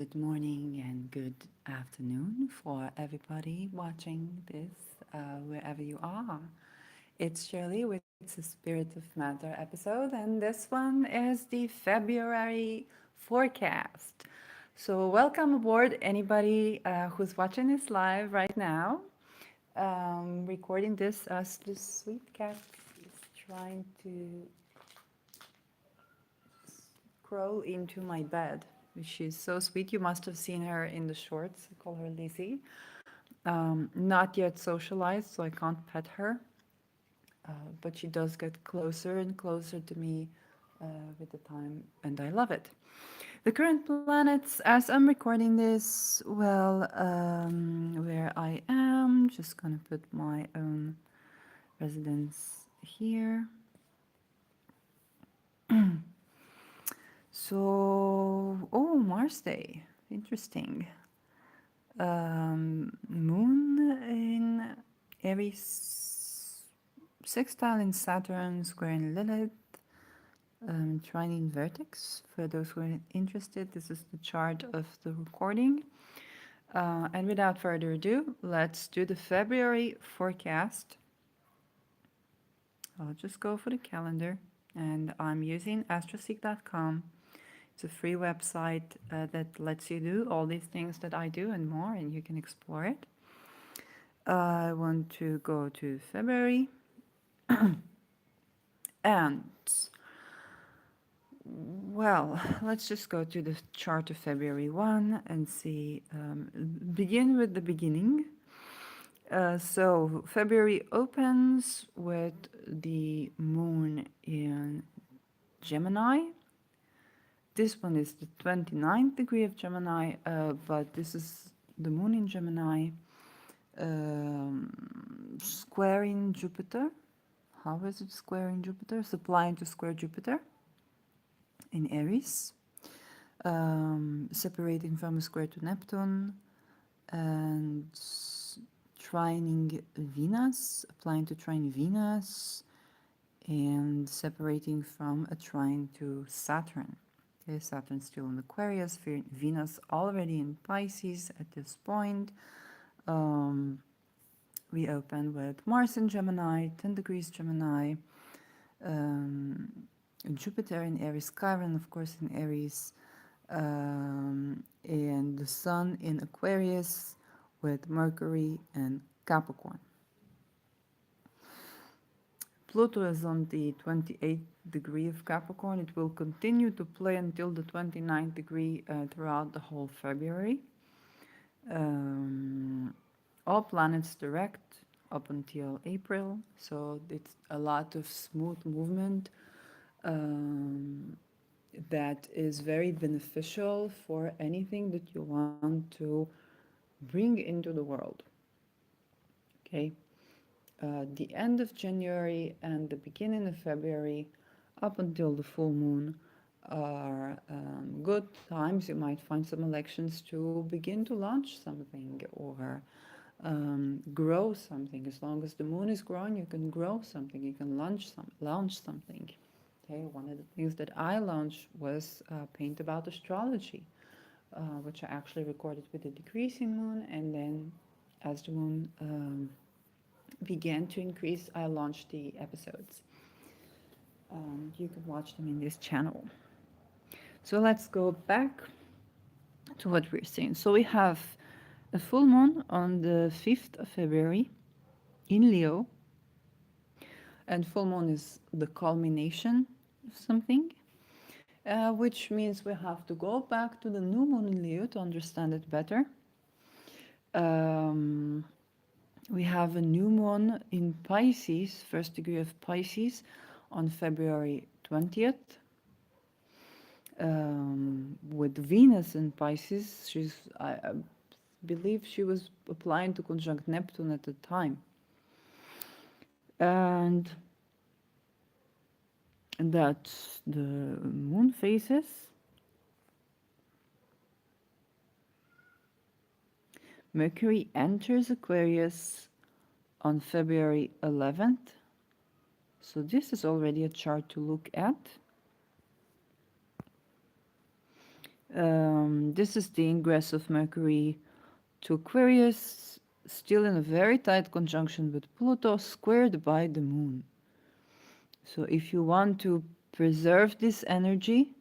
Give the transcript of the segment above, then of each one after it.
Good morning and good afternoon for everybody watching this, wherever you are. It's Shirley with the Spirit of Matter episode, and this one is the February forecast. So, welcome aboard, anybody who's watching this live right now. Recording this as the sweet cat is trying to crawl into my bed. She's so sweet. You must have seen her in the shorts. I call her Lizzie. Not yet socialized, so I can't pet her. But she does get closer and closer to me with the time, and I love it. The current planets, as I'm recording this, well, where I am, just gonna put my own residence here. So, oh, Mars Day, interesting. Moon in Aries, sextile in Saturn, square in Lilith, trine in Vertex. For those who are interested, this is the chart of the recording. And without further ado, let's do the February forecast. I'll just go for the calendar, and I'm using astroseek.com. It's a free website that lets you do all these things that I do and more, and you can explore it. I want to go to February and well, let's just go to the chart of February 1 and see, begin with the beginning. So February opens with the moon in Gemini. This one is the 29th degree of Gemini, but this is the moon in Gemini, squaring Jupiter. How is it squaring Jupiter? Supplying to square Jupiter in Aries, separating from a square to Neptune, and trining Venus, applying to trine Venus, and separating from a trine to Saturn. Okay, Saturn still in Aquarius, Venus already in Pisces at this point. We open with Mars in Gemini, 10 degrees Gemini, Jupiter in Aries, Chiron, of course, in Aries, and the Sun in Aquarius with Mercury and Capricorn. Pluto is on the 28th degree of Capricorn. It will continue to play until the 29th degree throughout the whole February. All planets direct up until April, so it's a lot of smooth movement that is very beneficial for anything that you want to bring into the world. Okay, the end of January and the beginning of February, up until the full moon, are good times. You might find some elections to begin to launch something or grow something. As long as the moon is growing, you can grow something. You can launch something. Okay, one of the things that I launched was Paint About Astrology, which I actually recorded with the decreasing moon, and then as the moon began to increase, I launched the episodes. You can watch them in this channel. So let's go back to what we're seeing. So we have a full moon on the 5th of February in Leo, and full moon is the culmination of something, which means we have to go back to the new moon in Leo to understand it better. We have a new moon in Pisces, first degree of Pisces, on February 20th. With Venus in Pisces, I believe she was applying to conjunct Neptune at the time. And that's the moon phases. Mercury enters Aquarius on February 11th. So this is already a chart to look at. This is the ingress of Mercury to Aquarius, still in a very tight conjunction with Pluto, squared by the moon. So if you want to preserve this energy,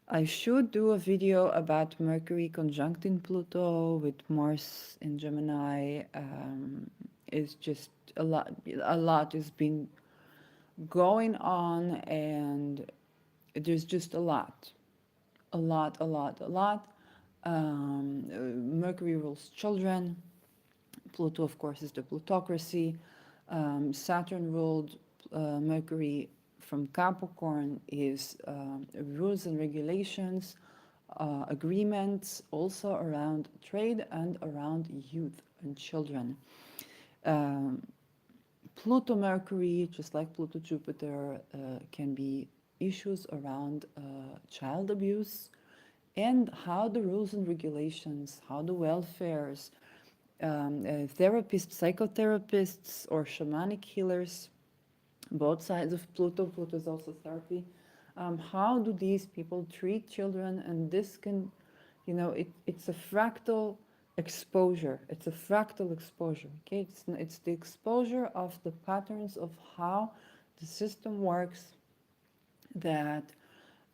I should do a video about Mercury conjuncting Pluto with Mars in Gemini. It's just a lot has been going on, and there's just a lot. Mercury rules children. Pluto, of course, is the plutocracy. Saturn ruled Mercury from Capricorn is rules and regulations, agreements, also around trade and around youth and children. Um, Pluto Mercury, just like Pluto Jupiter, can be issues around child abuse and how the rules and regulations, how the welfares, therapists, psychotherapists, or shamanic healers, both sides of Pluto. Pluto is also therapy. How do these people treat children? And this can, it's a fractal exposure. It's a fractal exposure. Okay, it's the exposure of the patterns of how the system works that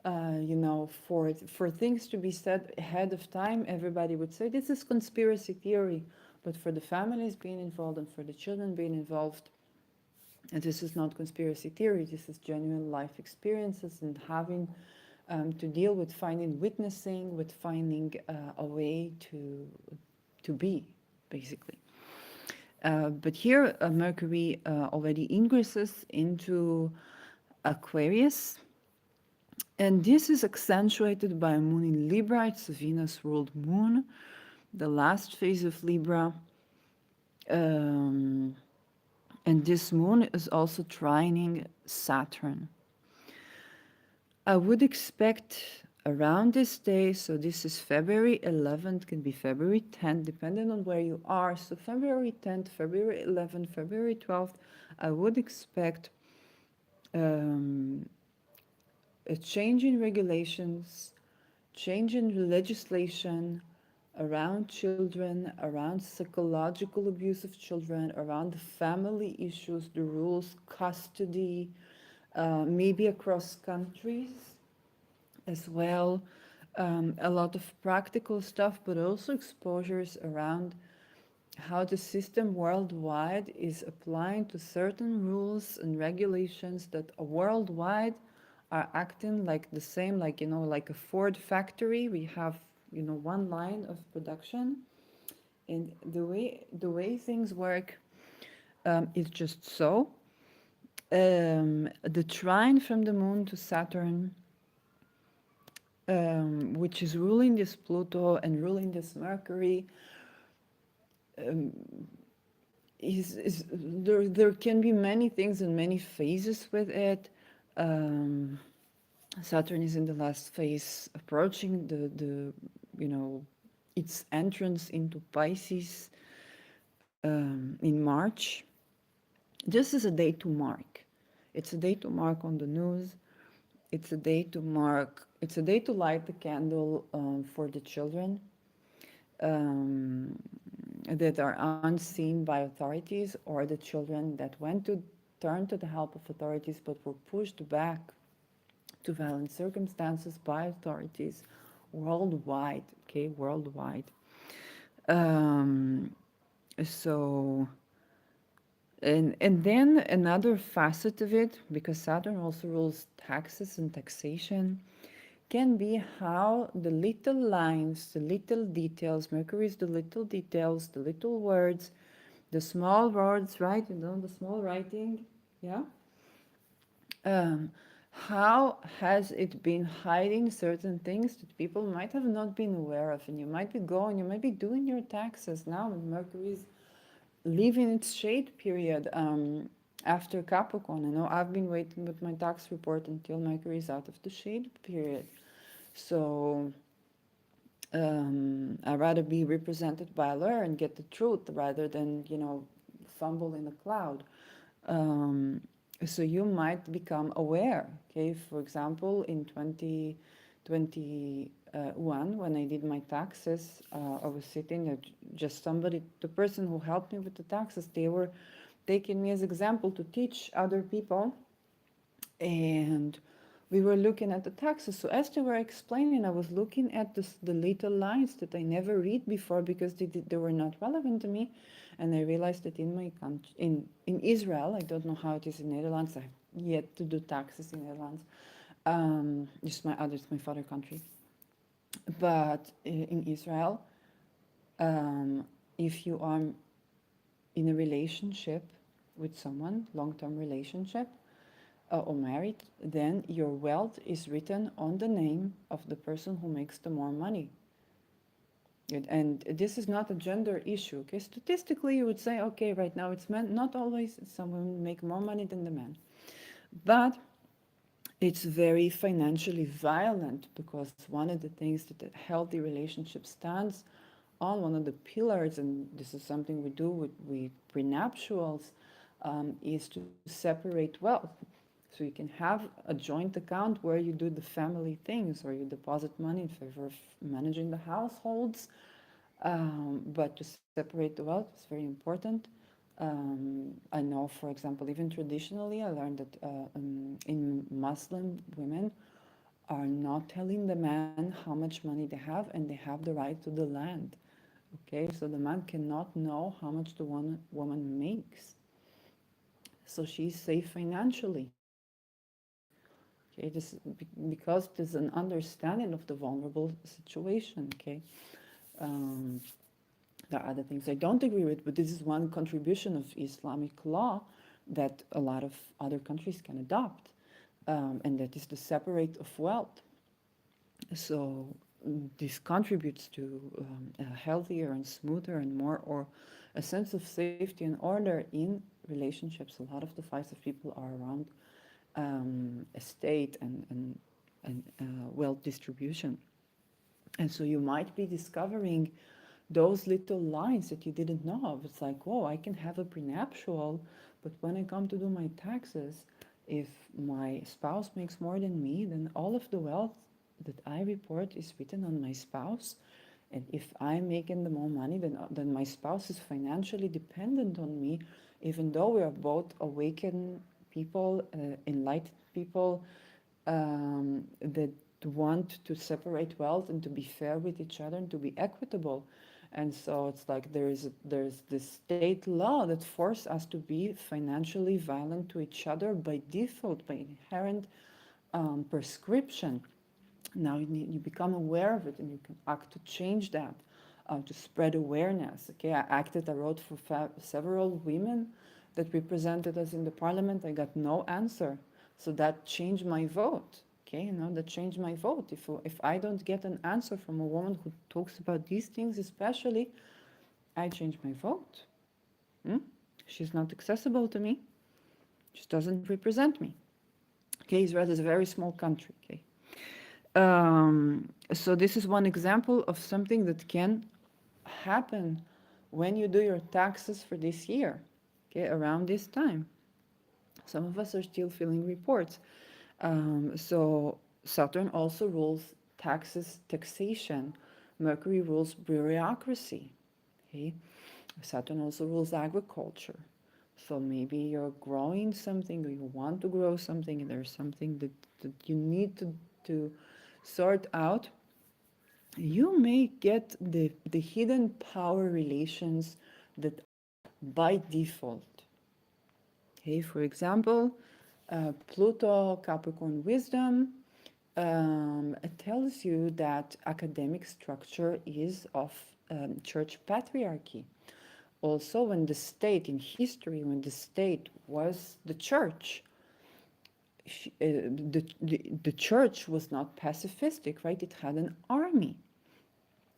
for things to be said ahead of time, everybody would say this is conspiracy theory. But for the families being involved and for the children being involved, and this is not conspiracy theory, this is genuine life experiences and having to deal with finding witnessing, with finding a way to be, basically. But here, Mercury already ingresses into Aquarius. And this is accentuated by a moon in Libra. It's a Venus ruled moon, the last phase of Libra. Um, and this moon is also trining Saturn. I would expect around this day, so this is February 11th, can be February 10th, depending on where you are. So February 10th, February 11th, February 12th, I would expect a change in regulations, change in legislation around children, around psychological abuse of children, around the family issues, the rules, custody, maybe across countries as well. A lot of practical stuff, but also exposures around how the system worldwide is applying to certain rules and regulations that are worldwide are acting like the same, like, like a Ford factory. We have, one line of production, and the way things work is just so. The trine from the moon to Saturn, which is ruling this Pluto and ruling this Mercury, there can be many things and many phases with it. Saturn is in the last phase, approaching its entrance into Pisces in March. This is a day to mark. It's a day to mark on the news. It's a day to mark. It's a day to light the candle for the children that are unseen by authorities, or the children that went to turn to the help of authorities but were pushed back to violent circumstances by authorities worldwide. Okay, worldwide. Um, so, and then another facet of it, because Saturn also rules taxes and taxation, can be how the little lines, the little details, Mercury is the little details, the little words, the small words, right? The small writing, yeah? How has it been hiding certain things that people might have not been aware of? And you might be doing your taxes now, and Mercury is leaving its shade period after Capricorn. I know I've been waiting with my tax report until Mercury is out of the shade period. So I'd rather be represented by a lawyer and get the truth rather than, fumble in a cloud. So you might become aware, okay? For example, in 2020, one, when I did my taxes, I was sitting there, just somebody, the person who helped me with the taxes, they were taking me as example to teach other people, and we were looking at the taxes. So as they were explaining, I was looking at the little lines that I never read before because they were not relevant to me, and I realized that in my country, in Israel, I don't know how it is in Netherlands. I've yet to do taxes in Netherlands. Just it's my father country. But in Israel, um, if you are in a relationship with someone, long-term relationship, or married, then your wealth is written on the name of the person who makes the more money. And this is not a gender issue. Okay, statistically, you would say, okay, right now it's men. Not always. Some women make more money than the men, but it's very financially violent because one of the things that a healthy relationship stands on, one of the pillars, and this is something we do with prenuptials, is to separate wealth. So you can have a joint account where you do the family things, or you deposit money in favor of managing the households. But to separate the wealth is very important. I know, for example, even traditionally, I learned that in Muslim, women are not telling the man how much money they have, and they have the right to the land. Okay, so the man cannot know how much the woman makes. So she's safe financially. Okay, because there's an understanding of the vulnerable situation. Okay, um, there are other things I don't agree with, but this is one contribution of Islamic law that a lot of other countries can adopt, and that is the separate of wealth. So this contributes to a healthier and smoother and more, or a sense of safety and order in relationships. A lot of the fights of people are around estate and wealth distribution. And so you might be discovering those little lines that you didn't know of. It's like, oh, I can have a prenuptial, but when I come to do my taxes, if my spouse makes more than me, then all of the wealth that I report is written on my spouse. And if I'm making the more money, then my spouse is financially dependent on me, even though we are both awakened people, enlightened people, that want to separate wealth and to be fair with each other and to be equitable. And so it's like there's this state law that forces us to be financially violent to each other by default, by inherent prescription. Now you become aware of it and you can act to change that, to spread awareness. Okay, I wrote for several women that represented us in the parliament. I got no answer, so that changed my vote. Okay, that changed my vote. If I don't get an answer from a woman who talks about these things, especially, I change my vote. Hmm? She's not accessible to me. She doesn't represent me. Okay, Israel is a very small country. Okay, so this is one example of something that can happen when you do your taxes for this year, okay, around this time. Some of us are still filling reports. So Saturn also rules taxation. Mercury rules bureaucracy. Okay, Saturn also rules agriculture. So maybe you're growing something, or you want to grow something, and there's something that you need to sort out. You may get the hidden power relations that are by default. Okay, for example, Pluto, Capricorn wisdom, it tells you that academic structure is of church patriarchy. Also, when the state, in history, when the state was the church, the church was not pacifistic, right? It had an army.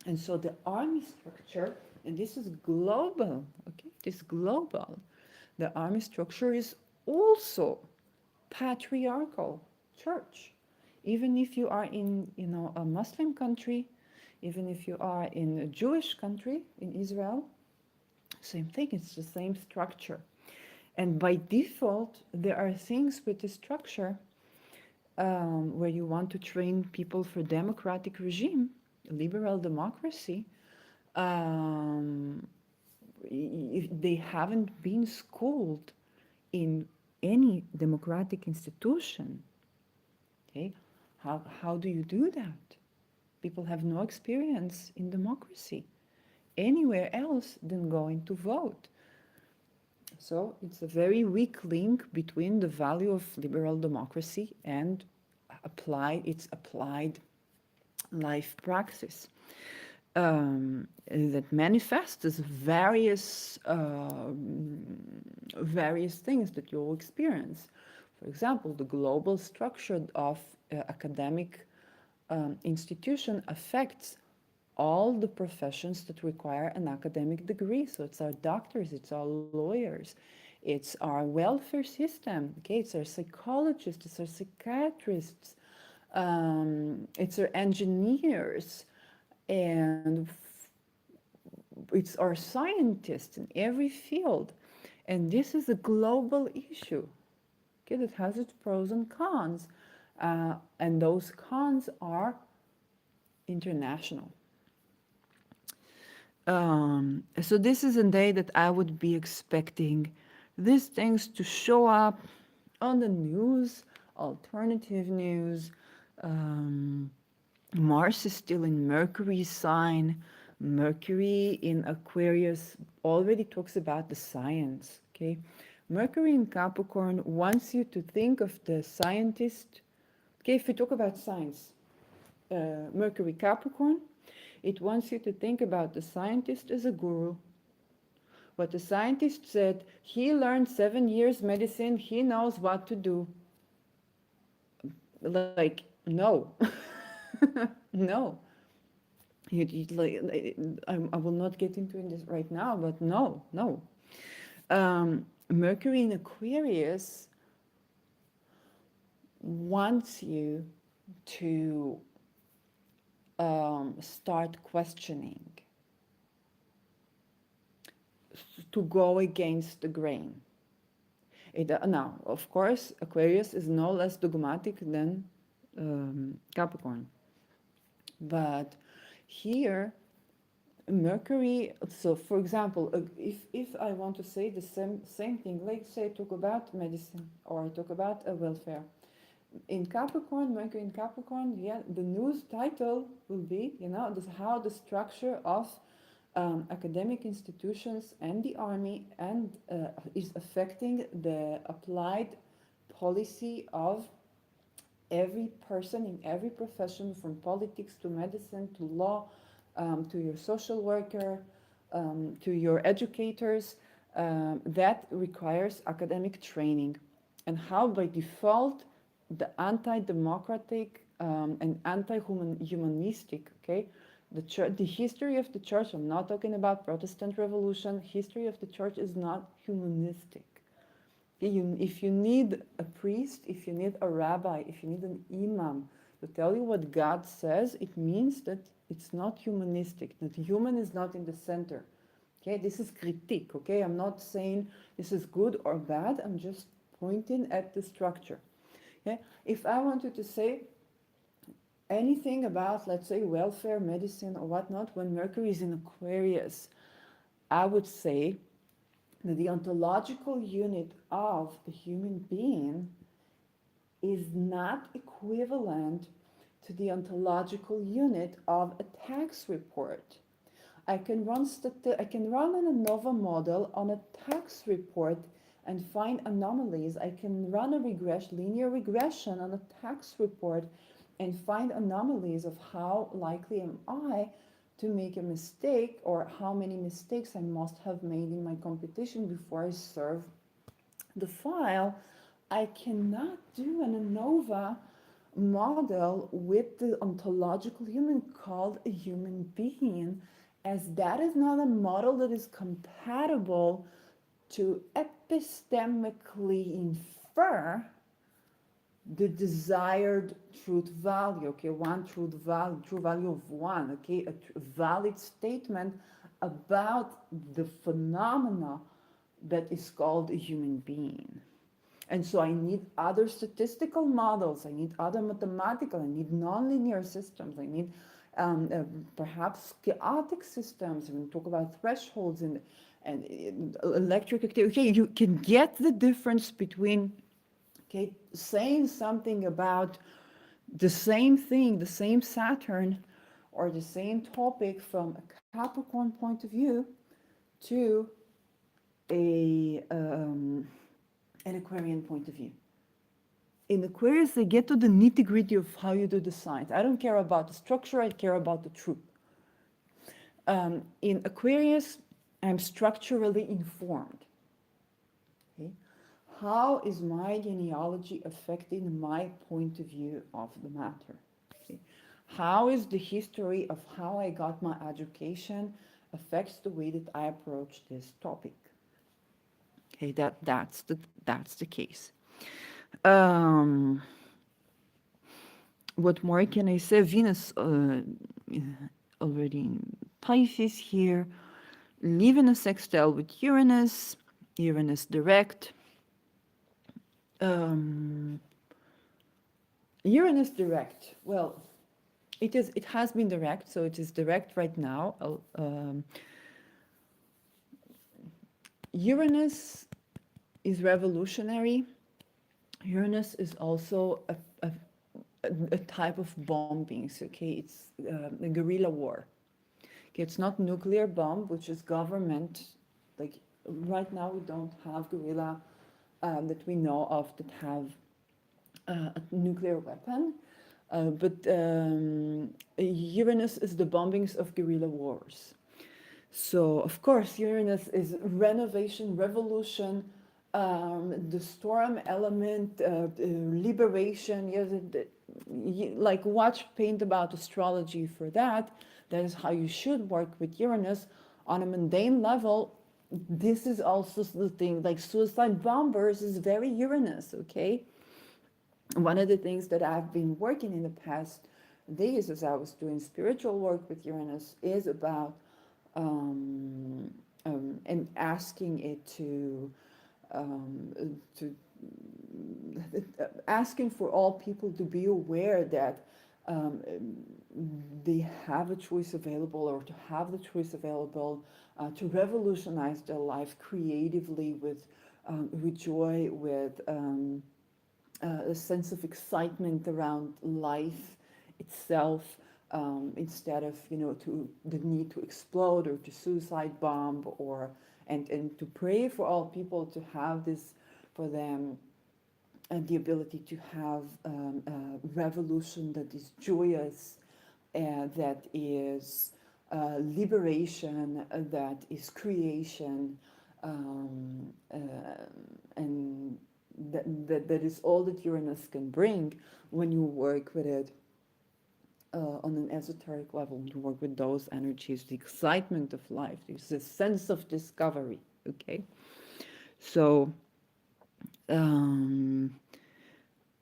And so the army structure, and this is global, okay? This global. The army structure is also patriarchal church. Even if you are in, a Muslim country, even if you are in a Jewish country, in Israel, same thing, it's the same structure. And by default, there are things with the structure where you want to train people for democratic regime, liberal democracy, um, if they haven't been schooled in any democratic institution, okay, how do you do that? People have no experience in democracy anywhere else than going to vote. So it's a very weak link between the value of liberal democracy and its applied life praxis that manifests as various things that you'll experience. For example, the global structure of academic institution affects all the professions that require an academic degree. So it's our doctors, it's our lawyers, it's our welfare system, okay, it's our psychologists, it's our psychiatrists, it's our engineers, and it's our scientists in every field. And this is a global issue, okay, that has its pros and cons. And those cons are international. So this is a day that I would be expecting these things to show up on the news, alternative news. Um, Mars is still in Mercury's sign. Mercury in Aquarius already talks about the science, okay? Mercury in Capricorn wants you to think of the scientist. Okay, if we talk about science, Mercury Capricorn, it wants you to think about the scientist as a guru. What the scientist said, he learned 7 years medicine, he knows what to do. Like, no. No. I will not get into this right now, but no, no. Mercury in Aquarius wants you to start questioning, to go against the grain. Now, of course, Aquarius is no less dogmatic than Capricorn. But here, Mercury, so for example, if I want to say the same thing, let's say I talk about medicine or I talk about welfare. In Capricorn, Mercury in Capricorn, yeah, the news title will be, how the structure of academic institutions and the army and is affecting the applied policy of every person in every profession, from politics to medicine to law, to your social worker, to your educators, that requires academic training. And how by default the anti-democratic and anti-humanistic, okay, the history of the church, I'm not talking about Protestant Revolution, history of the church is not humanistic. If you need a priest, if you need a rabbi, if you need an imam to tell you what God says, it means that it's not humanistic, that human is not in the center. Okay, this is critique, okay? I'm not saying this is good or bad, I'm just pointing at the structure. Okay? If I wanted to say anything about, let's say, welfare, medicine, or whatnot, when Mercury is in Aquarius, I would say that the ontological unit of the human being is not equivalent to the ontological unit of a tax report. I can run an ANOVA model on a tax report and find anomalies. I can run a linear regression on a tax report and find anomalies of how likely am I to make a mistake, or how many mistakes I must have made in my computation before I serve the file. I cannot do an ANOVA model with the ontological human called a human being, as that is not a model that is compatible to epistemically infer the desired truth value, okay, one true value of one, okay, a valid statement about the phenomena that is called a human being. And so I need other statistical models, I need other mathematical, I need nonlinear systems, I need perhaps chaotic systems. When we talk about thresholds and electric activity, okay, you can get the difference between, okay, saying something about the same thing, the same Saturn, or the same topic from a Capricorn point of view to a an Aquarian point of view. In Aquarius, they get to the nitty gritty of how you do the science. I don't care about the structure, I care about the truth. In Aquarius, I'm structurally informed. Okay? How is my genealogy affecting my point of view of the matter? Okay? How is the history of how I got my education affects the way that I approach this topic? Okay, that's the case. Um, what more can I say? Venus already in Pisces here, leaving a sextile with Uranus, Uranus direct. Uranus direct. Well, it has been direct, so it is direct right now. Uranus is revolutionary. Uranus is also a type of bombings. Okay, it's a guerrilla war. Okay, it's not nuclear bomb, which is government. Like right now, we don't have guerrilla that we know of that have a nuclear weapon. But Uranus is the bombings of guerrilla wars. So, of course, Uranus is renovation, revolution, the storm element, liberation. Yes, like watch Paint About Astrology for that. That is how you should work with Uranus. On a mundane level, this is also the thing, like suicide bombers is very Uranus, okay? One of the things that I've been working in the past days as I was doing spiritual work with Uranus is about and asking it to asking for all people to be aware that they have a choice available, or to have the choice available to revolutionize their life creatively with joy, with a sense of excitement around life itself, instead of to the need to explode or to suicide bomb, or and to pray for all people to have this for them, and the ability to have a revolution that is joyous, that is liberation, that is creation, and that is all that Uranus can bring when you work with it on an esoteric level. You work with those energies, the excitement of life, there's a sense of discovery. Okay, so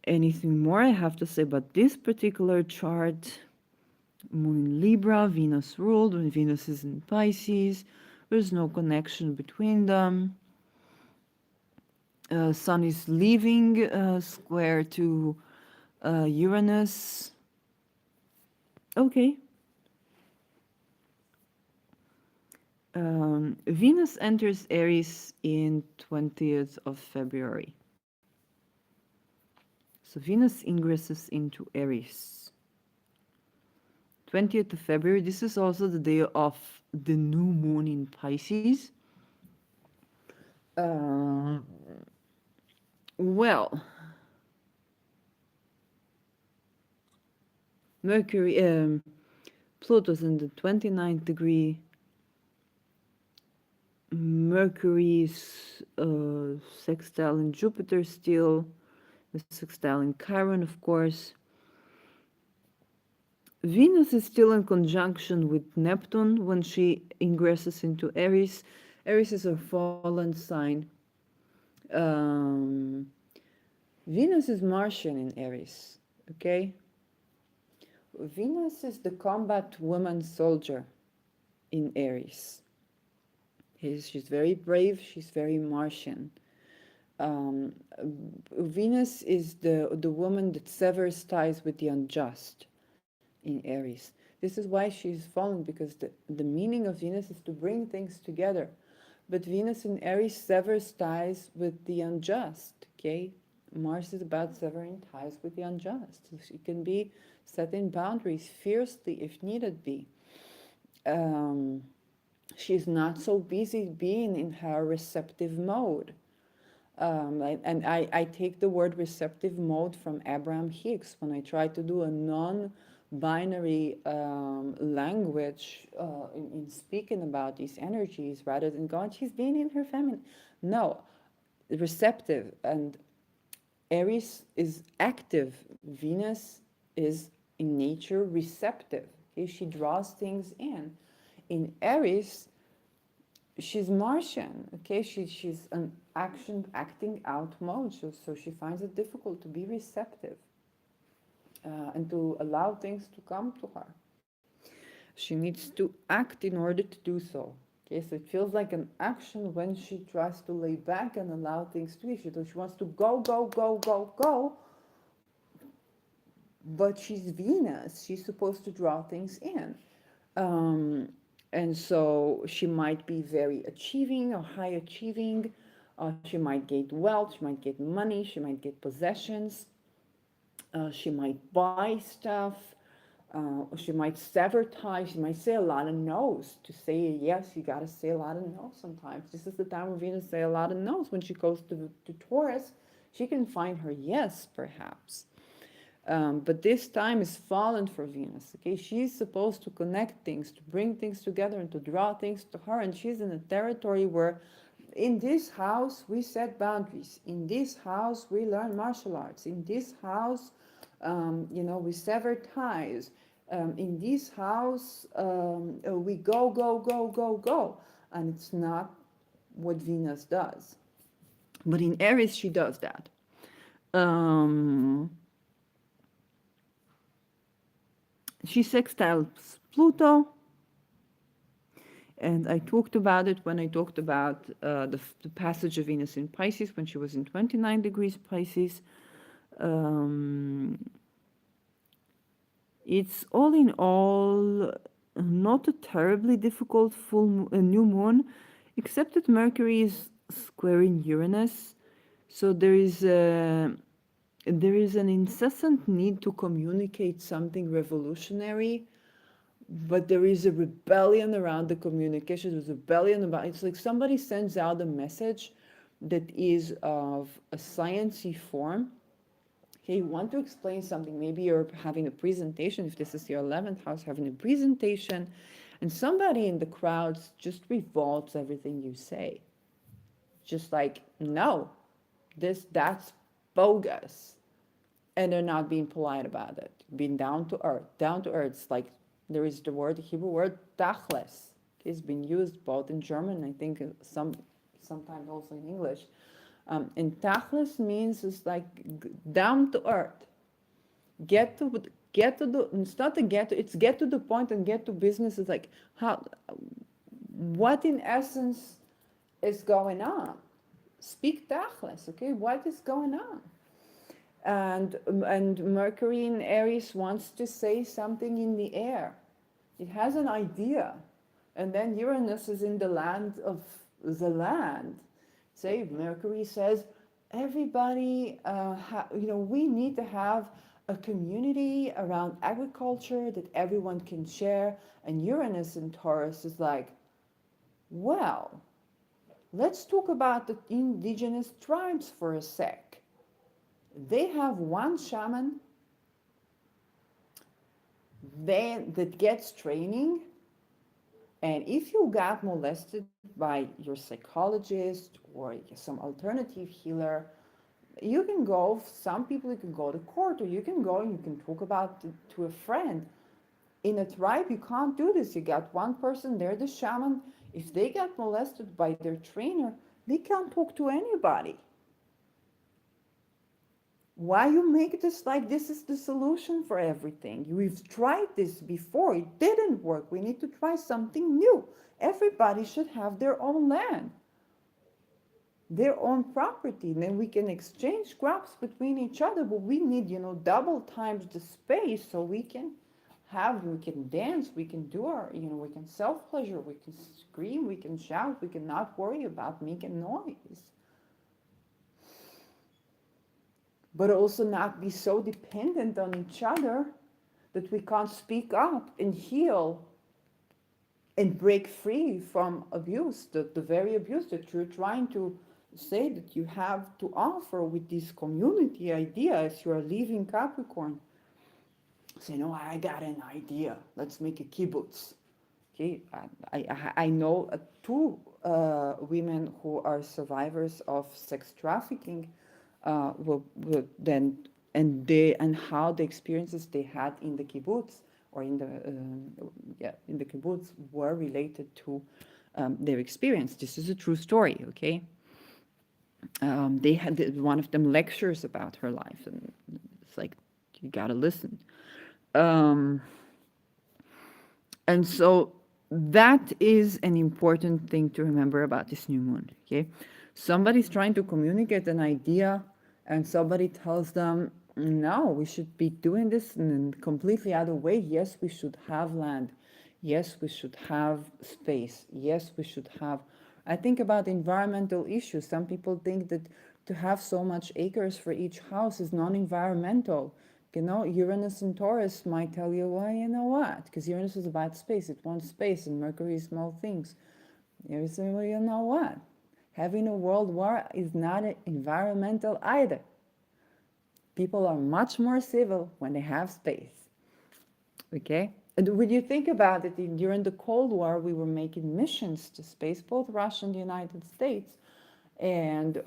anything more I have to say about this particular chart? Moon in Libra, Venus ruled. When Venus is in Pisces, there's no connection between them. Sun is leaving square to Uranus. Okay. Venus enters Aries in 20th of February. So Venus ingresses into Aries. 20th of February, this is also the day of the new moon in Pisces. Well, Mercury, Pluto's in the 29th degree. Mercury's sextile in Jupiter still. The sextile in Chiron, of course. Venus is still in conjunction with Neptune when she ingresses into Aries. Aries is a fallen sign. Venus is Martian in Aries, okay? Venus is the combat woman soldier in Aries. She's very brave, she's very Martian. Um, Venus is the woman that severs ties with the unjust in Aries. This is why she's fallen, because the meaning of Venus is to bring things together. But Venus in Aries severs ties with the unjust, okay? Mars is about severing ties with the unjust. So she can be setting boundaries fiercely if needed be. Um, she's not so busy being in her receptive mode. And I take the word receptive mode from Abraham Hicks when I try to do a non-binary language in speaking about these energies rather than going, she's being in her feminine. No, receptive. And Aries is active. Venus is in nature receptive. Okay? She draws things in. In Aries, she's Martian, okay? She's an acting out mode, so she finds it difficult to be receptive and to allow things to come to her. She needs to act in order to do so. Okay, so it feels like an action when she tries to lay back and allow things to be. She wants to go, go, go, go, go, but she's Venus. She's supposed to draw things in. Um, and so she might be very achieving or high achieving. She might get wealth, she might get money, she might get possessions, she might buy stuff, she might sever ties, she might say a lot of no's. To say a yes, you got to say a lot of no's sometimes. This is the time where Venus say a lot of no's. When she goes to Taurus, she can find her yes, perhaps. But this time is fallen for Venus. Okay, she's supposed to connect things, to bring things together, and to draw things to her. And she's in a territory where, in this house, we set boundaries. In this house, we learn martial arts. In this house, we sever ties. In this house, we go, go, go, go, go. And it's not what Venus does. But in Aries, she does that. Um, she sextiles Pluto, and I talked about it when I talked about the passage of Venus in Pisces when she was in 29 degrees Pisces. Um, it's all in all not a terribly difficult new moon, except that Mercury is squaring Uranus, so there is an incessant need to communicate something revolutionary, but there is a rebellion around the communication. There's a rebellion about, it's like somebody sends out a message that is of a sciencey form. Okay, you want to explain something. Maybe you're having a presentation, if this is your 11th house, having a presentation, and somebody in the crowds just revolts everything you say. Just like, no, that's bogus. And they're not being polite about it, being down to earth. Down to earth, it's like there is the Hebrew word tachlis. It's been used both in German, I think sometimes also in English. And tachlis means it's like down to earth. Get to the, it's not to get to, it's get to the point and get to business. It's like what in essence is going on? Speak tachlis, okay? What is going on? And Mercury in Aries wants to say something in the air. It has an idea, and then Uranus is in the land of the land. Say Mercury says, everybody, we need to have a community around agriculture that everyone can share. And Uranus in Taurus is like, well, let's talk about the indigenous tribes for a sec. They have one shaman that gets training, and if you got molested by your psychologist or some alternative healer, you can go, some people, you can go to court, or you can go and you can talk about it to a friend. In a tribe, you can't do this. You got one person there, the shaman. If they get molested by their trainer, they can't talk to anybody. Why you make this like this is the solution for everything? We've tried this before. It didn't work. We need to try something new. Everybody should have their own land. their own property. Then we can exchange crops between each other, but we need, double times the space so we can dance, we can do our, we can self pleasure, we can scream, we can shout, we can not worry about making noise, but also not be so dependent on each other that we can't speak up and heal and break free from abuse, the very abuse that you're trying to say that you have to offer with this community idea as you are leaving Capricorn. Say, no, I got an idea. Let's make a kibbutz. Okay, I know two women who are survivors of sex trafficking. Will then and how the experiences they had in the kibbutz or in the kibbutz were related to their experience. This is a true story. Okay, they had one of them lectures about her life, and it's like you gotta listen. Um, And so that is an important thing to remember about this new moon. Okay, somebody's trying to communicate an idea, and somebody tells them, "No, we should be doing this in a completely other way. Yes, we should have land. Yes, we should have space. Yes, we should have." I think about environmental issues. Some people think that to have so much acres for each house is non-environmental. Uranus and Taurus might tell you, well, you know what? Because Uranus is about space. It wants space, and Mercury is small things. You say, well, you know what? Having a world war is not environmental either. People are much more civil when they have space. Okay? And when you think about it, during the Cold War, we were making missions to space, both Russia and the United States. And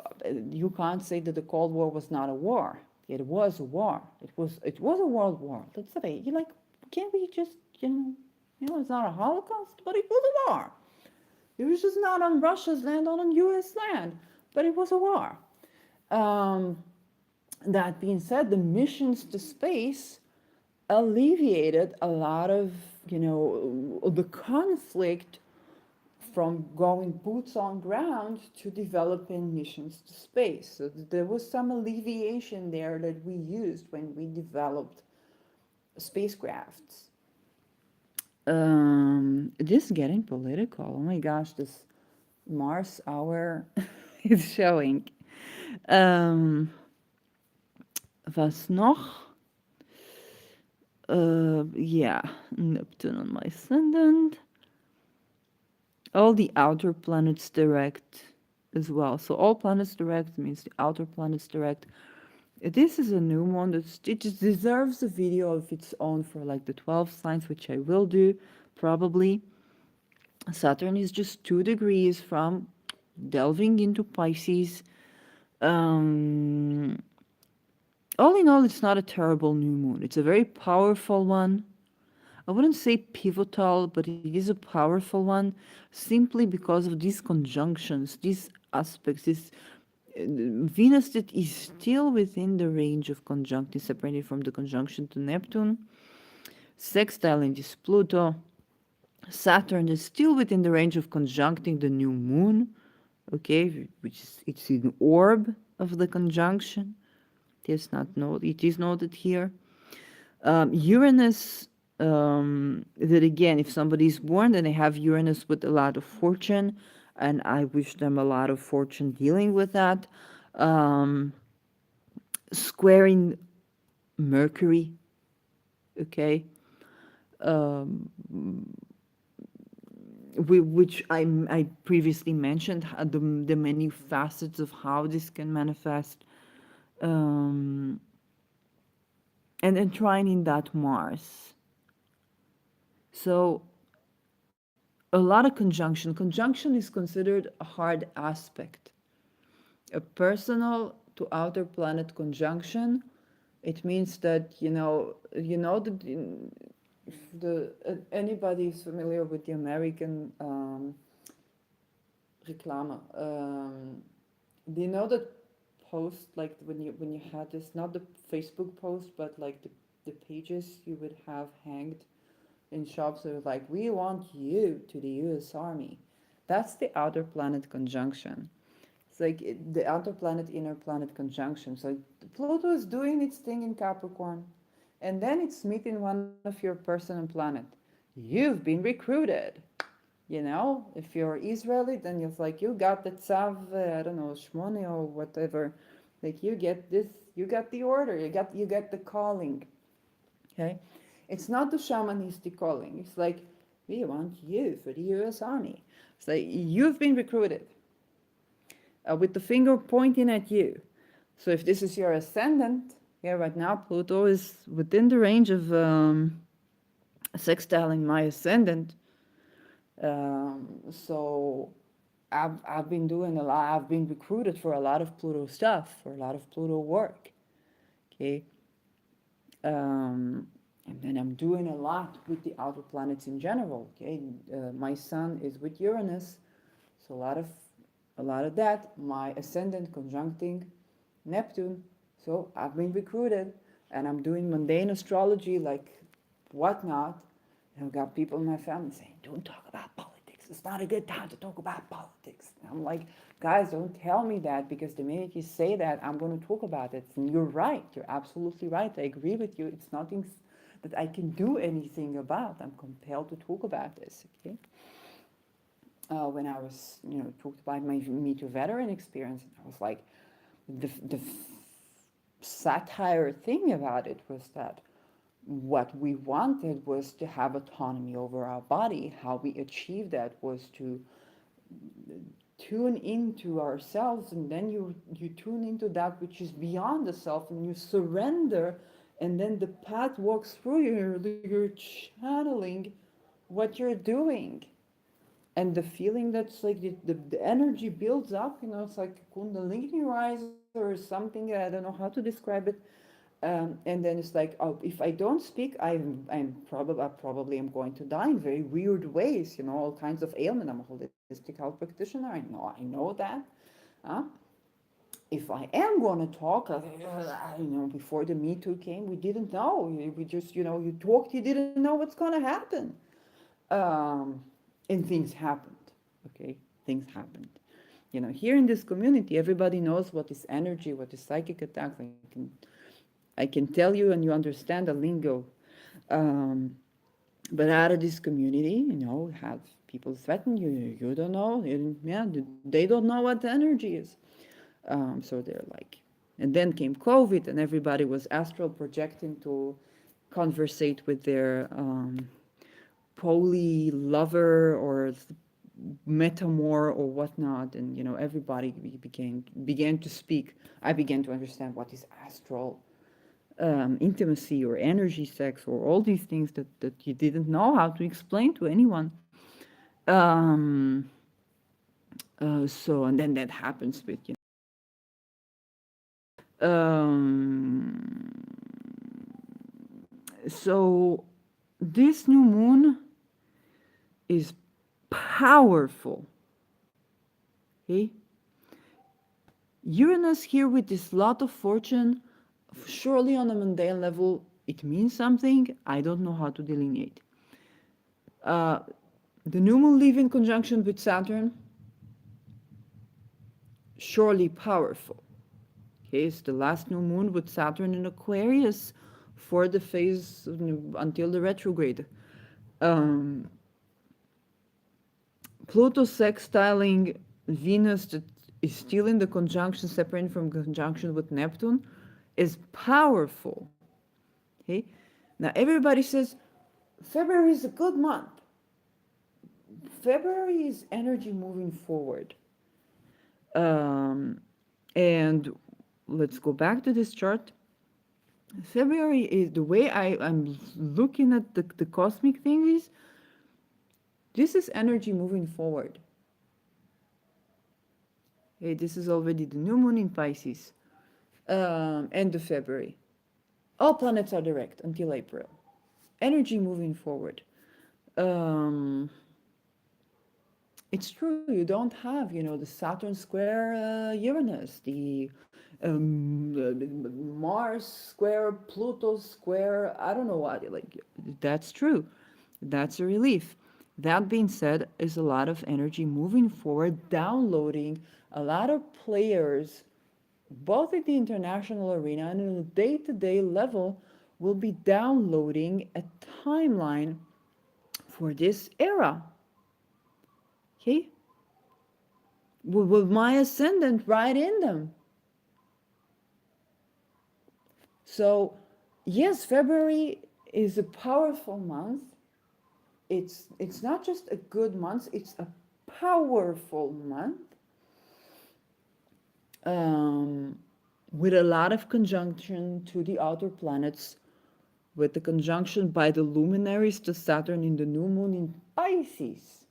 you can't say that the Cold War was not a war. It was a war. It was a world war. Let's say, you're like, can't we just, it's not a Holocaust, but it was a war. It was just not on Russia's land, not on U.S. land, but it was a war. That being said, the missions to space alleviated a lot of, the conflict from going boots on ground to developing missions to space. So there was some alleviation there that we used when we developed spacecrafts. This is getting political. Oh my gosh, this Mars hour is showing. Was noch? Yeah, Neptune on my ascendant. All the outer planets direct as well. So all planets direct means the outer planets direct. This is a new one that it just deserves a video of its own for like the 12 signs, which I will do probably. Saturn is just 2 degrees from delving into Pisces. All in all, it's not a terrible new moon. It's a very powerful one. I wouldn't say pivotal, but it is a powerful one simply because of these conjunctions, these aspects, this Venus that is still within the range of conjuncting, separated from the conjunction to Neptune, sextile in this Pluto, Saturn is still within the range of conjuncting the new moon, okay, which is it's an orb of the conjunction. It is noted here. Uranus, that again, if somebody is born and they have Uranus with a lot of fortune, and I wish them a lot of fortune dealing with that, squaring Mercury, okay, which I previously mentioned, the many facets of how this can manifest, and then trining that Mars. So a lot of conjunction. Conjunction is considered a hard aspect. A personal to outer planet conjunction, it means that that anybody is familiar with the American reclame. Do you know that post, like when you had this, not the Facebook post, but like the pages you would have hanged in shops that were like, we want you to the US Army. That's the outer planet conjunction. It's like the outer planet, inner planet conjunction. So Pluto is doing its thing in Capricorn, and then it's meeting one of your personal planet. You've been recruited. You know, if you're Israeli, then it's like you got the tzav, I don't know, shmone or whatever. Like you get this, you got the order, you get the calling. Okay, it's not the shamanistic calling. It's like we want you for the U.S. Army. It's like you've been recruited with the finger pointing at you. So if this is your ascendant, yeah, right now Pluto is within the range of sextiling my ascendant. So I've been doing a lot. I've been recruited for a lot of Pluto stuff, for a lot of Pluto work. Okay, and then I'm doing a lot with the outer planets in general. Okay, my sun is with Uranus, so a lot of that. My ascendant conjuncting Neptune, so I've been recruited, and I'm doing mundane astrology like whatnot. And I've got people in my family saying, "Don't talk about politics. It's not a good time to talk about politics." And I'm like, guys, don't tell me that because the minute you say that, I'm going to talk about it. And you're right. You're absolutely right. I agree with you. It's nothing that I can do anything about. I'm compelled to talk about this. Okay. When I was, talked about my Meet Your Veteran experience, I was like, the satire thing about it was that what we wanted was to have autonomy over our body. How we achieved that was to tune into ourselves, and then you tune into that which is beyond the self, and you surrender, and then the path walks through you. You're channeling what you're doing, and the feeling that's like the energy builds up. It's like kundalini rise or something. I don't know how to describe it. And then it's like, oh, if I don't speak, I probably am going to die in very weird ways. All kinds of ailment. I'm a holistic health practitioner. I know that. Uh, if I am going to talk, before the Me Too came, we didn't know. We just, you talked, you didn't know what's going to happen. Um, and things happened. Okay, things happened. Here in this community, everybody knows what is energy, what is psychic attacks. I can tell you and you understand the lingo. Um, but out of this community, have people threaten you. You don't know. Yeah, they don't know what the energy is. So they're like, and then came COVID, and everybody was astral projecting to conversate with their poly lover or metamor or whatnot, and everybody began to speak. I began to understand what is astral intimacy or energy sex or all these things that you didn't know how to explain to anyone. Um, and then that happens with so this new moon is powerful. Okay, Uranus here with this lot of fortune, surely on a mundane level, it means something. I don't know how to delineate. The new moon leave in conjunction with Saturn, surely powerful. Okay, it's the last new moon with Saturn in Aquarius for the phase until the retrograde. Pluto sextiling Venus that is still in the conjunction, separated from conjunction with Neptune, is powerful. Okay, now everybody says February is a good month. February is energy moving forward. And let's go back to this chart. February is the way I'm looking at the cosmic thing is this is energy moving forward. Okay, this is already the new moon in Pisces, end of February. All planets are direct until April. Energy moving forward. It's true, you don't have, the Saturn square Uranus, the Mars square Pluto square, I don't know what, like, that's true. That's a relief. That being said, is a lot of energy moving forward, downloading a lot of players, both at the international arena and on a day-to-day level, will be downloading a timeline for this era. Okay? With my ascendant right in them. So, yes, February is a powerful month. It's not just a good month, it's a powerful month. Um, with a lot of conjunction to the outer planets, with the conjunction by the luminaries to Saturn in the new moon in Pisces.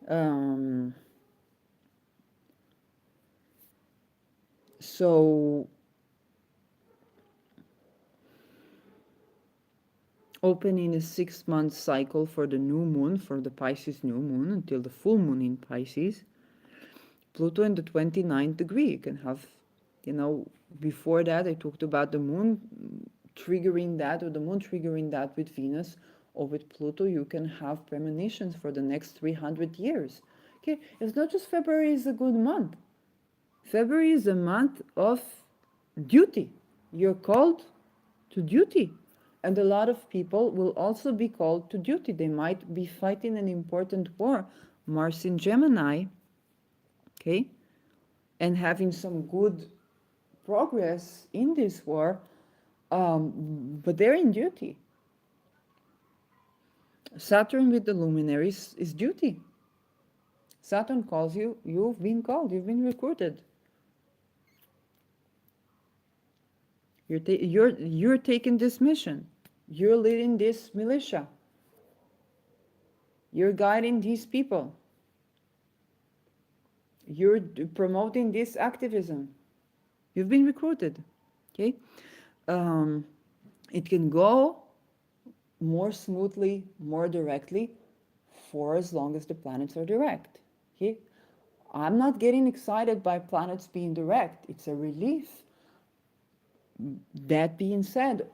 Um, so opening a 6 month cycle for the new moon, for the Pisces new moon, until the full moon in Pisces. Pluto in the 29th degree. You can have, before that I talked about the moon triggering that, or the moon triggering that with Venus or with Pluto. You can have premonitions for the next 300 years. Okay, it's not just February is a good month. February is a month of duty. You're called to duty. And a lot of people will also be called to duty. They might be fighting an important war. Mars in Gemini, okay, and having some good progress in this war, but they're in duty. Saturn with the luminaries is duty. Saturn calls you, you've been called, you've been recruited. You're taking this mission. You're leading this militia. You're guiding these people. You're promoting this activism. You've been recruited. Okay? It can go more smoothly, more directly, for as long as the planets are direct. Okay? I'm not getting excited by planets being direct. It's a relief. That being said,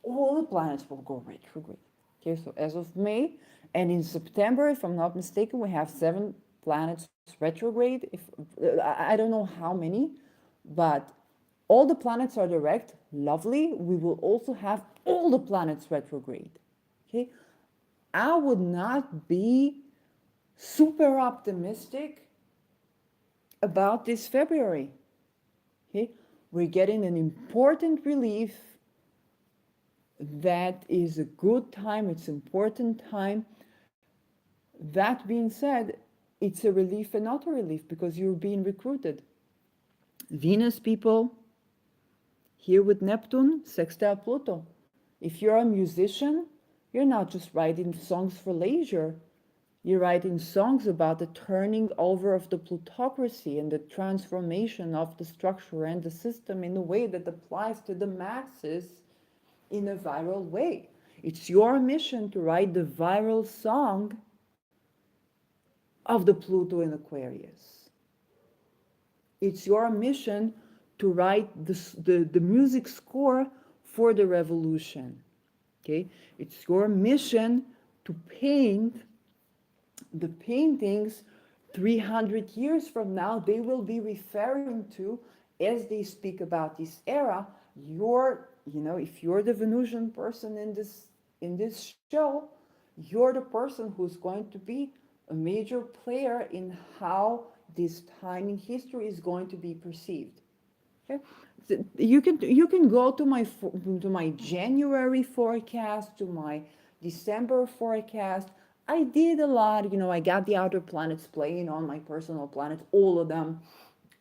all the planets will go retrograde. Okay, so as of May and in September, if I'm not mistaken, we have 7 planets retrograde. If I don't know how many, but all the planets are direct. Lovely. We will also have all the planets retrograde. Okay, I would not be super optimistic about this February. Okay, we're getting an important relief. That is a good time, it's an important time. That being said, it's a relief and not a relief because you're being recruited. Venus people, here with Neptune, sextile Pluto. If you're a musician, you're not just writing songs for leisure. You're writing songs about the turning over of the plutocracy and the transformation of the structure and the system in a way that applies to the masses in a viral way. It's your mission to write the viral song of the Pluto in Aquarius. It's your mission to write the music score for the revolution. Okay? It's your mission to paint the paintings 300 years from now. They will be referring to, as they speak about this era, if you're the Venusian person in this show, you're the person who's going to be a major player in how this time in history is going to be perceived. Okay? You can go to my January forecast, to my December forecast. I did a lot, I got the outer planets playing on my personal planets, all of them,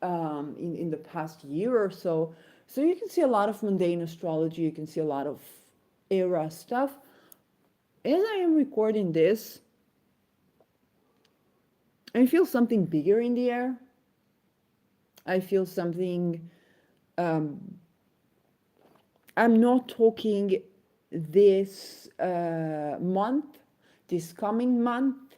in the past year or so. So you can see a lot of mundane astrology, you can see a lot of era stuff. As I am recording this, I feel something bigger in the air. I feel something, I'm not talking this month, this coming month,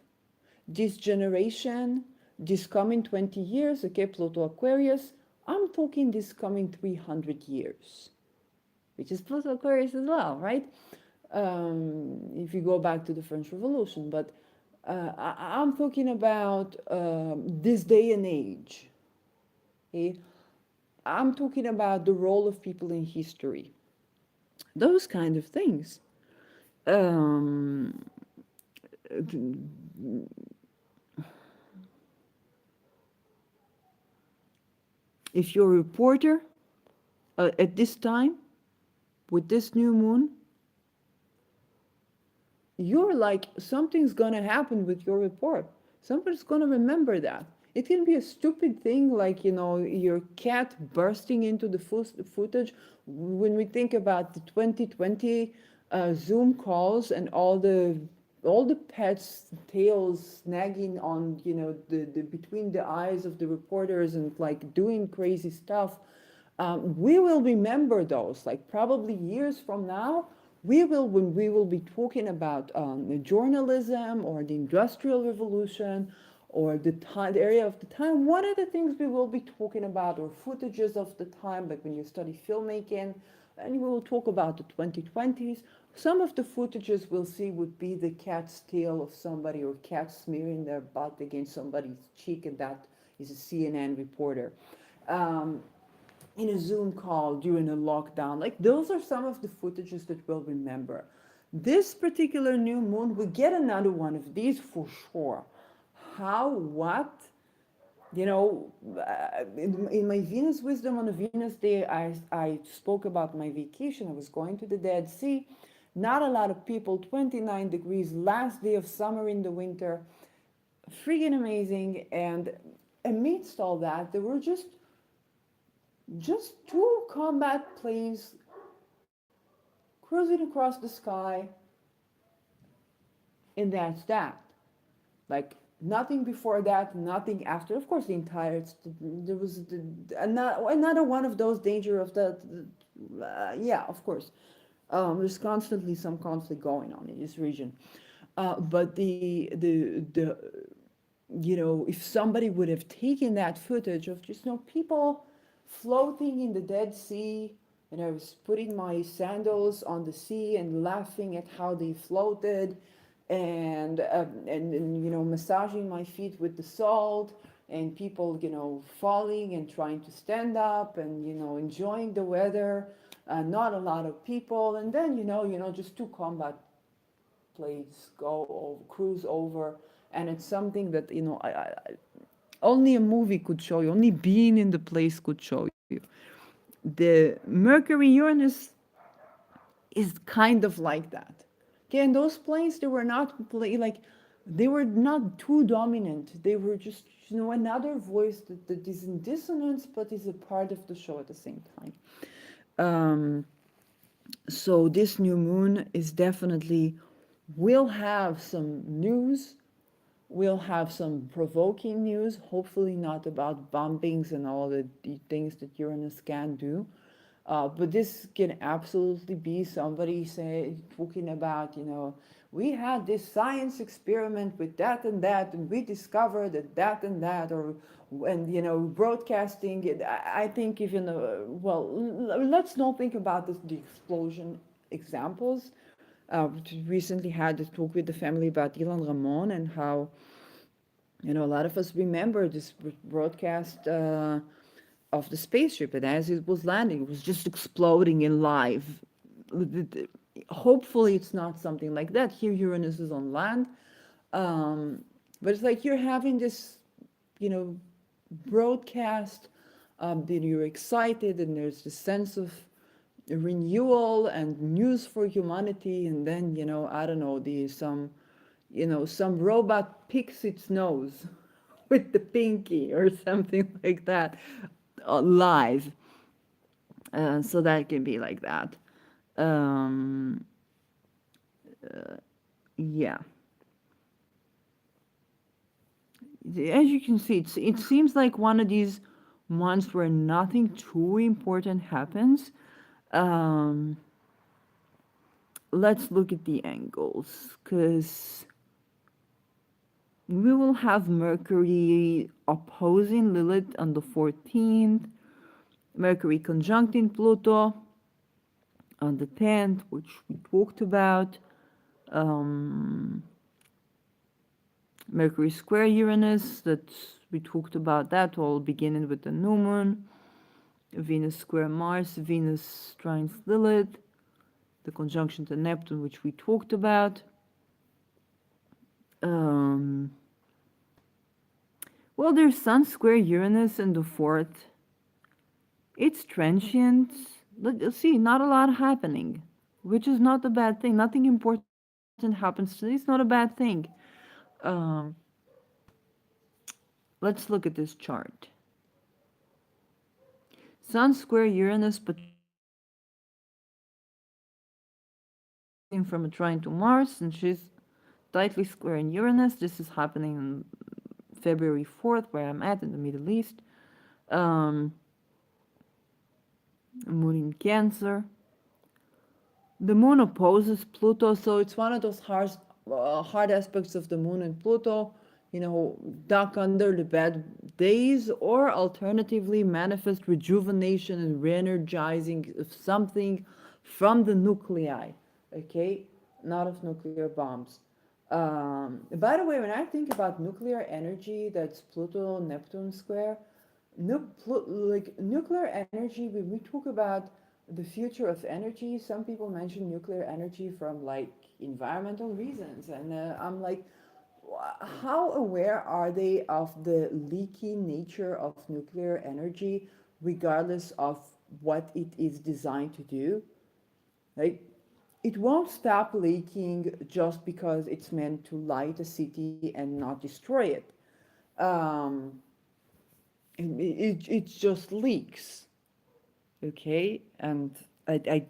this generation, this coming 20 years, okay, Pluto Aquarius. I'm talking this coming 300 years. which is Pluto Aquarius as well, right? If you go back to the French Revolution. But I'm talking about this day and age. Okay? I'm talking about the role of people in history, those kind of things. Um, if you're a reporter at this time with this new moon, you're like, something's gonna happen with your report. Somebody's gonna remember that. It can be a stupid thing like, your cat bursting into the footage. When we think about the 2020 Zoom calls and all the pets' tails snagging on, the between the eyes of the reporters and like doing crazy stuff, we will remember those, like probably years from now. When we will be talking about journalism or the Industrial Revolution or the area of the time, one of the things we will be talking about, or footages of the time, like when you study filmmaking, and we will talk about the 2020s. Some of the footages we'll see would be the cat's tail of somebody, or cat smearing their butt against somebody's cheek, and that is a CNN reporter. Um, in a Zoom call during a lockdown. Like those are some of the footages that we'll remember. This particular new moon, we get another one of these for sure. How, what? In my Venus wisdom on a Venus day, I spoke about my vacation. I was going to the Dead Sea. Not a lot of people, 29 degrees, last day of summer in the winter. Freaking amazing. And amidst all that, there were just two combat planes cruising across the sky, and that's that. Like nothing before that, nothing after. Of course, the entire there was another one of those danger of yeah, of course. There's constantly some conflict going on in this region, but if somebody would have taken that footage of just people floating in the Dead Sea, and I was putting my sandals on the sea and laughing at how they floated, and massaging my feet with the salt, and people falling and trying to stand up, and enjoying the weather, not a lot of people, and then just two combat planes cruise over, and it's something that only a movie could show you, only being in the place could show you. The Mercury Uranus is kind of like that. Okay, and those planes, they were not too dominant. They were just another voice that is in dissonance but is a part of the show at the same time. So this new moon is definitely, we'll have some news. We'll have some provoking news, hopefully not about bombings and all the things that Uranus can do. But this can absolutely be somebody talking about, we had this science experiment with that, and we discovered that and that, and broadcasting. I think even, let's not think about the explosion examples. Recently had a talk with the family about Ilan Ramon, and how, a lot of us remember this broadcast of the spaceship, and as it was landing, it was just exploding in live. Hopefully, it's not something like that. Here, Uranus is on land, but it's like you're having this, broadcast. Then you're excited, and there's this sense of renewal and news for humanity, and then I don't know, some robot picks its nose with the pinky or something like that, live. So that can be like that. Um, yeah. As you can see, it seems like one of these months where nothing too important happens. Um, let's look at the angles, because we will have Mercury opposing Lilith on the 14th, Mercury conjuncting Pluto on the 10th, which we talked about. Um, Mercury square Uranus, that we talked about that, all beginning with the new moon. Venus square Mars, Venus trines Lilith, the conjunction to Neptune, which we talked about. Um, well, there's Sun square Uranus in the fourth. It's transient. Let's see, not a lot happening, which is not a bad thing. Nothing important happens today. It's not a bad thing. Um, let's look at this chart. Sun square Uranus, but from a trine to Mars, and she's tightly square in Uranus. This is happening on February 4th, where I'm at in the Middle East. Um, Moon in Cancer. The moon opposes Pluto, so it's one of those hard aspects of the moon and Pluto. You know, duck under the bed days, or alternatively manifest rejuvenation and re-energizing of something from the nuclei. Okay, not of nuclear bombs. By the way, when I think about nuclear energy, that's Pluto Neptune square. Like nuclear energy, when we talk about the future of energy, some people mention nuclear energy from like environmental reasons, and I'm like, how aware are they of the leaky nature of nuclear energy, regardless of what it is designed to do? Like, it won't stop leaking just because it's meant to light a city and not destroy it. Um, it just leaks, okay? And I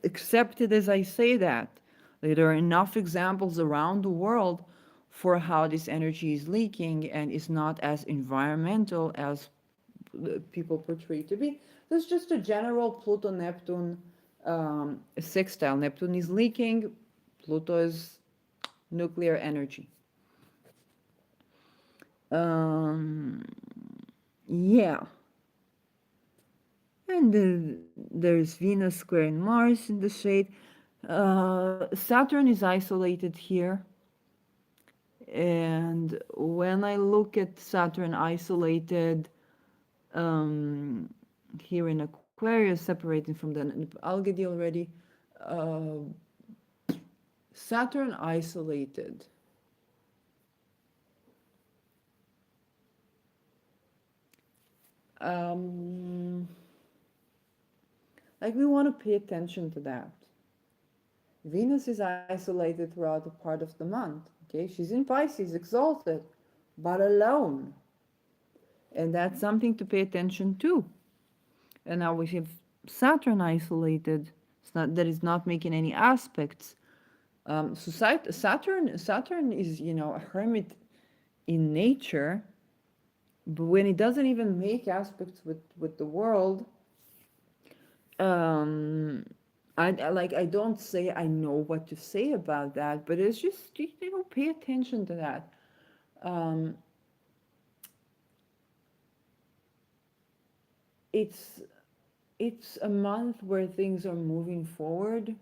accept it as I say that. Like, there are enough examples around the world for how this energy is leaking and is not as environmental as people portray it to be. There's just a general Pluto Neptune sextile. Neptune is leaking, Pluto is nuclear energy. Um, yeah. And there's Venus squaring Mars in the shade. Saturn is isolated here. And when I look at Saturn isolated here in Aquarius, separating from the Algae already, uh, Saturn isolated. Um, like we want to pay attention to that. Venus is isolated throughout the part of the month. Okay, she's in Pisces, exalted, but alone. And that's something to pay attention to. And now we have Saturn isolated. It's not that is not making any aspects. So Saturn is, you know, a hermit in nature, but when it doesn't even make aspects with the world, um, I don't say I know what to say about that, but it's just, you know, pay attention to that. Um, it's it's a month where things are moving forward,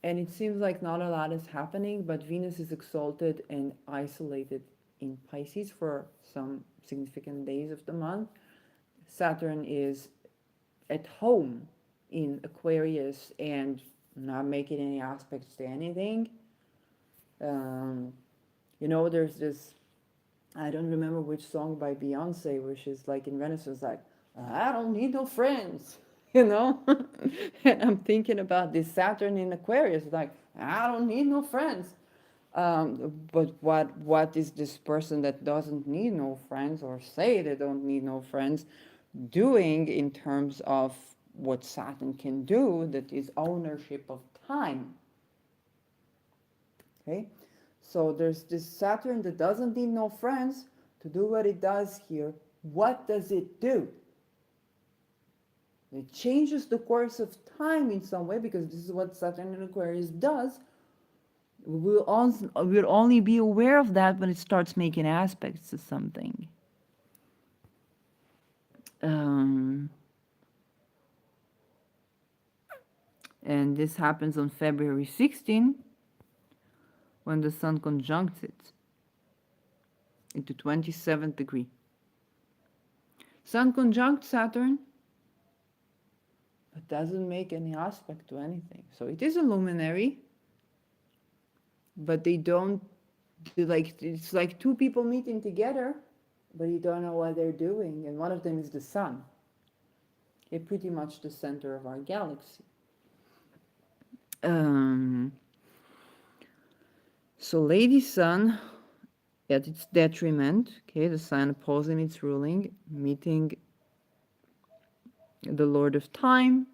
and it seems like not a lot is happening, but Venus is exalted and isolated in Pisces for some significant days of the month. Saturn is at home in Aquarius and not making any aspects to anything. Um, you know, there's this, I don't remember which song by Beyonce, where she's like in Renaissance, like, I don't need no friends, you know? And I'm thinking about this Saturn in Aquarius, like, I don't need no friends. But what is this person that doesn't need no friends, or say they don't need no friends, doing in terms of what Saturn can do, that is ownership of time? Okay, so there's this Saturn that doesn't need no friends to do what it does here. What does it do? It changes the course of time in some way, because this is what Saturn in Aquarius does. We'll only be aware of that when it starts making aspects to something. Um, And this happens on February 16 when the Sun conjuncts it into 27th degree. Sun conjunct Saturn, but doesn't make any aspect to anything. So it is a luminary, but they don't, like, it's like two people meeting together, but you don't know what they're doing. And one of them is the Sun. It's pretty much the center of our galaxy. Um, so Lady Sun at its detriment, okay, the sign opposing its ruling, meeting the Lord of Time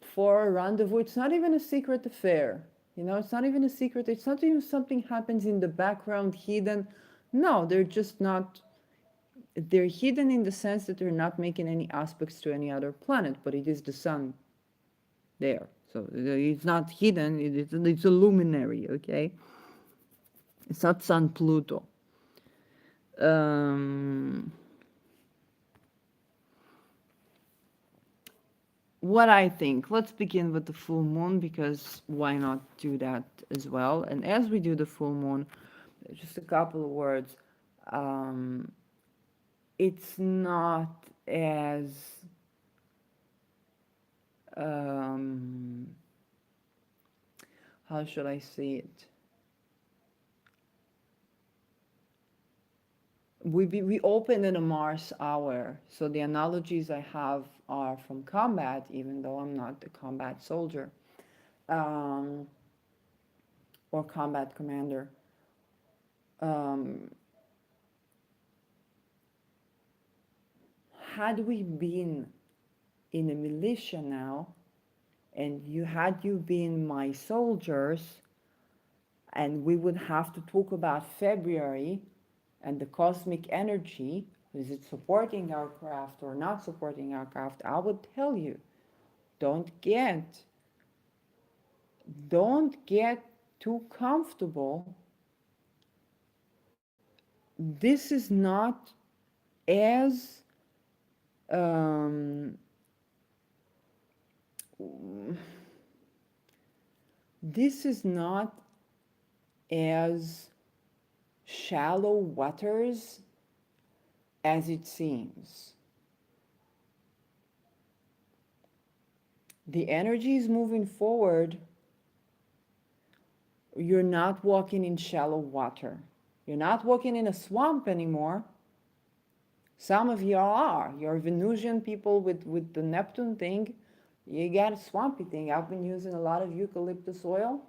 for a rendezvous. It's not even a secret affair. You know, it's not even a secret. It's not even something happens in the background, hidden. No, they're just not. They're hidden in the sense that they're not making any aspects to any other planet, but it is the Sun there. So it's not hidden. It's a luminary. Okay, it's not Sun Pluto. What I think, let's begin with the full moon, because why not do that as well? And as we do the full moon, just a couple of words. It's not as how should I say it? We open in a Mars hour, so the analogies I have are from combat, even though I'm not a combat soldier or combat commander. Had we been in a militia now, and you been my soldiers, and we would have to talk about February and the cosmic energy, is it supporting our craft or not supporting our craft, I would tell you, don't get too comfortable. This is not as this is not as shallow waters as it seems. The energy is moving forward. You're not walking in shallow water. You're not walking in a swamp anymore. Some of you are. You're Venusian people with the Neptune thing. You got a swampy thing. I've been using a lot of eucalyptus oil.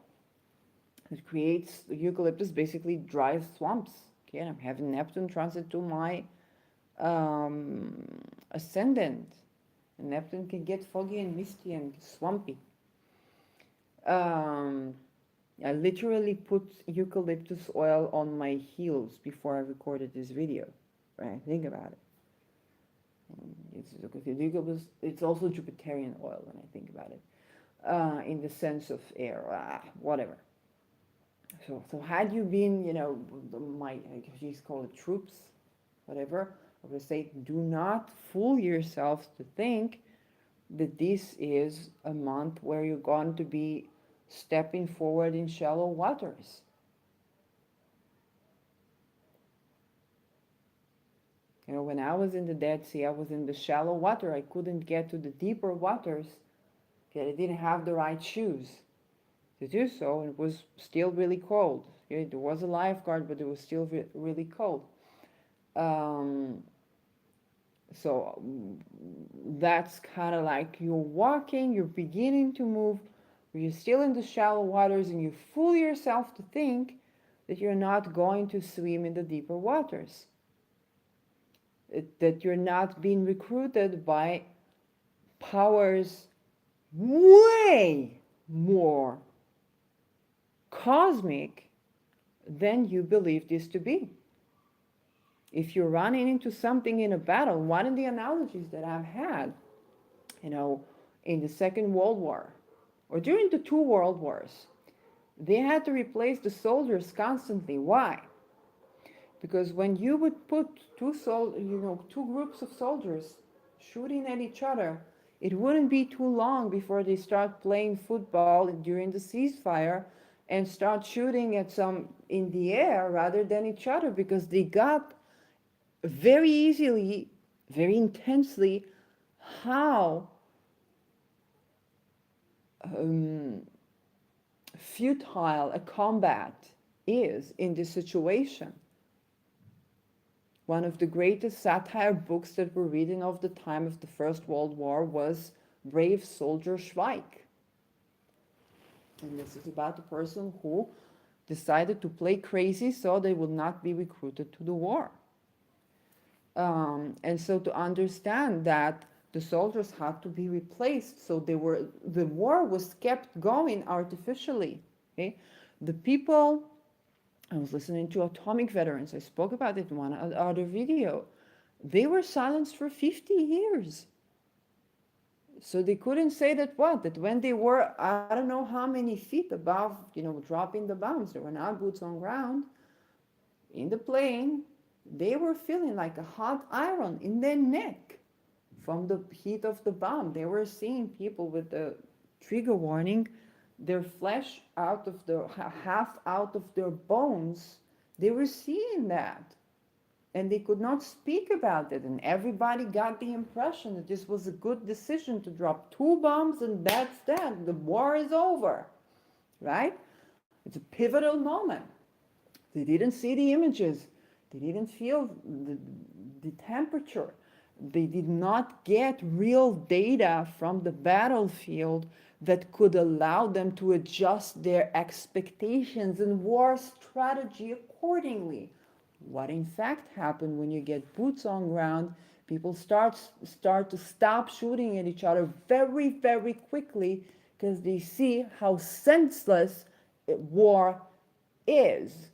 It creates, eucalyptus basically drives swamps. Okay, and I'm having Neptune transit to my ascendant. And Neptune can get foggy and misty and swampy. I literally put eucalyptus oil on my heels before I recorded this video. Right? Think about it. It's also Jupiterian oil when I think about it, in the sense of air, whatever. So had you been, you know, my, she's called it troops, whatever, I would say, do not fool yourself to think that this is a month where you're going to be stepping forward in shallow waters. You know, when I was in the Dead Sea, I was in the shallow water. I couldn't get to the deeper waters because I didn't have the right shoes to do so. It was still really cold. Okay? There was a lifeguard, but it was still really cold. So that's kind of like you're walking, you're beginning to move, you're still in the shallow waters, and you fool yourself to think that you're not going to swim in the deeper waters. That you're not being recruited by powers way more cosmic than you believe this to be. If you're running into something in a battle, one of the analogies that I've had, you know, in the Second World War, or during the two World Wars, they had to replace the soldiers constantly. Why? Because when you would put two groups of soldiers shooting at each other, it wouldn't be too long before they start playing football during the ceasefire and start shooting at some in the air rather than each other, because they got very easily, very intensely, how um, futile a combat is in this situation. One of the greatest satire books that were written of the time of the First World War was Brave Soldier Schweik. And this is about a person who decided to play crazy so they would not be recruited to the war. And so to understand that the soldiers had to be replaced, so the war was kept going artificially. Okay? The people, I was listening to Atomic Veterans, I spoke about it in one other video, they were silenced for 50 years. So they couldn't say that that when they were, I don't know how many feet above, dropping the bombs, there were not boots on ground, in the plane, they were feeling like a hot iron in their neck from the heat of the bomb. They were seeing people with the trigger warning, their flesh out of the half out of their bones. They were seeing that. And they could not speak about it. And everybody got the impression that this was a good decision to drop 2 bombs and that's that. The war is over, right? It's a pivotal moment. They didn't see the images. They didn't feel the temperature. They did not get real data from the battlefield that could allow them to adjust their expectations and war strategy accordingly. What in fact happened when you get boots on ground, people start to stop shooting at each other very, very quickly because they see how senseless war is.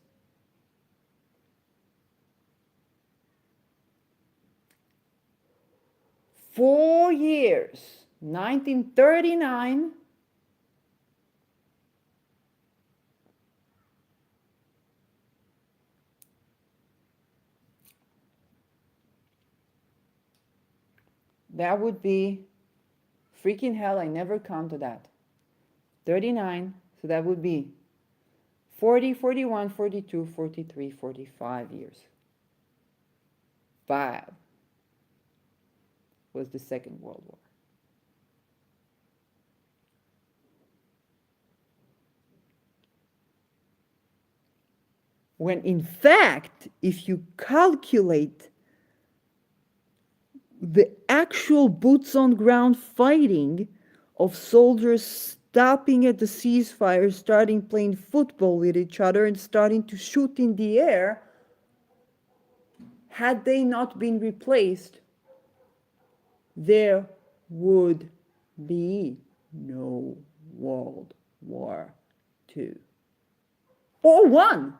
For years, 1939, that would be freaking hell. I never counted that. 39, so that would be 40, 41, 42, 43, 45 years. 5 was the Second World War. When in fact, if you calculate the actual boots on ground fighting of soldiers stopping at the ceasefire, starting playing football with each other and starting to shoot in the air, had they not been replaced, there would be no World War II. Or one.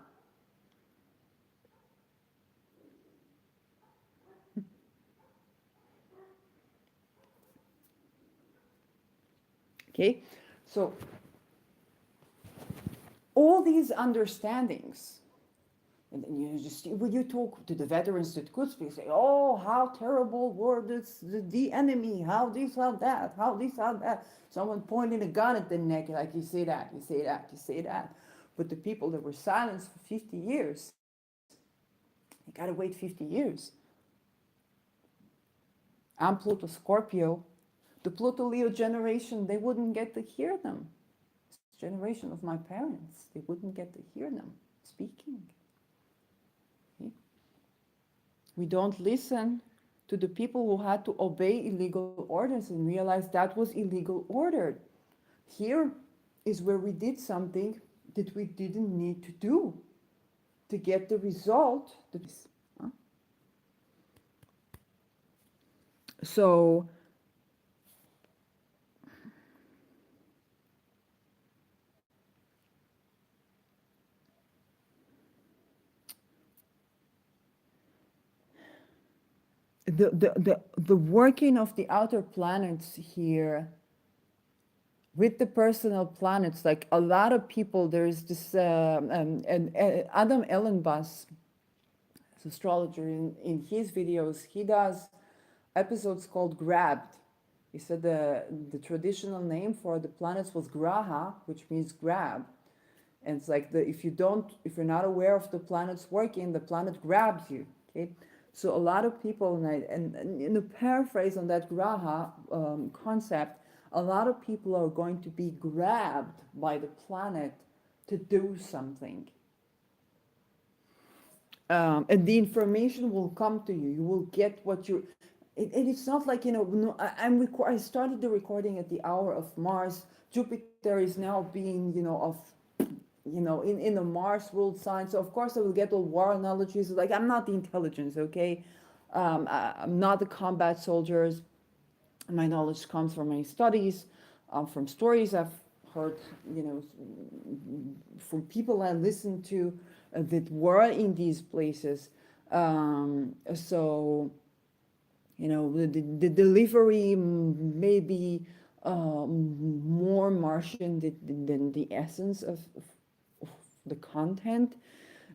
Okay, so all these understandings, and then you just, when you talk to the veterans that could speak, say, oh, how terrible were the enemy, how this, how that, how this, how that. Someone pointing a gun at the neck, like, you say that, you say that, you say that. But the people that were silenced for 50 years, you gotta wait 50 years. I'm Pluto Scorpio. The Pluto Leo generation, they wouldn't get to hear them. This generation of my parents, they wouldn't get to hear them speaking. Okay? We don't listen to the people who had to obey illegal orders and realize that was illegal order. Here is where we did something that we didn't need to do to get the result. So the working of the outer planets here with the personal planets, like a lot of people, there's this and Adam Ellenbus, astrologer, in his videos, he does episodes called Grabbed, He said the traditional name for the planets was Graha, which means grab. And it's like if you're not aware of the planet's working, the planet grabs you. Okay, so a lot of people, and in a paraphrase on that Graha concept, a lot of people are going to be grabbed by the planet to do something. And the information will come to you. You will get what you. It's not like No, I started the recording at the hour of Mars. Jupiter is now being in the Mars world sign. So of course I will get all war analogies. Like I'm not the intelligence, okay? I'm not the combat soldiers. My knowledge comes from my studies, from stories I've heard, from people I listen to that were in these places. So the delivery may be more Martian than the essence of the content.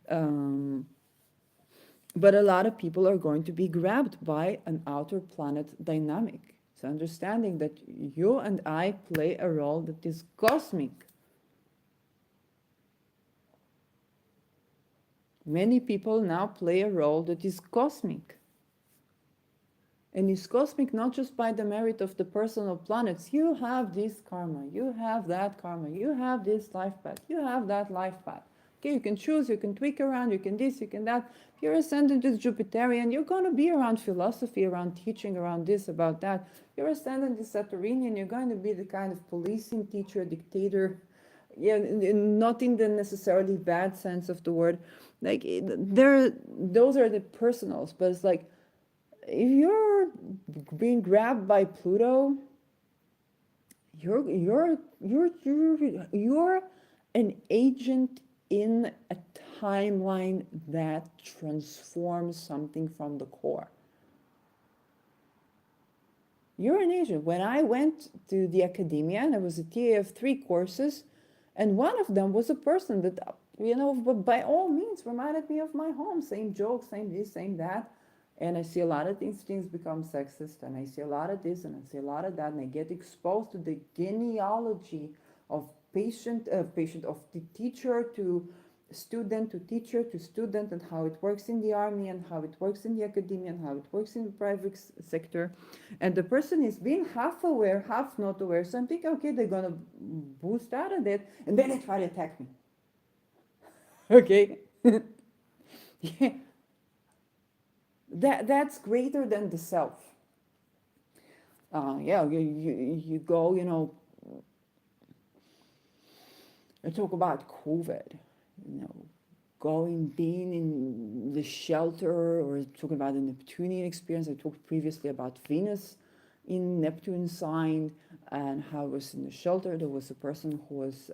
Um, but a lot of people are going to be grabbed by an outer planet dynamic. So understanding that you and I play a role that is cosmic. Many people now play a role that is cosmic. And it's cosmic not just by the merit of the personal planets. You have this karma, you have that karma, you have this life path, you have that life path. Okay, you can choose, you can tweak around, you can this, you can that. If you're ascendant is Jupiterian, you're going to be around philosophy, around teaching, around this, about that. You're ascendant is Saturnian, you're going to be the kind of policing teacher, dictator. Yeah, not in the necessarily bad sense of the word. Like those are the personals, but it's like if you're being grabbed by Pluto, you're an agent in a timeline that transforms something from the core. You're an agent. When I went to the academia, and I was a TA of 3 courses, and one of them was a person that, by all means reminded me of my home. Same jokes, same this, same that. And I see a lot of these things become sexist, and I see a lot of this, and I see a lot of that, and I get exposed to the genealogy of of the teacher to student to teacher to student, and how it works in the army, and how it works in the academia, and how it works in the private sector. And the person is being half aware, half not aware. So I'm thinking, okay, they're gonna boost out of it, and then they try to attack me. Okay. Yeah. That's greater than the self. You go, I talk about COVID, being in the shelter, or talking about the Neptunian experience. I talked previously about Venus in Neptune sign, and how I was in the shelter. There was a person who was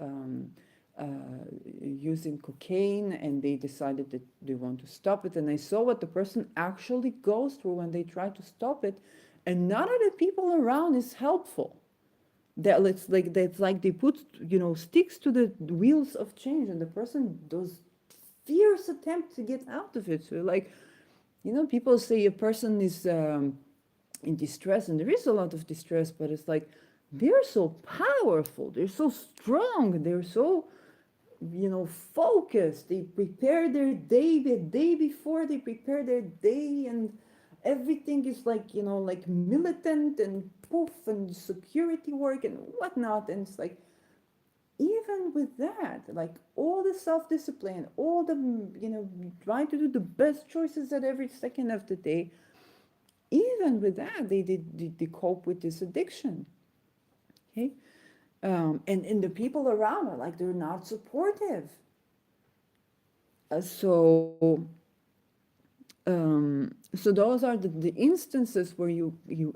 using cocaine, and they decided that they want to stop it. And I saw what the person actually goes through when they try to stop it, and none of the people around is helpful. It's like they put sticks to the wheels of change, and the person does fierce attempt to get out of it. So people say a person is in distress, and there is a lot of distress, but it's like they're so powerful, they're so strong, they're so focused. They prepare their day the day before they prepare their day, and everything is like militant and poof and security work and whatnot. And it's like, even with that, like all the self-discipline, all the trying to do the best choices at every second of the day, even with that, they cope with this addiction. Okay. And the people around are like, they're not supportive. So those are the instances where you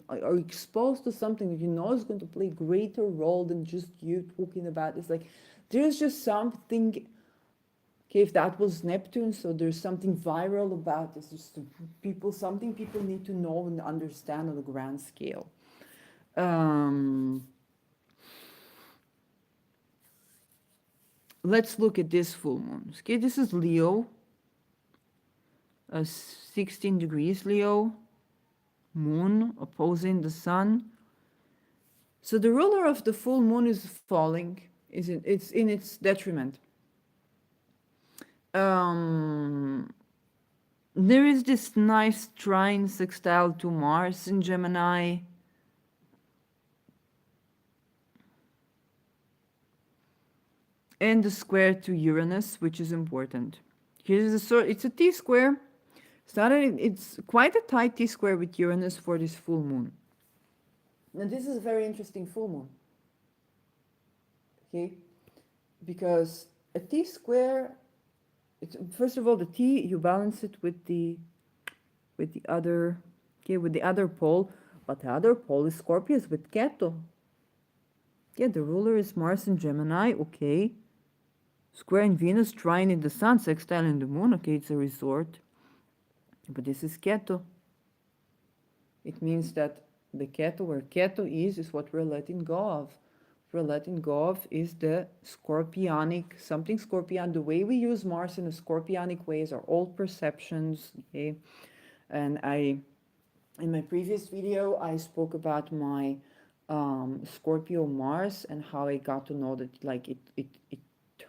are exposed to something that is going to play a greater role than just you talking about. It's like there's just something. Okay, if that was Neptune, so there's something viral about this. Something people need to know and understand on a grand scale. Let's look at this full moon. Okay, this is Leo. 16 degrees Leo, moon opposing the sun. So the ruler of the full moon is falling, it's in its detriment. Um, there is this nice trine sextile to Mars in Gemini. And the square to Uranus, which is important. Here's a sort. It's a T square. It's quite a tight T square with Uranus for this full moon. Now this is a very interesting full moon. Okay, because a T square. It's, first of all, the T you balance it with the other. Okay, with the other pole, but the other pole is Scorpius with Ketu. Yeah, the ruler is Mars in Gemini. Okay. Square in Venus, trine in the Sun, sextile in the Moon. Okay, it's a resort. But this is Ketu. It means that the Ketu, where Ketu is what we're letting go of. What we're letting go of is the scorpionic, something scorpion. The way we use Mars in a scorpionic way is our old perceptions. Okay, and in my previous video, I spoke about my Scorpio Mars and how I got to know that like it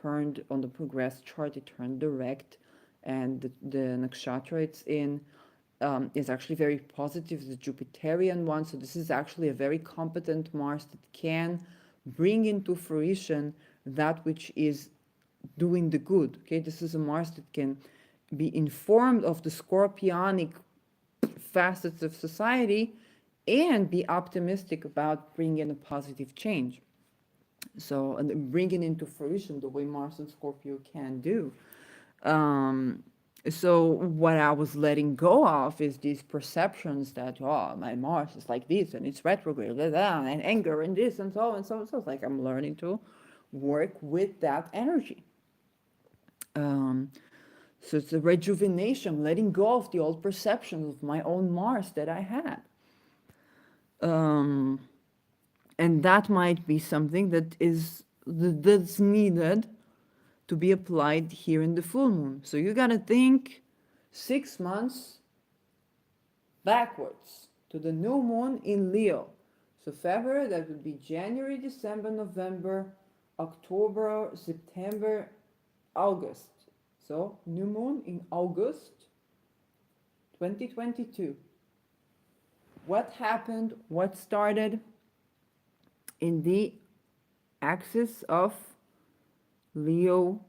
turned on the progress chart, it turned direct, and the nakshatra it's in is actually very positive, the Jupiterian one. So this is actually a very competent Mars that can bring into fruition that which is doing the good. Okay, this is a Mars that can be informed of the scorpionic facets of society and be optimistic about bringing a positive change. So, and bringing into fruition the way Mars and Scorpio can do. So what I was letting go of is these perceptions that, oh, my Mars is like this and it's retrograde, blah, blah, and anger and this and so and so. So it's like I'm learning to work with that energy. So it's a rejuvenation, letting go of the old perceptions of my own Mars that I had. And that might be something that's needed to be applied here in the full moon. So you got to think 6 months backwards to the new moon in Leo. So February, that would be January, December, November, October, September, August. So new moon in August 2022. What happened? What started in the axis of Leo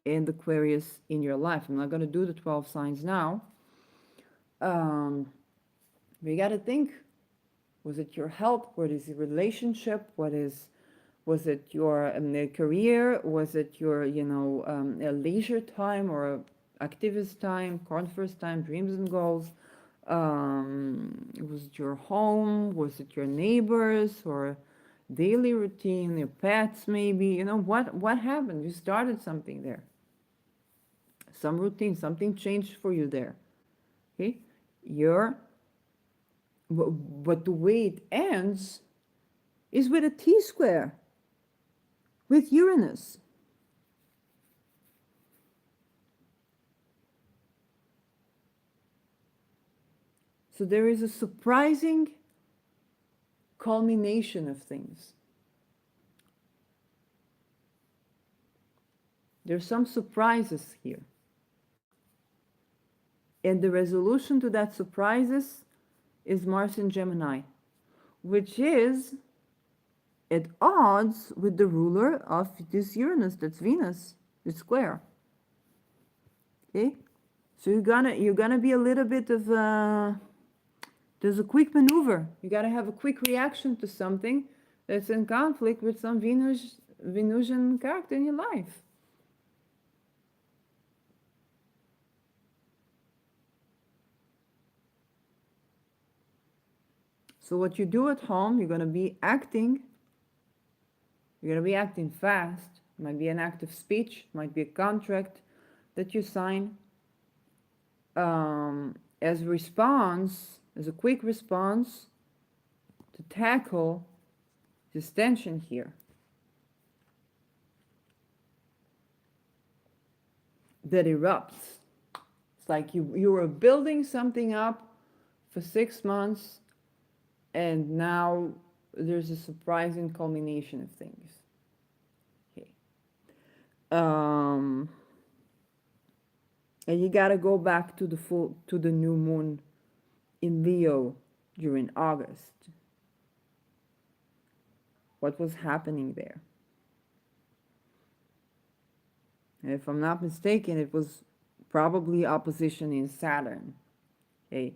and Aquarius in your life? I'm not going to do the 12 signs now. We got to think, was it your health? What is your relationship? Was it your career? Was it your, a leisure time or activist time, conference time, dreams and goals? Was it your home? Was it your neighbors or daily routine, your pets maybe? What happened? You started something there. Some routine, something changed for you there. Okay? But the way it ends is with a T square, with Uranus. So there is a surprising culmination of things. There's some surprises here. And the resolution to that surprises is Mars in Gemini, which is at odds with the ruler of this Uranus, that's Venus, it's square. Okay? So you're gonna be a little bit of there's a quick maneuver. You gotta have a quick reaction to something that's in conflict with some Venusian character in your life. So what you do at home, you're gonna be acting. You're gonna be acting fast. It might be an act of speech, it might be a contract that you sign. As a response, as a quick response to tackle this tension here. That erupts. It's like you were building something up for 6 months, and now there's a surprising culmination of things. Okay. Um, and you gotta go back to the new moon in Leo during August. What was happening there? And if I'm not mistaken, it was probably opposition in Saturn. Okay.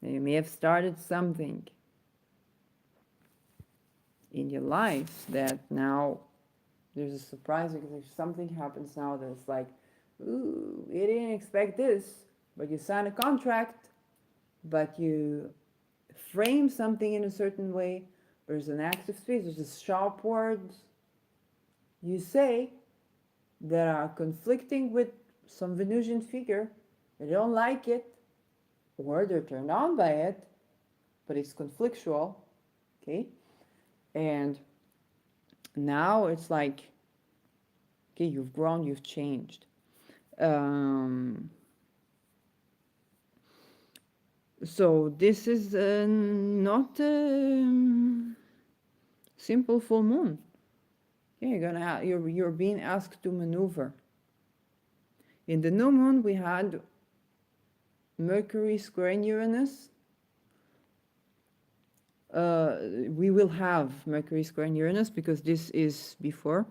And you may have started something in your life that now there's a surprise because if something happens now that's like, ooh, you didn't expect this, but you sign a contract, but you frame something in a certain way. There's an active space, there's a sharp words you say that are conflicting with some Venusian figure. They don't like it, or they're turned on by it, but it's conflictual, okay? And now it's like, okay, you've grown, you've changed. Um, so this is not a simple full moon. Okay, you're being asked to maneuver. In the new moon, we had Mercury squaring Uranus. We will have Mercury squaring Uranus because this is before.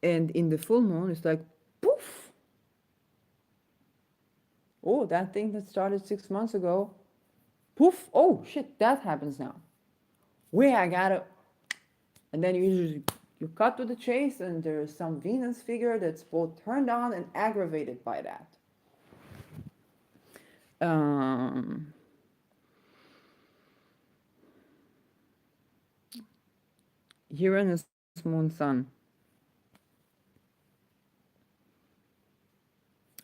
And in the full moon, it's like, poof! Oh, that thing that started 6 months ago, poof! Oh, shit, that happens now. Where I gotta. And then you cut to the chase, and there's some Venus figure that's both turned on and aggravated by that. Um, Uranus, Moon, Sun.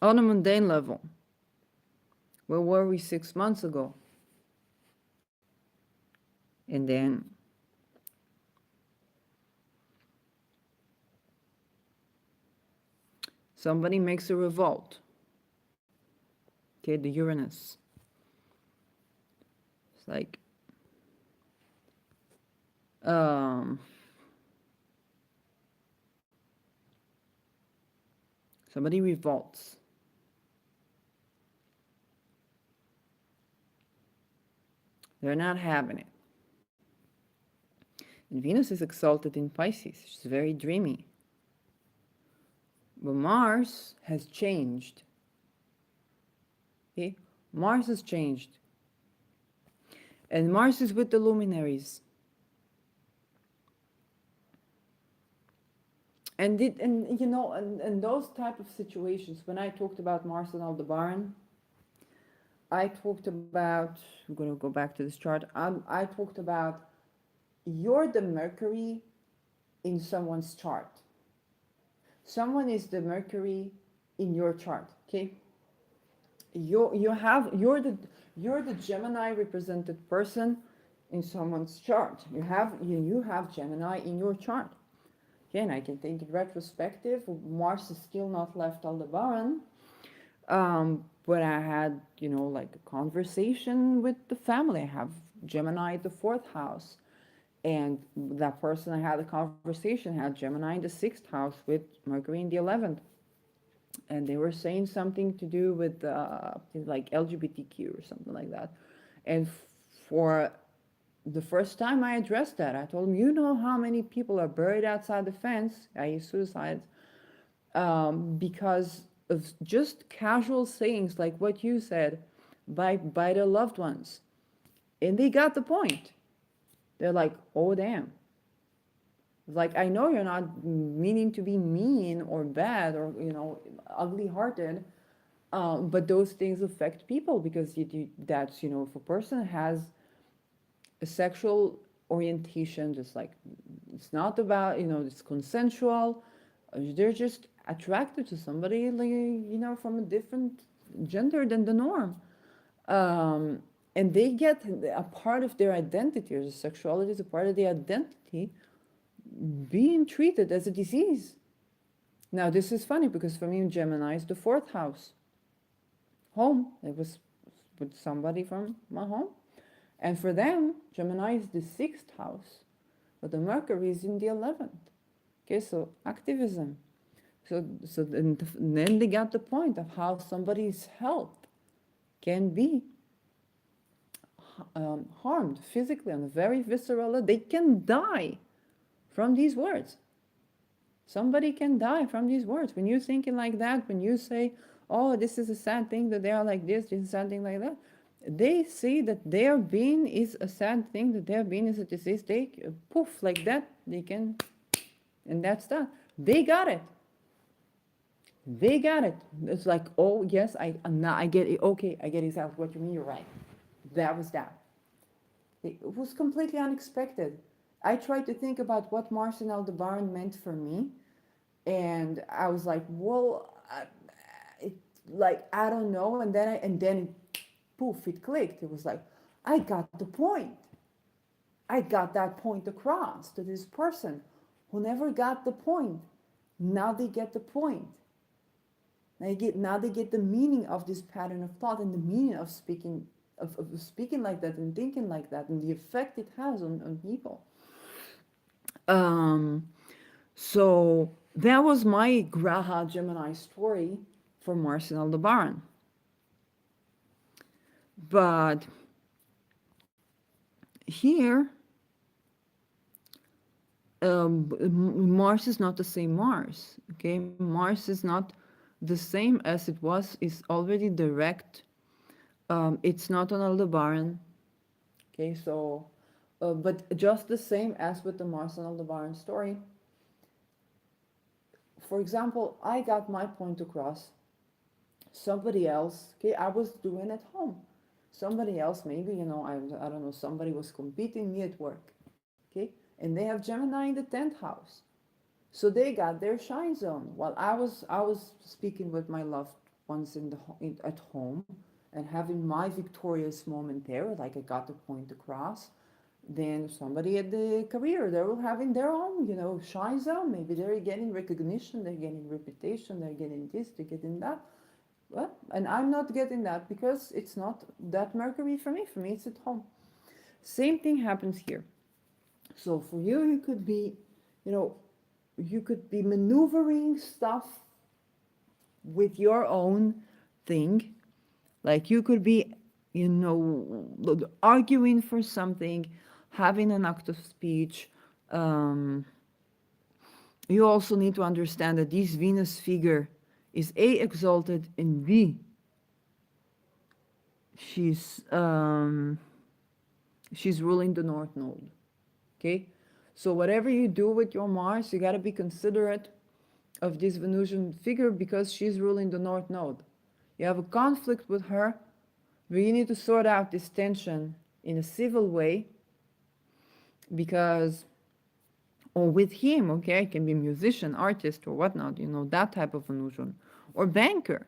On a mundane level, where were we 6 months ago? And then somebody makes a revolt. Okay, the Uranus. It's like, somebody revolts. They're not having it. And Venus is exalted in Pisces. She's very dreamy. But Mars has changed. Okay? Mars has changed. And Mars is with the luminaries. And those type of situations, when I talked about Mars and Aldebaran, I talked about, I'm going to go back to this chart. I talked about you're the Mercury in someone's chart. Someone is the Mercury in your chart, okay? You're the Gemini represented person in someone's chart. You have Gemini in your chart. Again, I can think in retrospective. Mars is still not left Aldebaran. But I had, like a conversation with the family. I have Gemini at the 4th house. And that person I had a conversation had Gemini in the 6th house with Mercury in the 11th. And they were saying something to do with like LGBTQ or something like that. And for the first time I addressed that, I told them, you know how many people are buried outside the fence, i.e. suicides, because of just casual sayings like what you said by their loved ones. And they got the point. They're like, oh, damn. Like, I know you're not meaning to be mean or bad or, ugly-hearted, but those things affect people because that's, if a person has a sexual orientation, just like, it's not about, it's consensual, they're just attracted to somebody, like, from a different gender than the norm. And they get a part of their identity, or the sexuality is a part of their identity, being treated as a disease. Now, this is funny because for me, Gemini is the 4th house. Home. It was with somebody from my home. And for them, Gemini is the sixth house, but the Mercury is in the 11th. Okay, so activism. So then they got the point of how somebody's health can be harmed physically on a very visceral level. They can die from these words. Somebody can die from these words. When you're thinking like that, when you say, oh, this is a sad thing that they are like this is a sad thing like that, they see that their being is a sad thing, that their being is a disease. They poof, like that, they can, and that's that. They got it. They got it. It's like, oh, yes, now I get it. Okay, I get exactly what you mean. You're right. That was that. It was completely unexpected. I tried to think about what Mars in Aldebaran meant for me, and I was like, well, it, like I don't know. And then poof, it clicked. It was like, I got the point. I got that point across to this person who never got the point. Now they get the point. Now they get the meaning of this pattern of thought and the meaning of speaking like that and thinking like that and the effect it has on people. Um, so that was my Graha Gemini story for Mars and Aldebaran. But here, Mars is not the same Mars. Okay, Mars is not the same as it was. It's already direct. It's not on Aldebaran. Okay, so, but just the same as with the Mars and Aldebaran story. For example, I got my point across. Somebody else, okay, I was doing at home. Somebody else, maybe, I don't know, somebody was competing me at work, okay, and they have Gemini in the 10th house. So they got their shine zone while I was speaking with my loved ones at home and having my victorious moment there, like I got the point across. Then somebody at the career, they were having their own, shine zone. Maybe they're getting recognition, they're getting reputation, they're getting this, they're getting that. Well, and I'm not getting that because it's not that Mercury for me. For me, it's at home. Same thing happens here. So for you, you could be, you could be maneuvering stuff with your own thing. Like you could be, arguing for something, having an act of speech. You also need to understand that this Venus figure is A, exalted, and B, she's ruling the North Node. Okay, so whatever you do with your Mars, you got to be considerate of this Venusian figure because she's ruling the North Node. You have a conflict with her, but you need to sort out this tension in a civil way because, or with him, okay, it can be musician, artist, or whatnot, that type of Venusian, or banker.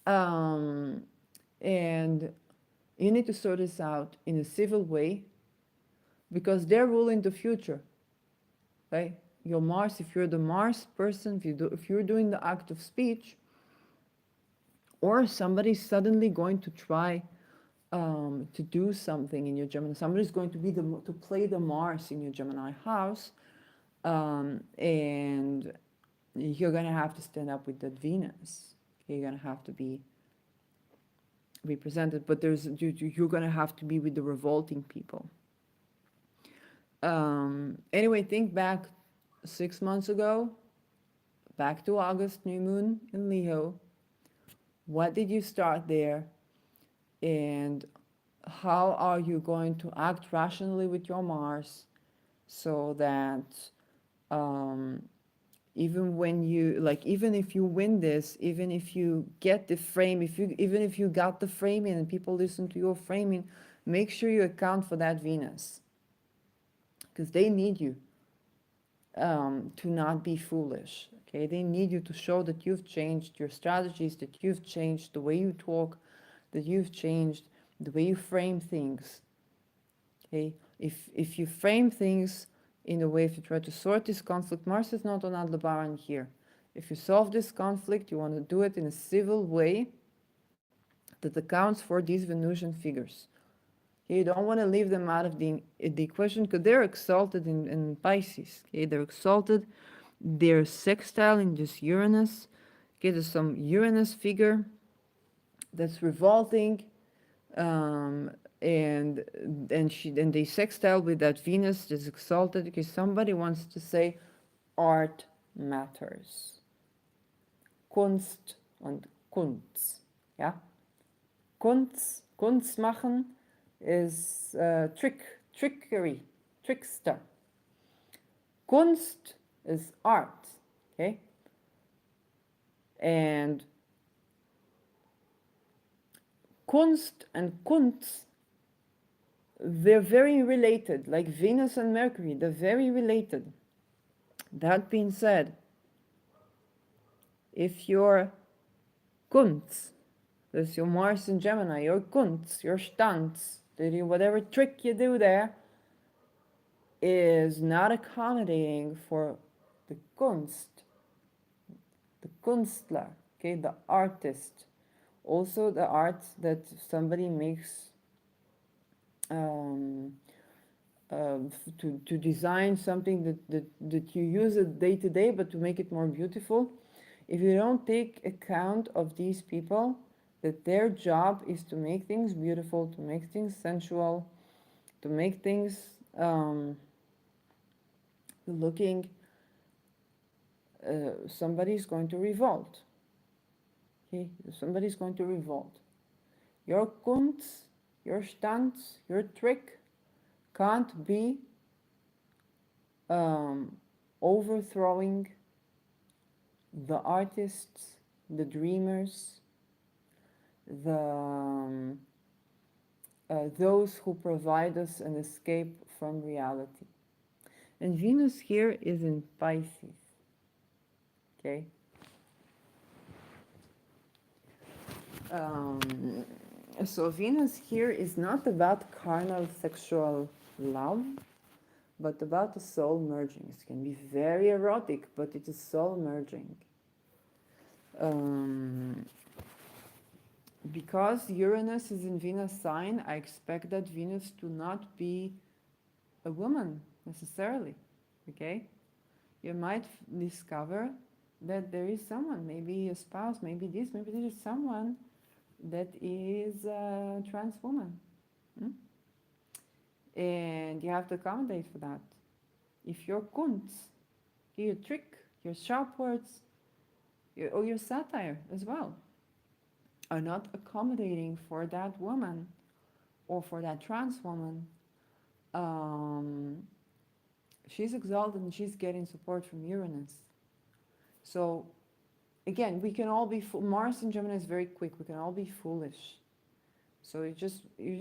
And you need to sort this out in a civil way because they're ruling the future, right? Your Mars, if you're the Mars person, if you're doing the act of speech, or somebody's suddenly going to try to do something in your Gemini, somebody's going to to play the Mars in your Gemini house, and you're gonna have to stand up with that Venus. You're gonna have to be represented, but you're gonna have to be with the revolting people. Anyway, think back 6 months ago, back to August, new moon in Leo. What did you start there? And how are you going to act rationally with your Mars so that even when even if you win this, even if you get the frame, even if you got the framing and people listen to your framing, make sure you account for that Venus because they need you to not be foolish. Okay, they need you to show that you've changed your strategies, that you've changed the way you talk, that you've changed the way you frame things. Okay, if you frame things in a way, if you try to sort this conflict, Mars is not on Aldebaran here. If you solve this conflict, you want to do it in a civil way that accounts for these Venusian figures. You don't want to leave them out of the equation because they're exalted in Pisces. Okay, they're exalted. They're sextile in this Uranus. Okay, there's some Uranus figure that's revolting, um, and and they sextile with that Venus that's exalted because somebody wants to say art matters. Kunst und Kunst. Yeah, Kunst machen is trickery, trickster. Kunst is art, okay? And Kunst and Kunst, they're very related, like Venus and Mercury, they're very related. That being said, if your Kunst, that's your Mars in Gemini, your Kunst, your Stanz, whatever trick you do there, is not accommodating for the Kunst, the Kunstler, okay, the artist. Also, the art that somebody makes um, to design something that you use it day to day, but to make it more beautiful. If you don't take account of these people, that their job is to make things beautiful, to make things sensual, to make things looking, somebody's going to revolt. Okay, somebody's going to revolt. Your kunst, your stance, your trick can't be overthrowing the artists, the dreamers, those who provide us an escape from reality. And Venus here is in Pisces. Okay. So Venus here is not about carnal sexual love, but about the soul merging. It can be very erotic, but it is soul merging. Because Uranus is in Venus sign, I expect that Venus to not be a woman necessarily. Okay? You might discover that there is someone, maybe a spouse, maybe there is someone that is a trans woman. And you have to accommodate for that. If your kunst, your trick, your sharp words, or your satire as well, are not accommodating for that woman or for that trans woman, she's exalted and she's getting support from Uranus. So again, we can all be Mars in Gemini is very quick. We can all be foolish. So you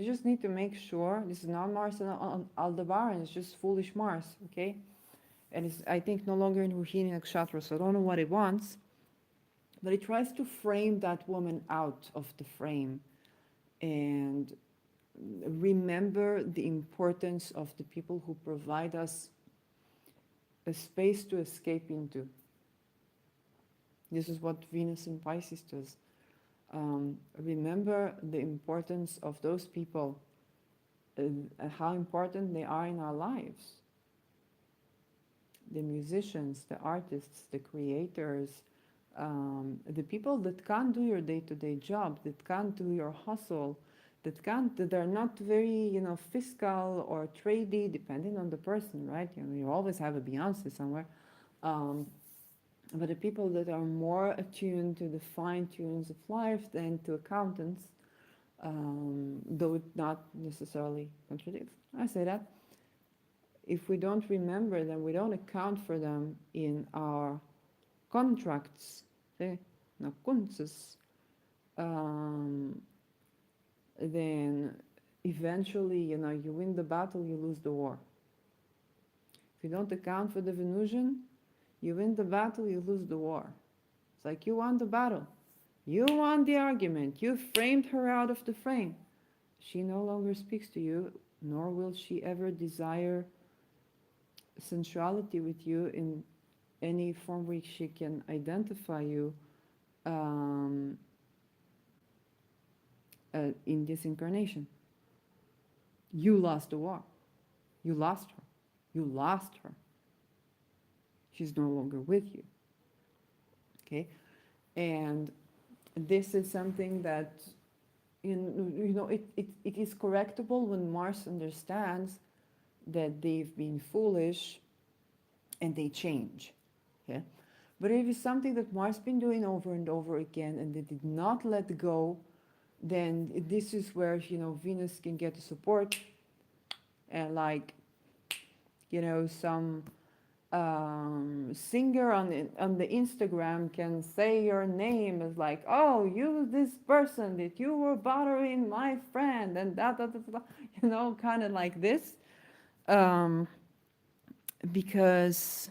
just need to make sure this is not Mars on Aldebaran. It's just foolish Mars, okay? And it's, I think, no longer in Rohini Nakshatra. So I don't know what it wants, but it tries to frame that woman out of the frame, and remember the importance of the people who provide us a space to escape into. This is what Venus in Pisces does. Remember the importance of those people, how important they are in our lives. The musicians, the artists, the creators, the people that can't do your day-to-day job, that can't do your hustle, that are not very, fiscal or tradey, depending on the person, right? You always have a Beyonce somewhere. But the people that are more attuned to the fine tunes of life than to accountants, though it not necessarily contradicts. I say that. If we don't remember them, we don't account for them in our contracts, then eventually, you win the battle, you lose the war. If you don't account for the Venusian, you win the battle, you lose the war. It's like you won the battle. You won the argument. You framed her out of the frame. She no longer speaks to you, nor will she ever desire sensuality with you in any form which she can identify you in this incarnation. You lost the war. You lost her. You lost her. She's no longer with you. Okay? And this is something that, it is correctable when Mars understands that they've been foolish and they change. Okay? But if it's something that Mars been doing over and over again and they did not let go, then this is where, Venus can get the support, and like, some singer on the Instagram can say your name as like, oh, you this person that you were bothering my friend and that, kind of like this, um, because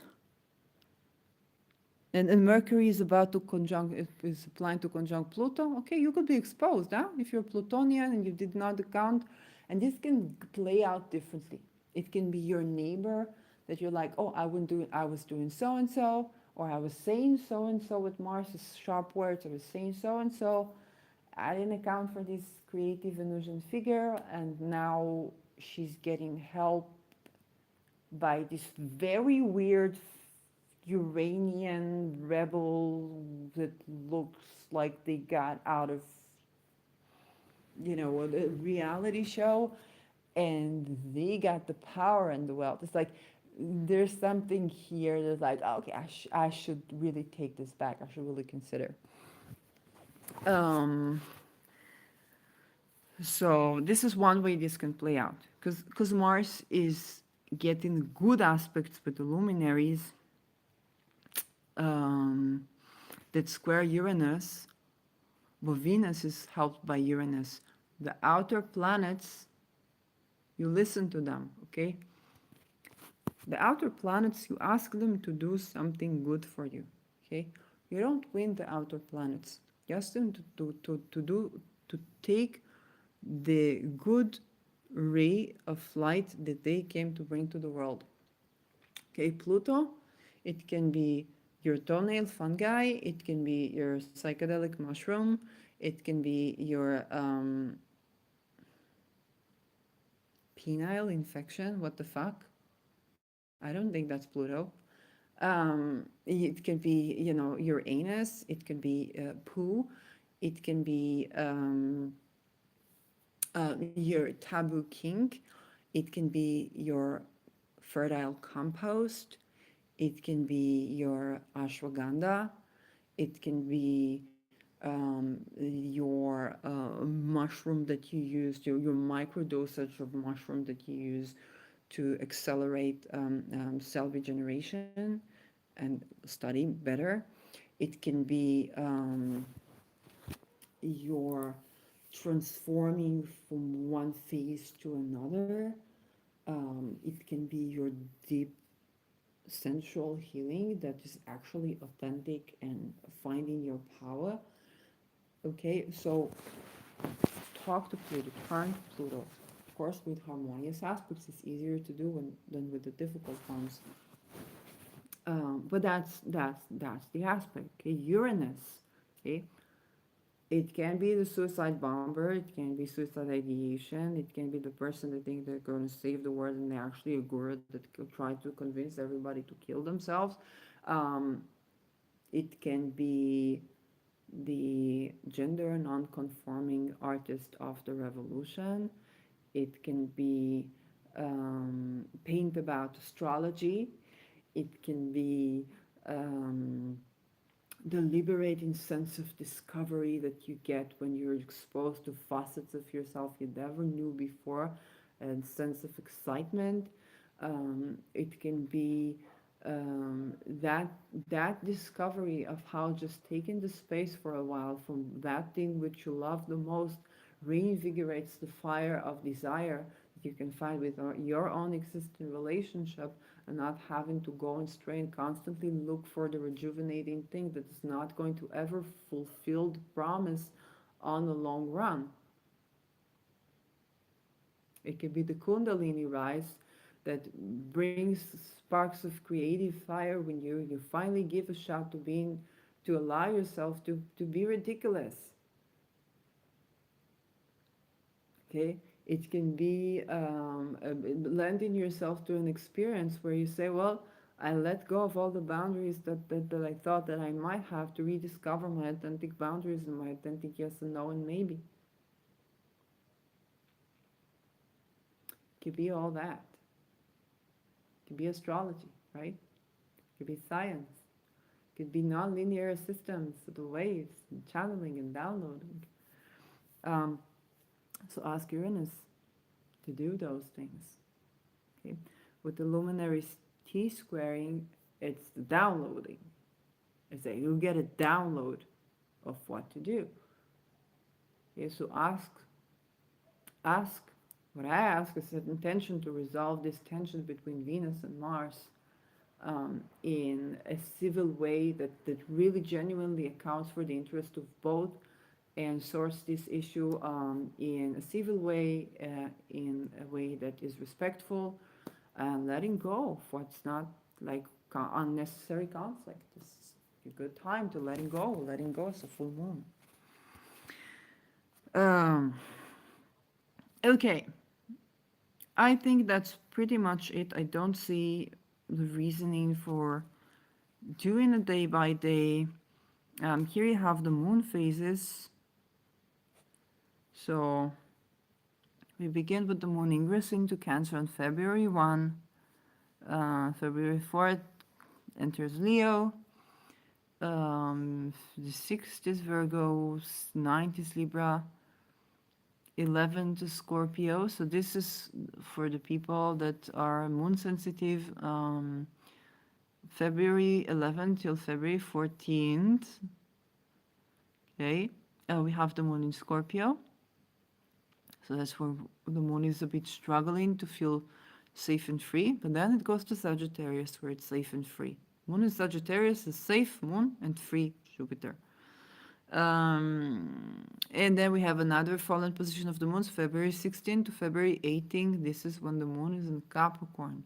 and Mercury is about to conjunct, is applying to conjunct Pluto. Okay, you could be exposed, huh? If you're Plutonian and you did not account, and this can play out differently. It can be your neighbor that you're like, oh, I was doing so and so, or I was saying so and so with Mars's sharp words. I was saying so and so. I didn't account for this creative Venusian figure, and now she's getting help by this very weird Uranian rebel that looks like they got out of, a reality show, and they got the power and the wealth. It's like there's something here that's like, oh, okay, I should really take this back. I should really consider. Um, so this is one way this can play out, because Mars is getting good aspects with the luminaries um, that square Uranus. But Venus is helped by Uranus. The outer planets, you listen to them, okay? The outer planets, you ask them to do something good for you, okay? You don't win the outer planets. You ask them to take the good ray of light that they came to bring to the world. Okay, Pluto, it can be your toenail fungi, it can be your psychedelic mushroom, it can be your penile infection. What the fuck? I don't think that's Pluto. It can be, your anus, it can be poo, it can be your taboo kink, it can be your fertile compost, it can be your ashwagandha, it can be your mushroom that you use, your micro dosage of mushroom that you use to accelerate cell regeneration and study better. It can be your transforming from one phase to another. It can be your deep sensual healing that is actually authentic and finding your power. Okay, so talk to Pluto, turn to Pluto. Of course, with harmonious aspects, it's easier to do than with the difficult ones. But that's the aspect. Okay, Uranus. Okay, it can be the suicide bomber. It can be suicide ideation. It can be the person that think they're going to save the world and they're actually a guru that try to convince everybody to kill themselves. Um, it can be the gender non-conforming artist of the revolution. It can be paint about astrology. It can be um, the liberating sense of discovery that you get when you're exposed to facets of yourself you never knew before, and sense of excitement. It can be that discovery of how just taking the space for a while from that thing which you love the most reinvigorates the fire of desire that you can find with your own existing relationship, and not having to go and stray and constantly look for the rejuvenating thing that is not going to ever fulfill the promise on the long run. It could be the Kundalini rise that brings sparks of creative fire when you finally give a shot to being, to allow yourself to be ridiculous. Okay? It can be lending yourself to an experience where you say, well, I let go of all the boundaries that I thought that I might have to rediscover my authentic boundaries and my authentic yes and no and maybe. It could be all that. It could be astrology, right? It could be science. It could be nonlinear systems, the waves, and channeling and downloading. Um, so ask Uranus to do those things. Okay, with the luminary T squaring, it's the downloading. It's that you get a download of what to do. Okay, so ask. What I ask is an intention to resolve this tension between Venus and Mars in a civil way that really genuinely accounts for the interest of both and source this issue in a civil way, in a way that is respectful, and letting go of what's not like unnecessary conflict. This is a good time to letting go. Letting go is a full moon. Um, okay, I think that's pretty much it. I don't see the reasoning for doing a day by day. Here you have the moon phases. So we begin with the moon ingressing to Cancer on February 1. February 4th enters Leo. The 6th is Virgo, 9th is Libra, 11th is Scorpio. So this is for the people that are moon sensitive. February 11th till February 14th. Okay, we have the moon in Scorpio. So that's where the moon is a bit struggling to feel safe and free. But then it goes to Sagittarius where it's safe and free. Moon in Sagittarius is safe moon and free Jupiter. And then we have another fallen position of the moon, February 16 to February 18. This is when the moon is in Capricorn.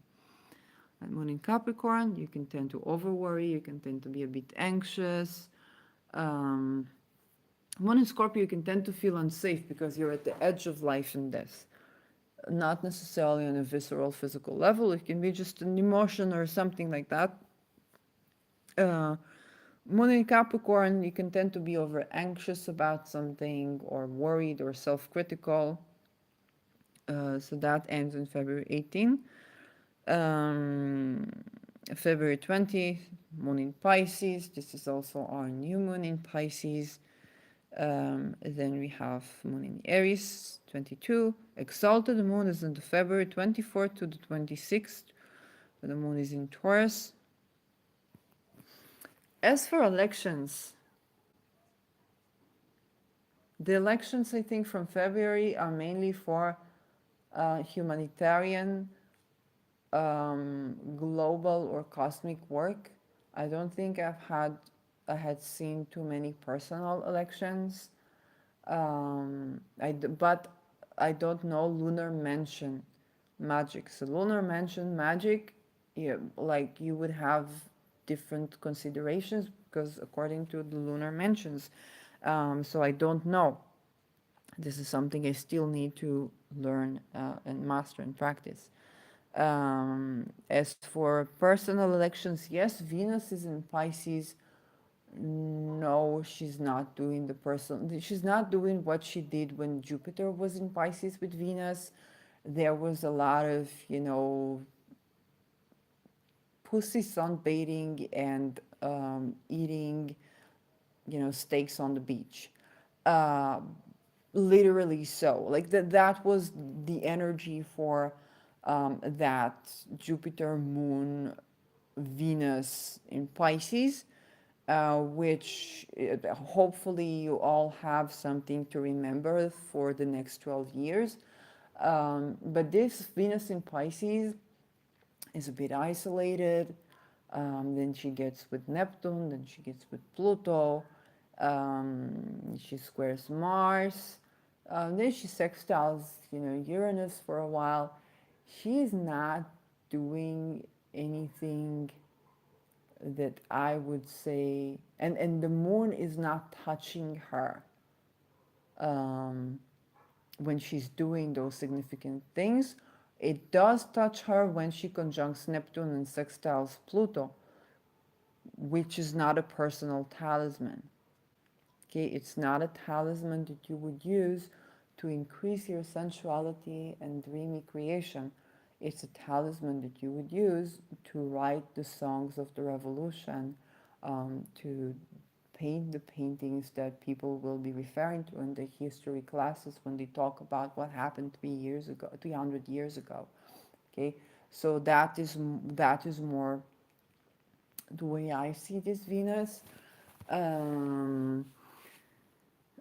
At moon in Capricorn, you can tend to over worry, you can tend to be a bit anxious. Moon in Scorpio, you can tend to feel unsafe because you're at the edge of life and death. Not necessarily on a visceral physical level, it can be just an emotion or something like that. Moon in Capricorn, you can tend to be over anxious about something or worried or self critical. So that ends on February 18. Um, February 20th, moon in Pisces. This is also our new moon in Pisces. Then we have moon in Aries, 22. Exalted moon is on the February 24th to the 26th. The moon is in Taurus. As for elections, the elections, I think, from February are mainly for humanitarian, global, or cosmic work. I don't think I had seen too many personal elections. But I don't know lunar mansion magic. So lunar mansion magic, yeah, like you would have different considerations because according to the lunar mansions. So I don't know. This is something I still need to learn and master and practice. As for personal elections, yes, Venus is in Pisces. No, she's not doing the person. She's not doing what she did when Jupiter was in Pisces with Venus. There was a lot of, pussy sunbathing and eating, steaks on the beach. Uh, Literally so. Like that was the energy for that Jupiter, Moon, Venus in Pisces, which hopefully you all have something to remember for the next 12 years. But this Venus in Pisces is a bit isolated. Then she gets with Neptune, then she gets with Pluto. She squares Mars. Then she sextiles, Uranus for a while. She's not doing anything that I would say, and the moon is not touching her. Um, when she's doing those significant things. It does touch her when she conjuncts Neptune and sextiles Pluto, which is not a personal talisman. Okay, it's not a talisman that you would use to increase your sensuality and dreamy creation. It's a talisman that you would use to write the songs of the revolution, to paint the paintings that people will be referring to in the history classes when they talk about what happened 3 years ago, 300 years ago. Okay, so that is more the way I see this Venus. Um,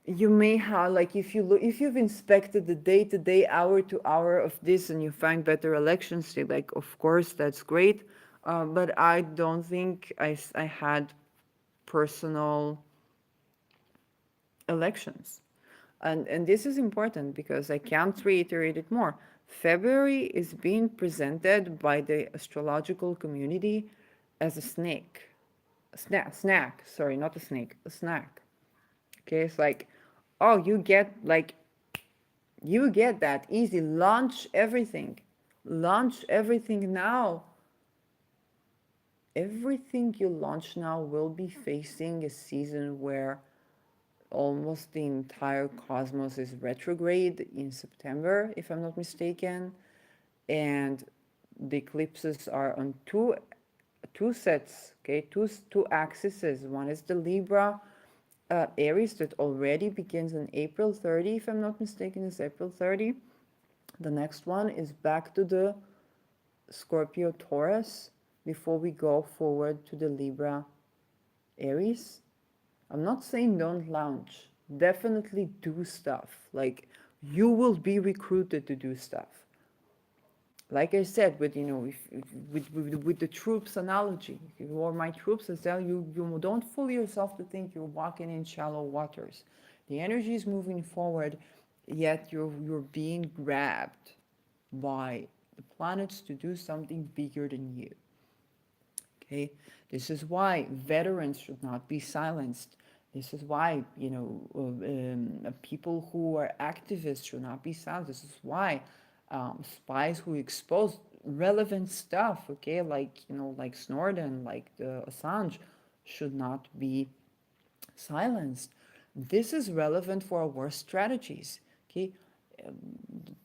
you may have, like, if you look, if you've inspected the day to day, hour to hour of this, and you find better elections, like, of course that's great. But I don't think I had personal elections. And this is important because I can't reiterate it more. February is being presented by the astrological community as a snake. Snack, sorry, not a snake, a snack. Okay, it's like, oh, you get that easy. Launch everything. Launch everything now. Everything you launch now will be facing a season where almost the entire cosmos is retrograde in September, if I'm not mistaken. And the eclipses are on two sets, okay, two axes. One is the Libra Aries that already begins on April 30, if I'm not mistaken, is April 30. The next one is back to the Scorpio Taurus before we go forward to the Libra Aries. I'm not saying don't launch. Definitely do stuff. Like, you will be recruited to do stuff. Like I said, with with the troops analogy, or my troops, I tell you, you don't fool yourself to think you're walking in shallow waters. The energy is moving forward, yet you're being grabbed by the planets to do something bigger than you. Okay, this is why veterans should not be silenced. This is why, people who are activists should not be silenced. This is why spies who expose relevant stuff, okay, like, like Snowden, like the Assange, should not be silenced. This is relevant for our war strategies. Okay,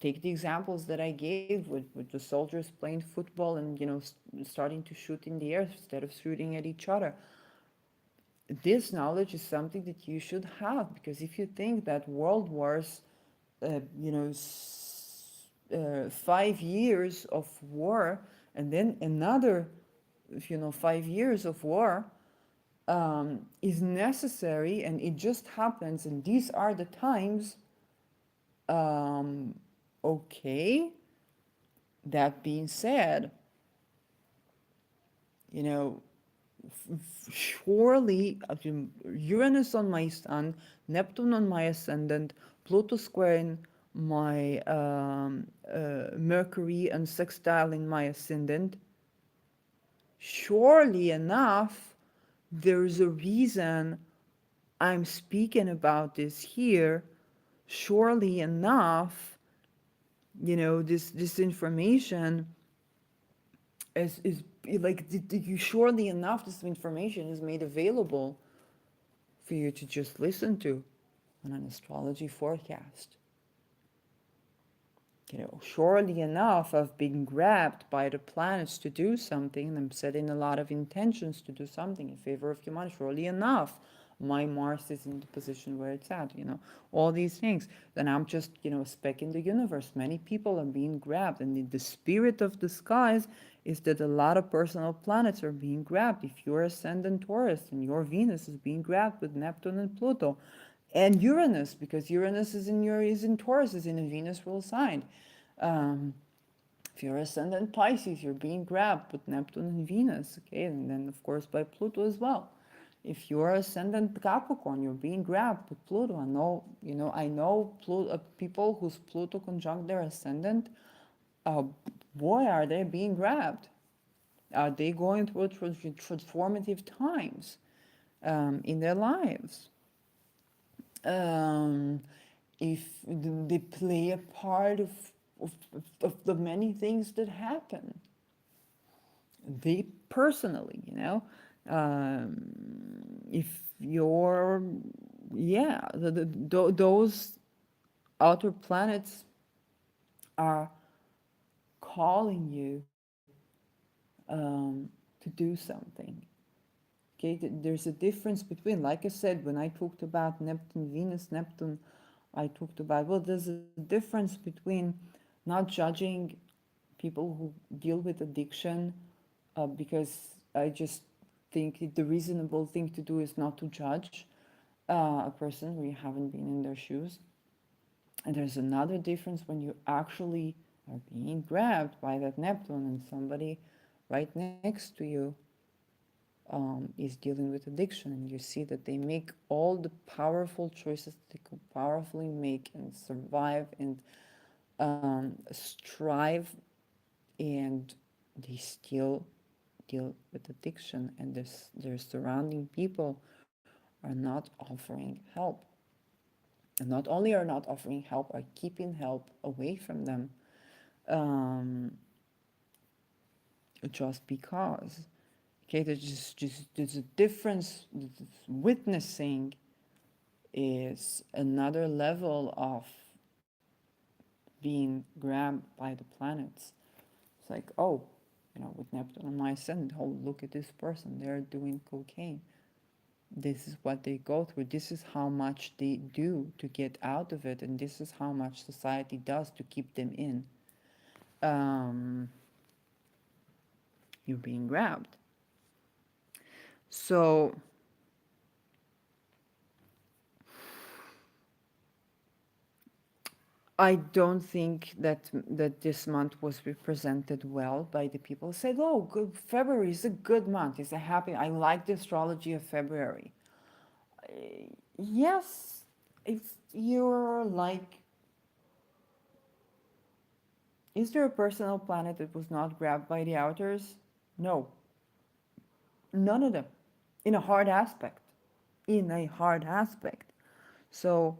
take the examples that I gave with the soldiers playing football and starting to shoot in the air instead of shooting at each other. This knowledge is something that you should have, because if you think that world wars, uh, you know, 5 years of war and then another 5 years of war is necessary and it just happens and these are the times, um, okay. That being said, you know, surely Uranus on my sun, Neptune on my ascendant, Pluto squaring my Mercury and sextile in my ascendant, surely enough, there's a reason I'm speaking about this here. Surely enough, this information is like, you surely enough, this information is made available for you to just listen to on an astrology forecast. Surely enough, I've been grabbed by the planets to do something, and I'm setting a lot of intentions to do something in favor of humanity. Surely enough, my Mars is in the position where it's at, all these things. Then I'm just, a speck in the universe. Many people are being grabbed, and the spirit of the skies is that a lot of personal planets are being grabbed. If you're ascendant Taurus and your Venus is being grabbed with Neptune and Pluto, and Uranus, because Uranus is in Taurus, is in a Venus rule sign. Um, if you're ascendant Pisces, you're being grabbed with Neptune and Venus, okay, and then of course by Pluto as well. If you're ascendant Capricorn, you're being grabbed with Pluto. I know people whose Pluto conjunct their ascendant. Uh, Boy, are they being grabbed? Are they going through transformative times in their lives? Um, if they play a part of the many things that happen. They personally, if you're, yeah, those outer planets are calling you to do something. Okay, there's a difference between, like I said, when I talked about Neptune, Venus, Neptune, I talked about, well, there's a difference between not judging people who deal with addiction, because I just think the reasonable thing to do is not to judge a person where you haven't been in their shoes. And there's another difference when you actually are being grabbed by that Neptune and somebody right next to you is dealing with addiction, and you see that they make all the powerful choices they could powerfully make and survive and strive, and they still deal with addiction, and their surrounding people are not offering help. And not only are not offering help, are keeping help away from them, um, just because. Okay, there's a difference. Witnessing is another level of being grabbed by the planets. It's like, oh, with Neptune on my ascendant, oh, look at this person, they're doing cocaine. This is what they go through. This is how much they do to get out of it, and this is how much society does to keep them in. Um, you're being grabbed. So I don't think that this month was represented well by the people who said, "Oh, good, February is a good month. It's a happy. I like the astrology of February." Yes, if you're like, is there a personal planet that was not grabbed by the outers? No, none of them. In a hard aspect. In a hard aspect. So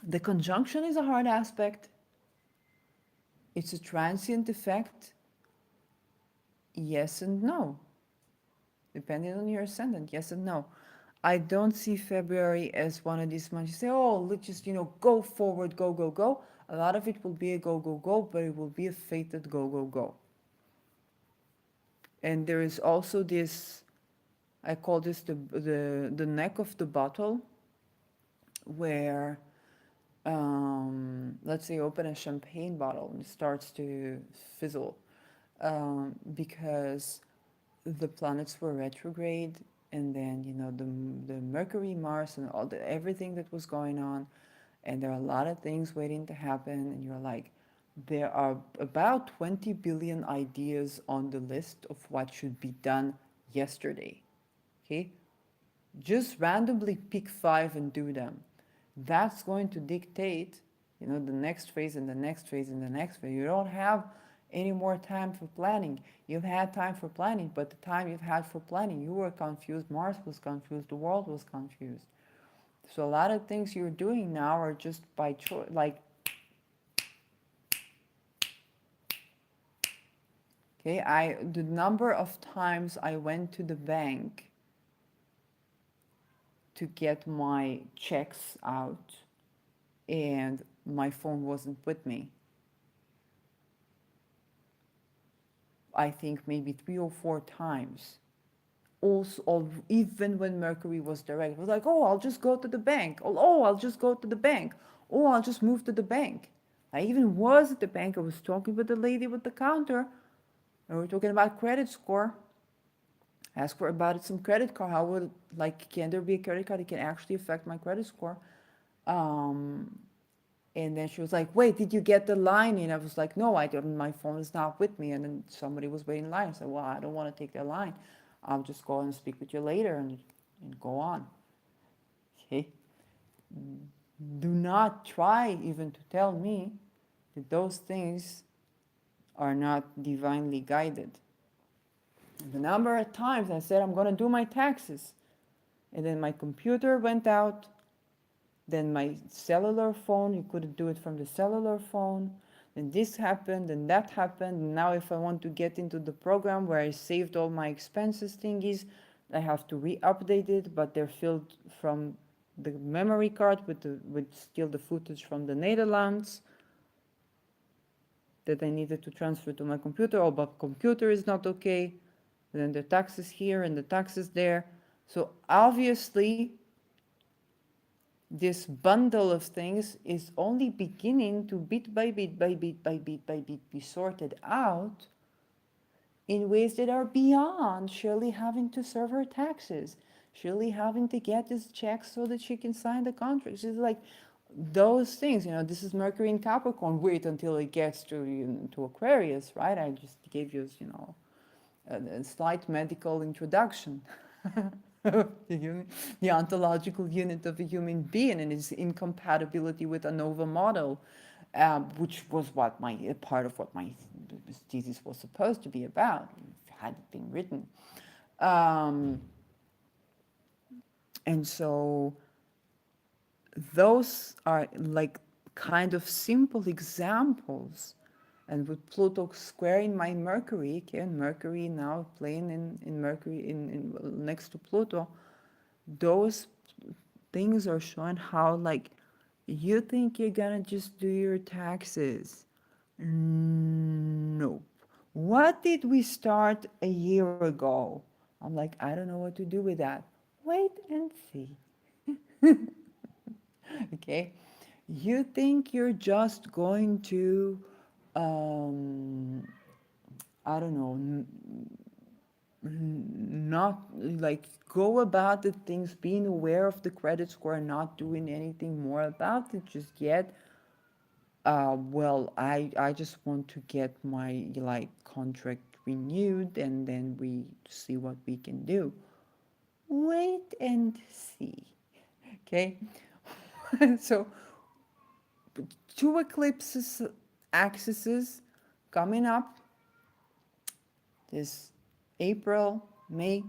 the conjunction is a hard aspect. It's a transient effect. Yes and no, depending on your ascendant. Yes and no. I don't see February as one of these months. You say, oh, let's just, go forward, go, go, go. A lot of it will be a go, go, go, but it will be a fated go, go, go. And there is also this, I call this the neck of the bottle, where, let's say, open a champagne bottle and it starts to fizzle, because the planets were retrograde, and then the Mercury, Mars, and everything that was going on, and there are a lot of things waiting to happen, and you're like, there are about 20 billion ideas on the list of what should be done yesterday. Okay, just randomly pick five and do them. That's going to dictate, the next phase and the next phase and the next phase. You don't have any more time for planning. You've had time for planning, but the time you've had for planning, you were confused, Mars was confused, the world was confused. So a lot of things you're doing now are just by choice. Like, okay, the number of times I went to the bank to get my checks out and my phone wasn't with me. I think maybe 3 or 4 times. Also, even when Mercury was direct, it was like, oh, I'll just go to the bank. Oh, I'll just go to the bank. Oh, I'll just move to the bank. I even was at the bank. I was talking with the lady with the counter, and we were talking about credit score. Ask her about some credit card. How would, like, can there be a credit card that can actually affect my credit score? Um, and then she was like, wait, did you get the line? And I was like, no, I didn't. My phone is not with me. And then somebody was waiting in line. I said, well, I don't want to take their line. I'll just go and speak with you later and go on. Okay? Do not try even to tell me that those things are not divinely guided. The number of times I said I'm going to do my taxes, and then my computer went out, Then my cellular phone, you couldn't do it from the cellular phone. Then this happened and that happened. And now if I want to get into the program where I saved all my expenses thingies, I have to re-update it, but they're filled from the memory card with still the footage from the Netherlands that I needed to transfer to my computer. Oh, but computer is not okay. And then the taxes here and the taxes there. So obviously this bundle of things is only beginning to bit by bit by bit by bit by bit be sorted out in ways that are beyond Shirley having to serve her taxes, Shirley having to get this check so that she can sign the contract. She's like, those things, this is Mercury in Capricorn. Wait until it gets to Aquarius, right? I just gave you, a slight medical introduction. The ontological unit of a human being and its incompatibility with ANOVA model, which was what part of what my thesis was supposed to be about, had it been written. And so those are like kind of simple examples. And with Pluto squaring my Mercury, okay, and Mercury now playing in Mercury next to Pluto, those things are showing how like you think you're gonna just do your taxes. Nope. What did we start a year ago? I'm like, I don't know what to do with that. Wait and see. Okay. You think you're just going to, I don't know, not like go about the things being aware of the credit score and not doing anything more about it just yet. Well, I just want to get my like contract renewed and then we see what we can do. Wait and see. Okay. So two eclipses axes coming up this April, May,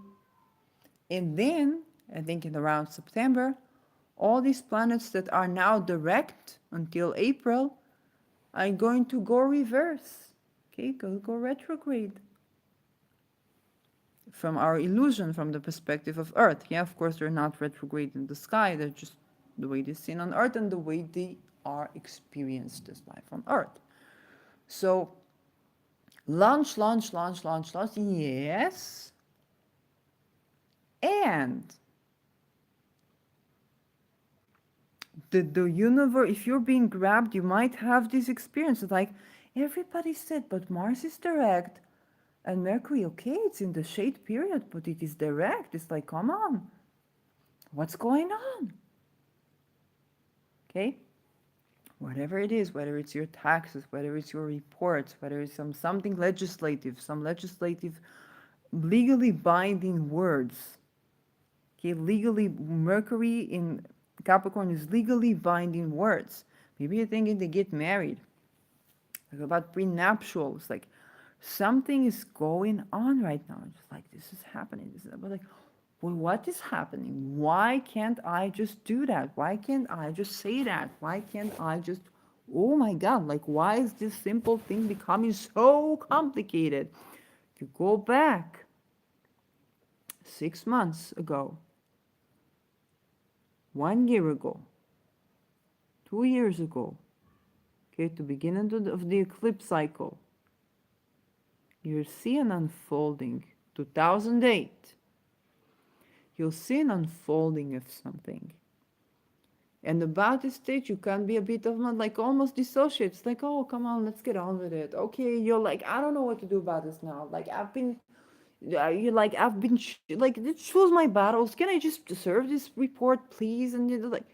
and then I think in around September, all these planets that are now direct until April are going to go reverse. Okay, go retrograde. From our illusion, from the perspective of Earth. Yeah, of course, they're not retrograde in the sky, they're just the way they're seen on Earth and the way they are experienced as life on Earth. So, launch, yes. And the universe, if you're being grabbed, you might have this experience like everybody said, but Mars is direct and Mercury, okay, it's in the shade period, but it is direct. It's like, come on, what's going on? Okay, whatever it is, whether it's your taxes, whether it's your reports, whether it's something legislative, some legislative legally binding words. Okay, legally, Mercury in Capricorn is legally binding words. Maybe you're thinking to get married, like about prenuptials, like something is going on right now. Just like this is happening. This is like, well, what is happening? Why can't I just do that? Why can't I just say that? Why can't I just, oh my God, like why is this simple thing becoming so complicated? You go back 6 months ago, 1 year ago, 2 years ago, okay, to beginning of the eclipse cycle, you'll see an unfolding. 2008, you'll see an unfolding of something. And about this stage, you can be a bit of like almost dissociate. It's like, oh, come on, let's get on with it. Okay, you're like, I don't know what to do about this now. Like, you're like, like, choose my battles. Can I just serve this report, please? And you're like,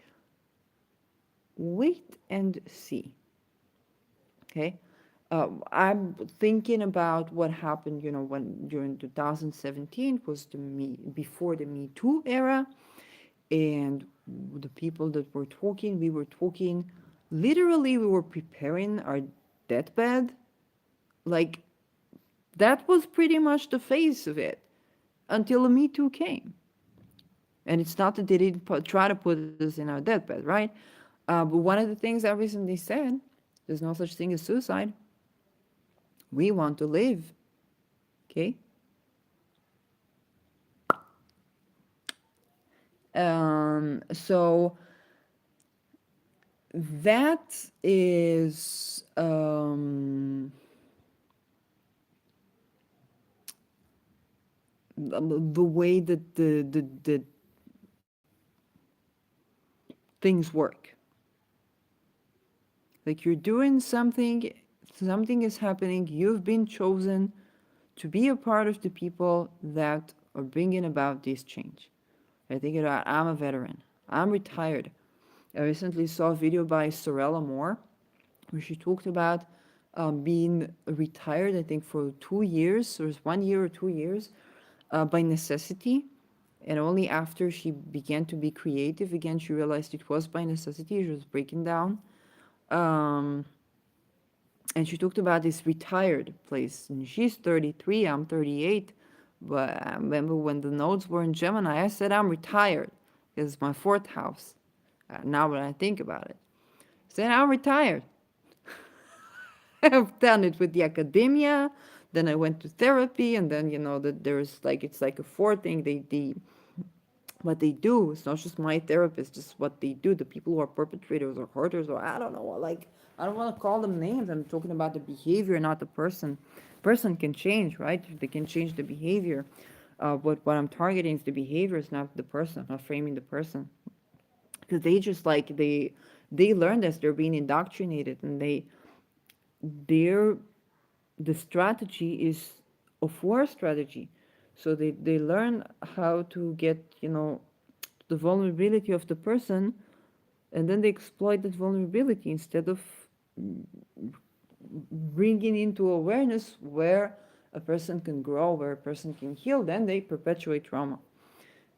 wait and see. Okay. I'm thinking about what happened, when during 2017 was before the Me Too era, and the people that were talking, we were talking, literally, we were preparing our deathbed. Like, that was pretty much the face of it until the Me Too came. And it's not that they didn't try to put us in our deathbed, right? But one of the things I recently said, there's no such thing as suicide. We want to live, okay? So that is the way that the things work. Like you're doing something, something is happening, you've been chosen to be a part of the people that are bringing about this change. I think about, I'm a veteran, I'm retired. I recently saw a video by Sorella Moore where she talked about being retired, I think, for 2 years, or 1 year or 2 years, by necessity. And only after she began to be creative again, she realized it was by necessity. She was breaking down. Um, and she talked about this retired place. And she's 33, I'm 38. But I remember when the nodes were in Gemini, I said I'm retired. It's my fourth house. Now when I think about it, I said I'm retired. I've done it with the academia. Then I went to therapy, and then that there's like it's like a fourth thing. They what they do. It's not just my therapist, just what they do. The people who are perpetrators or hurters, or I don't know, like I don't want to call them names. I'm talking about the behavior, not the person. Person can change, right? They can change the behavior. But what I'm targeting is the behavior, is not the person. I'm not framing the person, because they just like they learn this. They're being indoctrinated, and they're the strategy is of war strategy. So they learn how to get, the vulnerability of the person, and then they exploit that vulnerability instead of bringing into awareness where a person can grow, where a person can heal. Then they perpetuate trauma.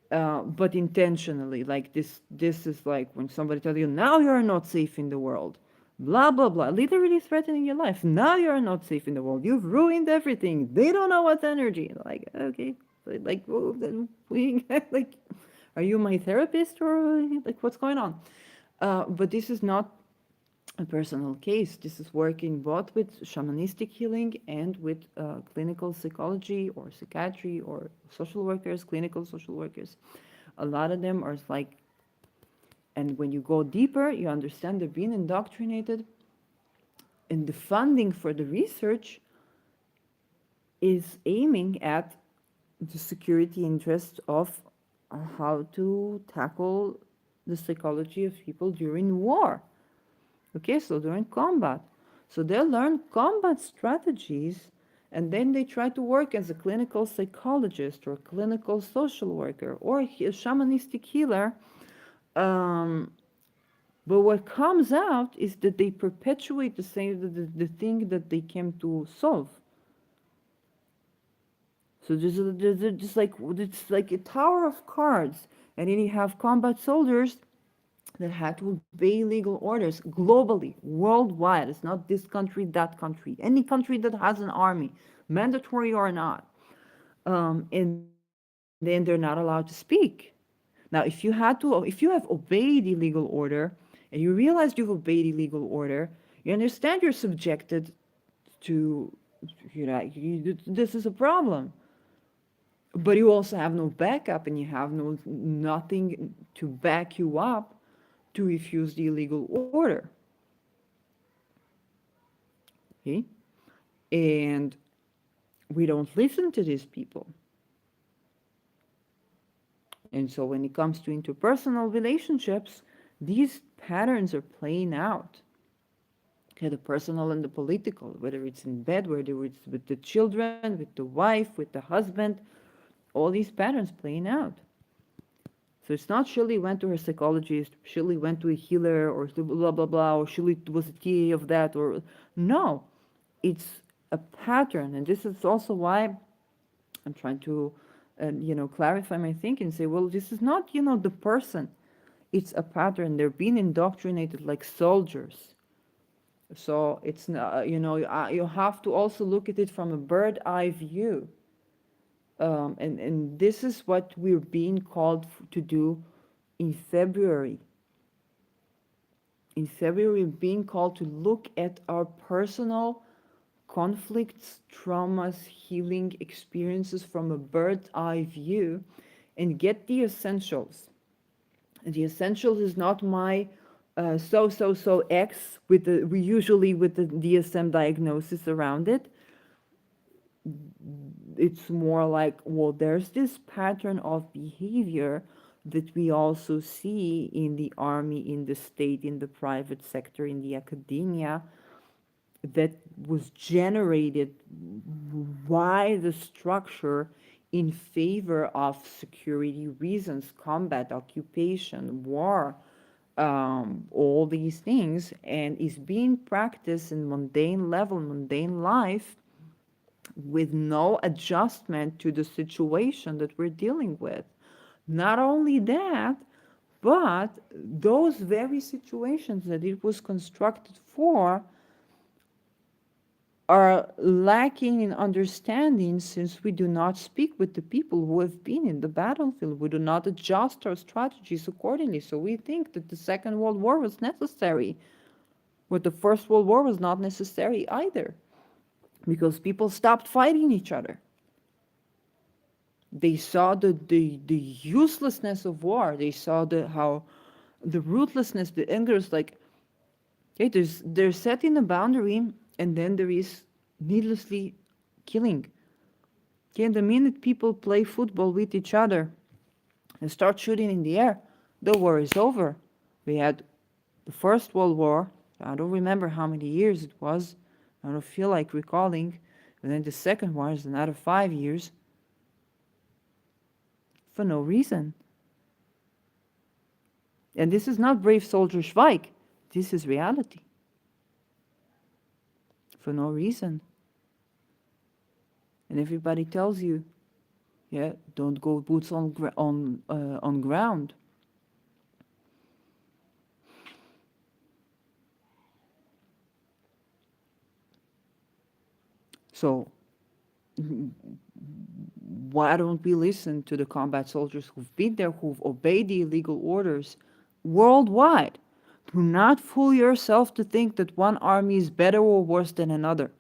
But intentionally, like this is like when somebody tells you, now you're not safe in the world, blah blah blah, literally threatening your life. Now you're not safe in the world, you've ruined everything, they don't know what's energy. Like, okay, like, well, then we like, are you my therapist, or like what's going on? But this is not a personal case. This is working both with shamanistic healing and with clinical psychology or psychiatry or social workers, clinical social workers. A lot of them are like, and when you go deeper, you understand they're being indoctrinated, and the funding for the research is aiming at the security interest of how to tackle the psychology of people during war. Okay, so during combat. So they learn combat strategies, and then they try to work as a clinical psychologist or clinical social worker or a shamanistic healer. Um, but what comes out is that they perpetuate the thing that they came to solve. So there's just like it's like a tower of cards, and then you have combat soldiers that had to obey legal orders globally, worldwide. It's not this country, that country, any country that has an army, mandatory or not. And then they're not allowed to speak. Now, if you have obeyed the legal order and you realize you've obeyed the legal order, you understand you're subjected to, this is a problem. But you also have no backup, and you have nothing to back you up to refuse the illegal order. Okay? And we don't listen to these people. And so when it comes to interpersonal relationships, these patterns are playing out. Okay, the personal and the political, whether it's in bed, whether it's with the children, with the wife, with the husband, all these patterns playing out. So it's not Shirley went to her psychologist, Shirley went to a healer, or blah, blah, blah, or Shirley was a TA of that, or no. It's a pattern. And this is also why I'm trying to, clarify my thinking and say, well, this is not, the person. It's a pattern. They're being indoctrinated like soldiers. So it's not, you have to also look at it from a bird eye view. And this is what we're being called to do in February. In February, we're being called to look at our personal conflicts, traumas, healing experiences from a bird's eye view and get the essentials. And the essentials is not my so X with the we usually with the DSM diagnosis around it. It's more like, well, there's this pattern of behavior that we also see in the army, in the state, in the private sector, in the academia, that was generated by the structure in favor of security reasons, combat, occupation, war, all these things, and is being practiced in mundane level, mundane life, with no adjustment to the situation that we're dealing with. Not only that, but those very situations that it was constructed for are lacking in understanding since we do not speak with the people who have been in the battlefield. We do not adjust our strategies accordingly. So we think that the Second World War was necessary, but the First World War was not necessary either, because people stopped fighting each other. They saw the uselessness of war. They saw how the ruthlessness, the anger is like, okay, they're setting a boundary, and then there is needlessly killing. Okay, the minute people play football with each other and start shooting in the air, the war is over. We had the First World War. I don't remember how many years it was. I don't feel like recalling. And then the Second War is another 5 years for no reason. And this is not brave soldier Schweig. This is reality. For no reason. And everybody tells you, yeah, don't go boots on ground. So why don't we listen to the combat soldiers who've been there, who've obeyed the illegal orders worldwide? Do not fool yourself to think that one army is better or worse than another,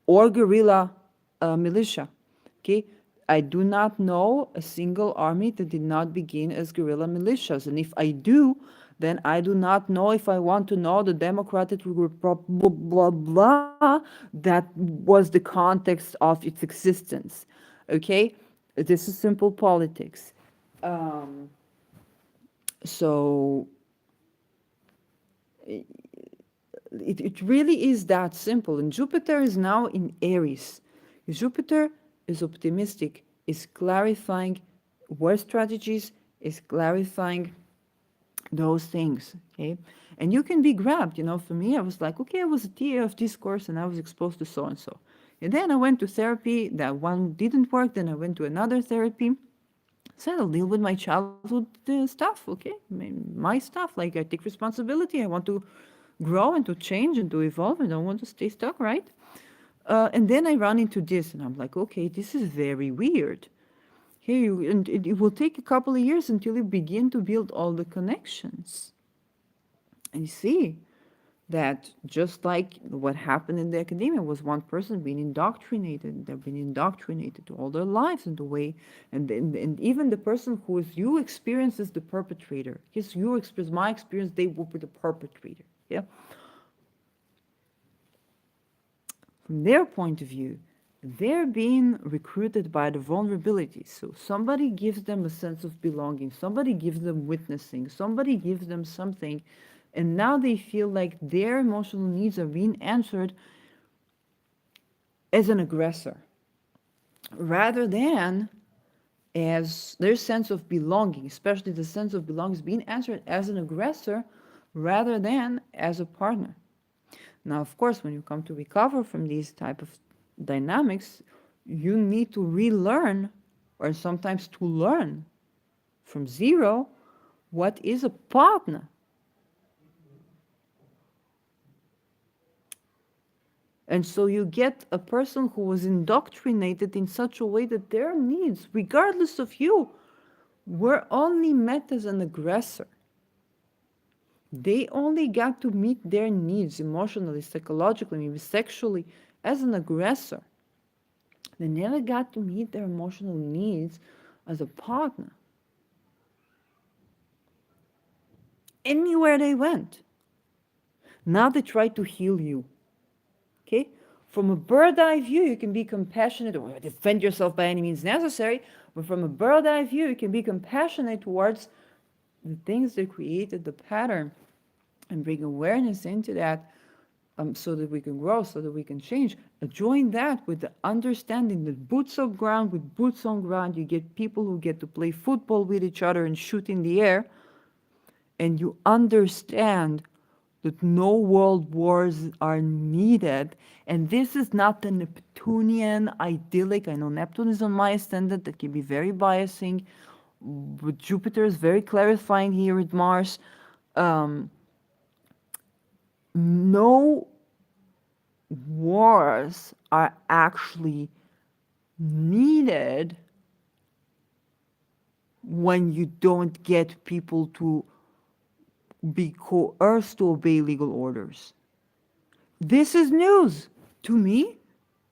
or guerrilla militia. Okay, I do not know a single army that did not begin as guerrilla militias, and if I do, then I do not know if I want to know the Democratic Republic, blah, blah, blah, that was the context of its existence. Okay, this is simple politics. Um, so it really is that simple. And Jupiter is now in Aries. Jupiter is optimistic, is clarifying war strategies, is clarifying those things. Okay, and you can be grabbed. For me, I was like, okay, I was a TA of this course and I was exposed to so and so. And then I went to therapy. That one didn't work. Then I went to another therapy. So I'll deal with my childhood stuff, okay? My stuff. Like, I take responsibility. I want to grow and to change and to evolve. I don't want to stay stuck, right? And then I run into this, and I'm like, okay, this is very weird. Here, and it will take a couple of years until you begin to build all the connections. And you see that just like what happened in the academia was one person being indoctrinated. They've been indoctrinated all their lives in the way, and even the person who is you experience is the perpetrator. Yes, you experience, my experience, they will be the perpetrator. Yeah. From their point of view, they're being recruited by the vulnerabilities. So somebody gives them a sense of belonging, somebody gives them witnessing, somebody gives them something, and now they feel like their emotional needs are being answered as an aggressor, rather than as their sense of belonging, especially the sense of belonging is being answered as an aggressor rather than as a partner. Now, of course, when you come to recover from these type of dynamics, you need to relearn, or sometimes to learn from zero, what is a partner. And so you get a person who was indoctrinated in such a way that their needs, regardless of you, were only met as an aggressor. They only got to meet their needs emotionally, psychologically, maybe sexually, as an aggressor. They never got to meet their emotional needs as a partner. Anywhere they went. Now they try to heal you. Okay? From a bird eye view, you can be compassionate or defend yourself by any means necessary. But from a bird eye view, you can be compassionate towards the things that created the pattern and bring awareness into that, so that we can grow, so that we can change. Join that with the understanding that boots on ground, with boots on ground, you get people who get to play football with each other and shoot in the air, and you understand that no world wars are needed. And this is not the Neptunian idyllic. I know Neptune is on my ascendant, that can be very biasing, but Jupiter is very clarifying here with Mars. No wars are actually needed when you don't get people to be coerced to obey legal orders. This is news to me.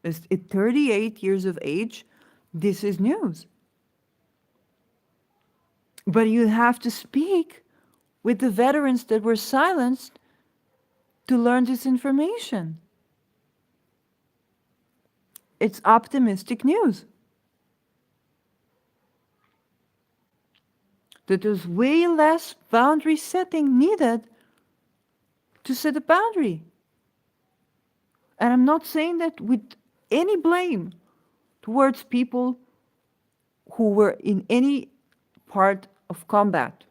At 38 years of age, this is news. But you have to speak with the veterans that were silenced to learn this information. It's optimistic news. That there's way less boundary setting needed to set a boundary. And I'm not saying that with any blame towards people who were in any part of combat.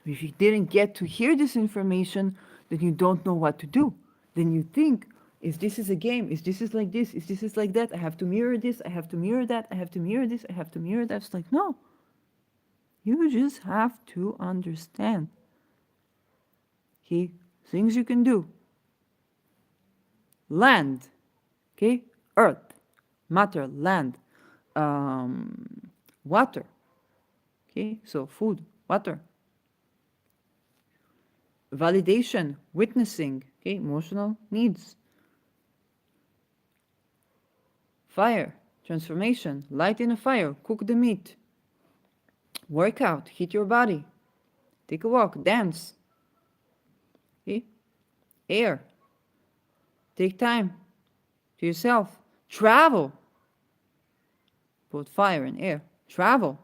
If you didn't get to hear this information, then you don't know what to do. Then you think, is this is a game? Is this is like this? Is this is like that? I have to mirror this. I have to mirror that. I have to mirror this. I have to mirror that. It's like, no. You just have to understand. Okay? Things you can do. Land. Okay? Earth. Matter. Land. Water. Okay? So food. Water. Validation. Witnessing. Okay? Emotional needs. Fire, transformation, light in a fire, cook the meat, work out, heat your body, take a walk, dance. Okay? Air, take time to yourself, travel, both fire and air, travel.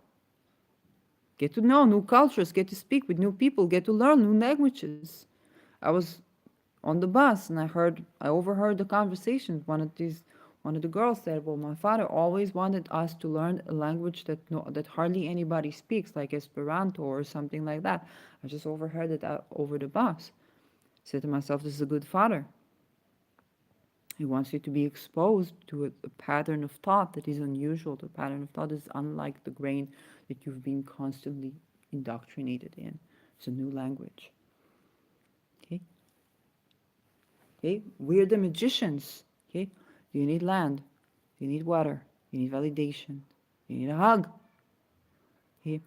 Get to know new cultures, get to speak with new people, get to learn new languages. I was on the bus and I overheard the conversation. One of the girls said, well, my father always wanted us to learn a language that hardly anybody speaks, like Esperanto or something like that. I just overheard it over the bus. I said to myself, this is a good father. He wants you to be exposed to a pattern of thought that is unusual. The pattern of thought is unlike the grain that you've been constantly indoctrinated in. It's a new language. Okay? Okay? We're the magicians. Okay? Do you need land? Do you need water? Do you need validation? Do you need a hug? Okay?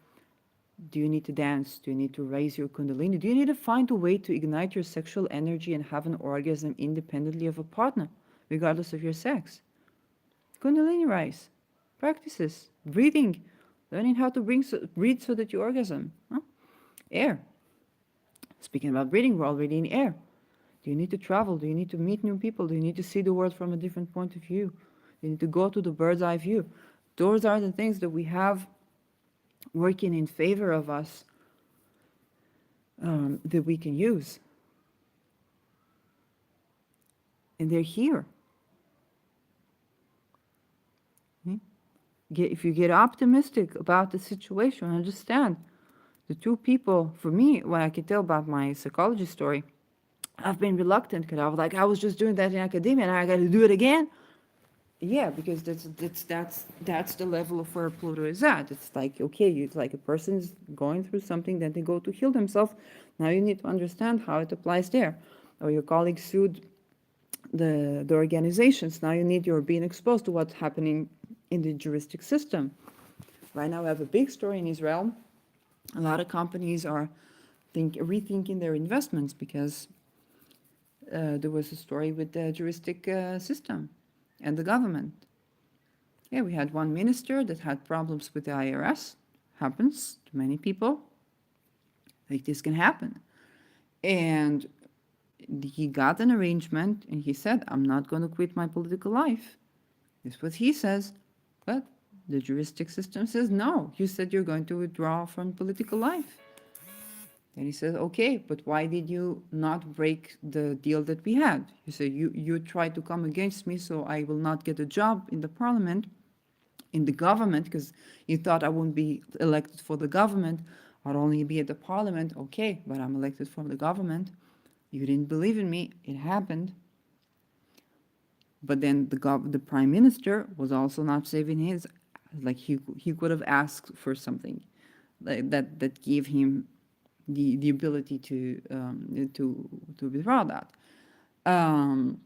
Do you need to dance? Do you need to raise your kundalini? Do you need to find a way to ignite your sexual energy and have an orgasm independently of a partner, regardless of your sex? Kundalini rise, practices, breathing, learning how to breathe so that you orgasm. Huh? Air. Speaking about breathing, we're already in air. Do you need to travel? Do you need to meet new people? Do you need to see the world from a different point of view? Do you need to go to the bird's eye view? Those are the things that we have working in favor of us, that we can use. And they're here. Okay? If you get optimistic about the situation, understand the two people, for me, what I can tell about my psychology story, I've been reluctant because I was just doing that in academia and I got to do it again. Yeah, because that's the level of where Pluto is at. It's like, okay, it's like a person's going through something, then they go to heal themselves. Now you need to understand how it applies there. Or your colleague sued the organizations. Now you need, you're being exposed to what's happening in the juristic system. Right now we have a big story in Israel. A lot of companies are rethinking their investments because there was a story with the juristic system and the government. Yeah, we had one minister that had problems with the IRS. Happens to many people. Like this can happen. And he got an arrangement and he said, I'm not going to quit my political life. This is what he says. But the juristic system says, no, you said you're going to withdraw from political life. And he says, okay, but why did you not break the deal that we had? You said, you tried to come against me, so I will not get a job in the parliament, in the government, because you thought I wouldn't be elected for the government. I'd only be at the parliament. Okay, but I'm elected for the government. You didn't believe in me. It happened. But then the prime minister was also not saving his, like he could have asked for something like that gave him the ability to withdraw that. Um,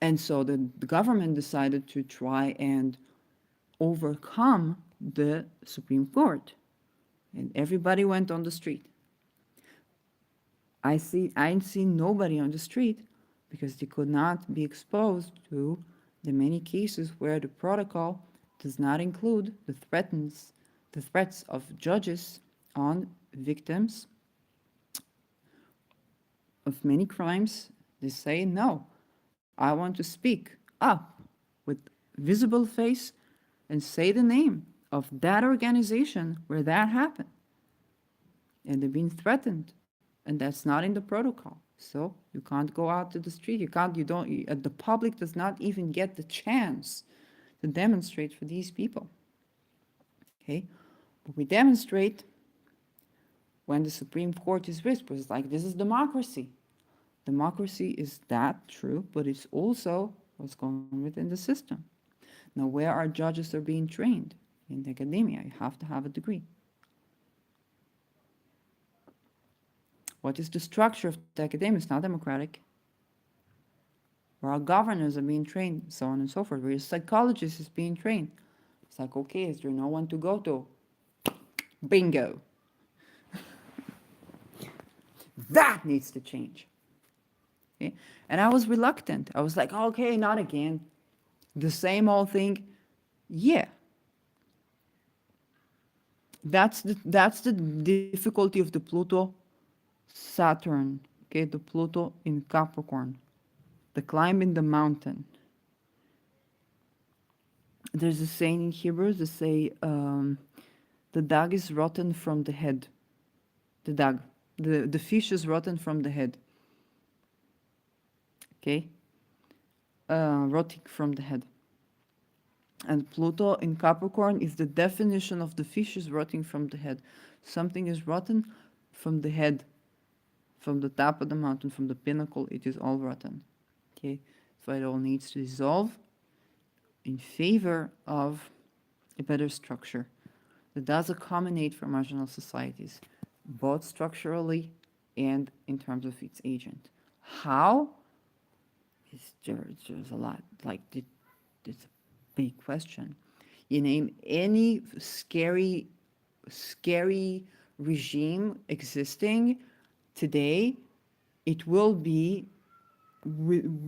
and so the government decided to try and overcome the Supreme Court, and everybody went on the street. I see nobody on the street because they could not be exposed to the many cases where the protocol does not include the threats of judges on victims of many crimes. They say, no, I want to speak up with visible face and say the name of that organization where that happened. And they've been threatened. And that's not in the protocol. So you can't go out to the street. The public does not even get the chance to demonstrate for these people. Okay? But we demonstrate when the Supreme Court is whispered. It's like, this is democracy. Democracy is that true, but it's also what's going on within the system. Now, where our judges are being trained? In academia, you have to have a degree. What is the structure of the academia? It's not democratic. Where our governors are being trained, so on and so forth. Where your psychologist is being trained. It's like, okay, is there no one to go to? Bingo. That needs to change. Okay? And I was reluctant. I was like, okay, not again. The same old thing. Yeah. That's the difficulty of the Pluto Saturn. Okay, the Pluto in Capricorn. The climb in the mountain. There's a saying in Hebrew, they say, the dog is rotten from the head. The dog. The fish is rotten from the head. Okay? Rotting from the head. And Pluto in Capricorn is the definition of the fish is rotting from the head. Something is rotten from the head, from the top of the mountain, from the pinnacle, it is all rotten. Okay? So it all needs to dissolve in favor of a better structure that does accommodate for marginal societies, both structurally and in terms of its agent. How? There's a lot. Like, it's a big question. You name any scary regime existing today, it will be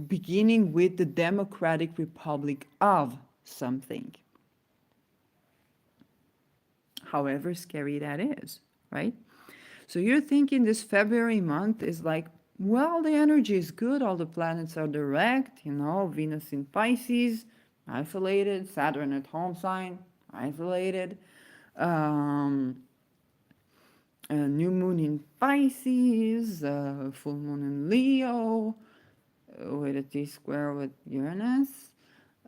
beginning with the Democratic Republic of something. However scary that is, right? So you're thinking this February month is like, well, the energy is good, all the planets are direct, Venus in Pisces, isolated, Saturn at home sign, isolated, a new moon in Pisces, full moon in Leo, with a T-square with Uranus,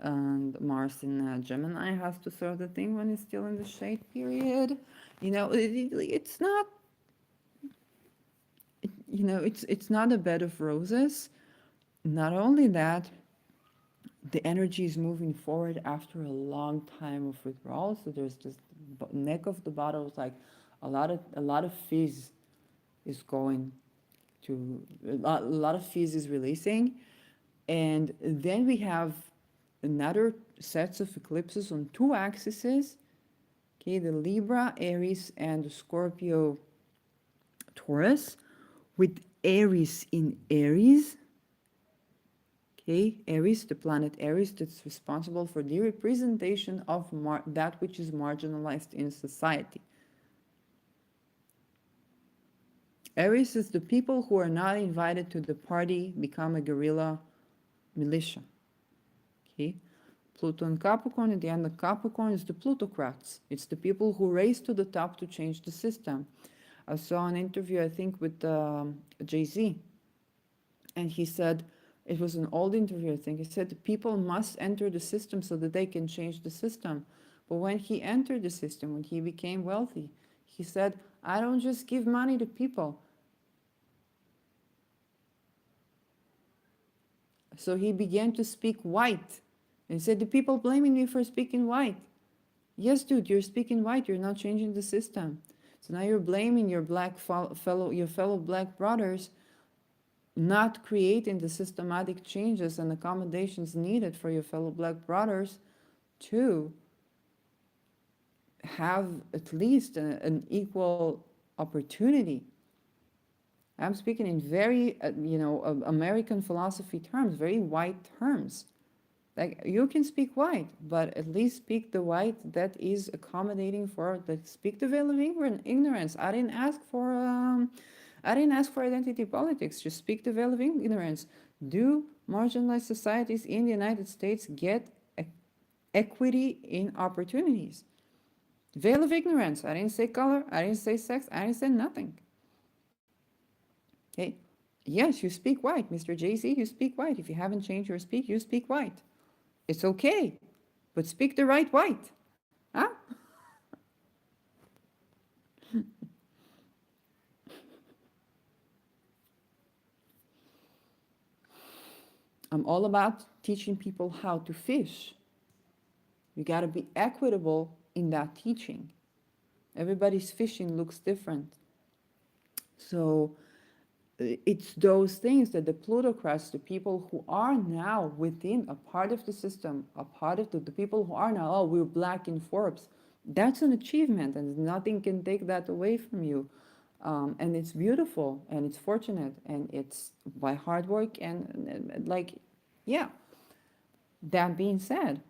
and Mars in Gemini has to serve the thing when it's still in the shade period. It's not, it's not a bed of roses. Not only that, the energy is moving forward after a long time of withdrawal. So there's this neck of the bottle is like a lot of fizz is going to a lot of fizz is releasing, and then we have another sets of eclipses on two axes. Okay, the Libra, Aries, and the Scorpio, Taurus, with Aries in Aries. Okay, Aries, the planet Aries, that's responsible for the representation of that which is marginalized in society. Aries is the people who are not invited to the party, become a guerrilla militia. Okay, Pluto and Capricorn, at the end of Capricorn is the plutocrats. It's the people who race to the top to change the system. I saw an interview, I think, with Jay-Z, and he said, it was an old interview, I think. He said, people must enter the system so that they can change the system. But when he entered the system, when he became wealthy, he said, I don't just give money to people. So he began to speak white and said, the people blaming me for speaking white. Yes, dude, you're speaking white. You're not changing the system. So now you're blaming your fellow black brothers not creating the systematic changes and accommodations needed for your fellow black brothers to have at least an equal opportunity. I'm speaking in very, American philosophy terms, very white terms. Like, you can speak white, but at least speak the white that is accommodating for, that speak the veil of ignorance. I didn't ask for identity politics. Just speak the veil of ignorance. Do marginalized societies in the United States get equity in opportunities? Veil of ignorance. I didn't say color. I didn't say sex. I didn't say nothing. Okay. Yes, you speak white, Mr. Jay-Z. You speak white. If you haven't changed your speak, you speak white. It's okay, but speak the right white. Huh? I'm all about teaching people how to fish. You got to be equitable in that teaching. Everybody's fishing looks different. So it's those things that the plutocrats, the people who are now within a part of the system, a part of the people who are now, oh, we're black in Forbes, that's an achievement and nothing can take that away from you. And it's beautiful and it's fortunate and it's by hard work and like, yeah. That being said,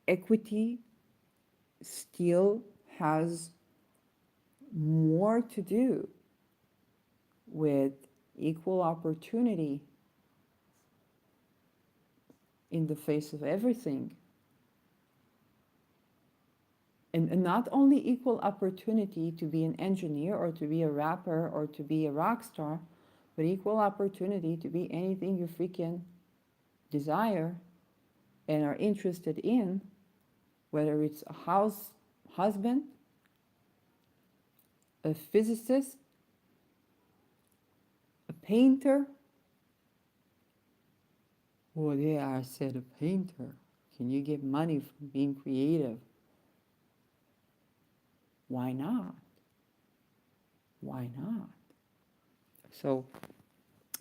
equity still has more to do with equal opportunity in the face of everything. And not only equal opportunity to be an engineer or to be a rapper or to be a rock star, but equal opportunity to be anything you freaking desire and are interested in, whether it's a husband, a physicist, a painter. Oh, yeah, I said a painter. Can you get money from being creative? Why not? Why not? So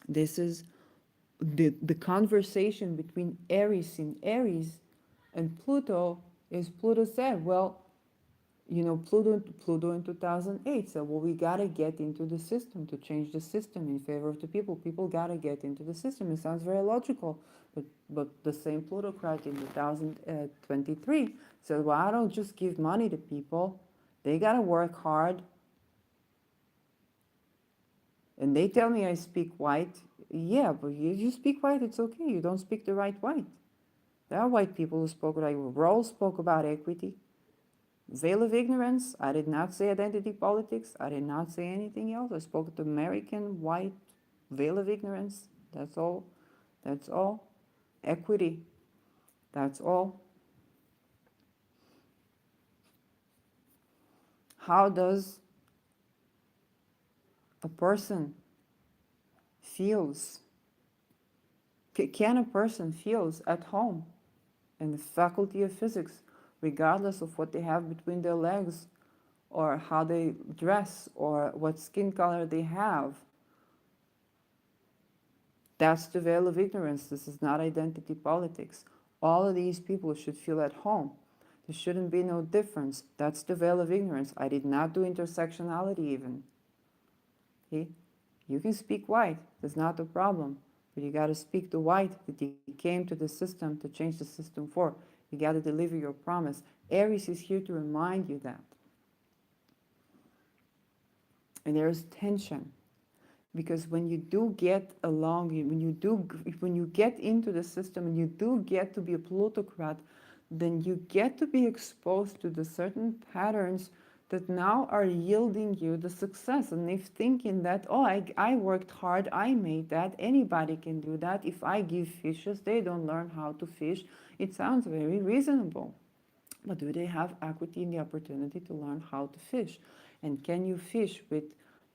this is the conversation between Aries in Aries and Pluto is Pluto said, well, Pluto in 2008 said, well, we got to get into the system to change the system in favor of the people. People got to get into the system. It sounds very logical. But the same plutocrat in 2023 said, well, I don't just give money to people. They got to work hard. And they tell me I speak white. Yeah, but you speak white, it's okay. You don't speak the right white. There are white people who spoke, like Rawls spoke about equity. Veil of ignorance, I did not say identity politics. I did not say anything else. I spoke to American white veil of ignorance. That's all. That's all. Equity. That's all. How does a person feels Can a person feels at home in the faculty of physics, regardless of what they have between their legs, or how they dress, or what skin color they have? That's the veil of ignorance. This is not identity politics. All of these people should feel at home. There shouldn't be no difference. That's the veil of ignorance. I did not do intersectionality even. Okay? You can speak white. That's not the problem. But you got to speak the white that you came to the system to change the system for. You got to deliver your promise. Aries is here to remind you that. And there's tension. Because when you do get along, when you get into the system and you do get to be a plutocrat, then you get to be exposed to the certain patterns that now are yielding you the success. And if thinking that, oh, I worked hard, I made that, anybody can do that. If I give fishes, they don't learn how to fish. It sounds very reasonable. But do they have equity in the opportunity to learn how to fish? And can you fish with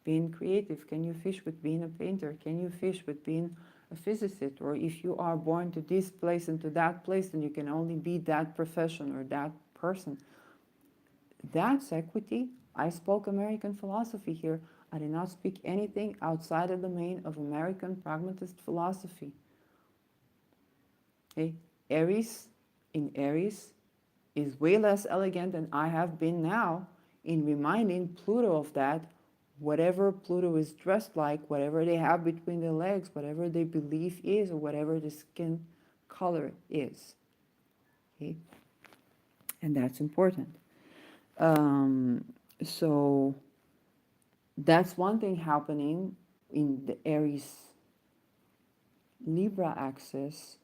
being creative? Can you fish with being a painter? Can you fish with being a physicist? Or if you are born to this place and to that place, then you can only be that profession or that person. That's equity. I spoke American philosophy here. I did not speak anything outside of the domain of American pragmatist philosophy. Okay? Aries, in Aries, is way less elegant than I have been now in reminding Pluto of that. Whatever Pluto is dressed like, whatever they have between their legs, whatever their belief is, or whatever the skin color is. Okay? And that's important. So that's one thing happening in the Aries Libra axis.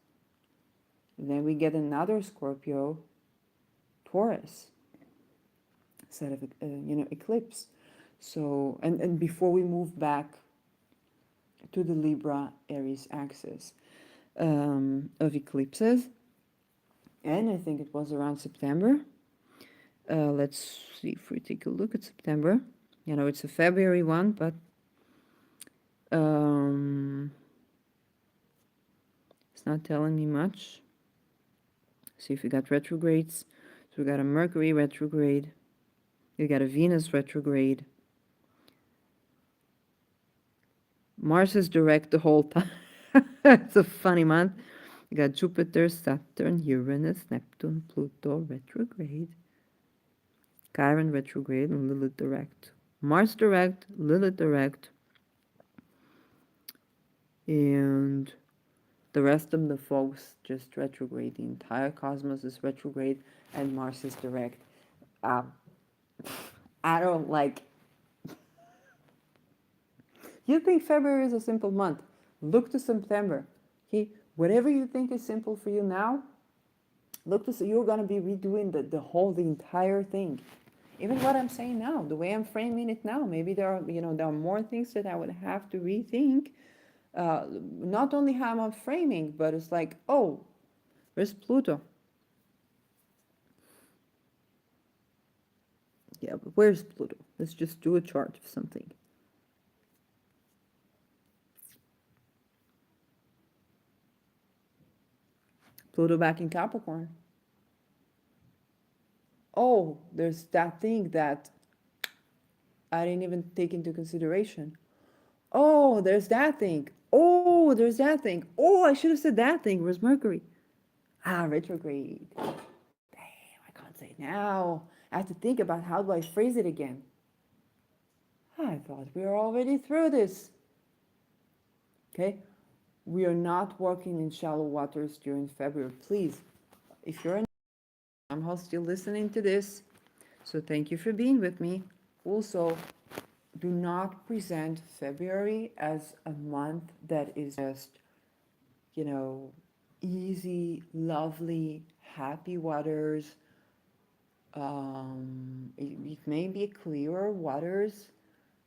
Then we get another Scorpio Taurus set of eclipse. So and before we move back to the Libra Aries axis of eclipses, and I think it was around September. Let's see if we take a look at September. You know, it's a February one, but it's not telling me much. See if we got retrogrades. So we got a Mercury retrograde. We got a Venus retrograde. Mars is direct the whole time. It's a funny month. You got Jupiter, Saturn, Uranus, Neptune, Pluto retrograde. Chiron retrograde and Lilith direct. Mars direct, Lilith direct. And the rest of the folks just retrograde. The entire cosmos is retrograde and Mars is direct. I don't like. You think February is a simple month. Look to September. Okay? Whatever you think is simple for you now, look to, you're going to be redoing the entire thing. Even what I'm saying now, the way I'm framing it now, maybe there are more things that I would have to rethink. Not only how I'm framing, but it's like, oh, where's Pluto? Yeah, but where's Pluto? Let's just do a chart of something. Pluto back in Capricorn. Oh, there's that thing that I didn't even take into consideration. Oh, there's that thing. Oh, there's that thing. Oh, I should have said that thing. Where's Mercury? Retrograde. Damn, I can't say it now. I have to think about how do I phrase it again. I thought we were already through this. Okay? We are not working in shallow waters during February. Please, if you're somehow still listening to this, so thank you for being with me. Also, do not present February as a month that is just, easy, lovely, happy waters. It may be clearer waters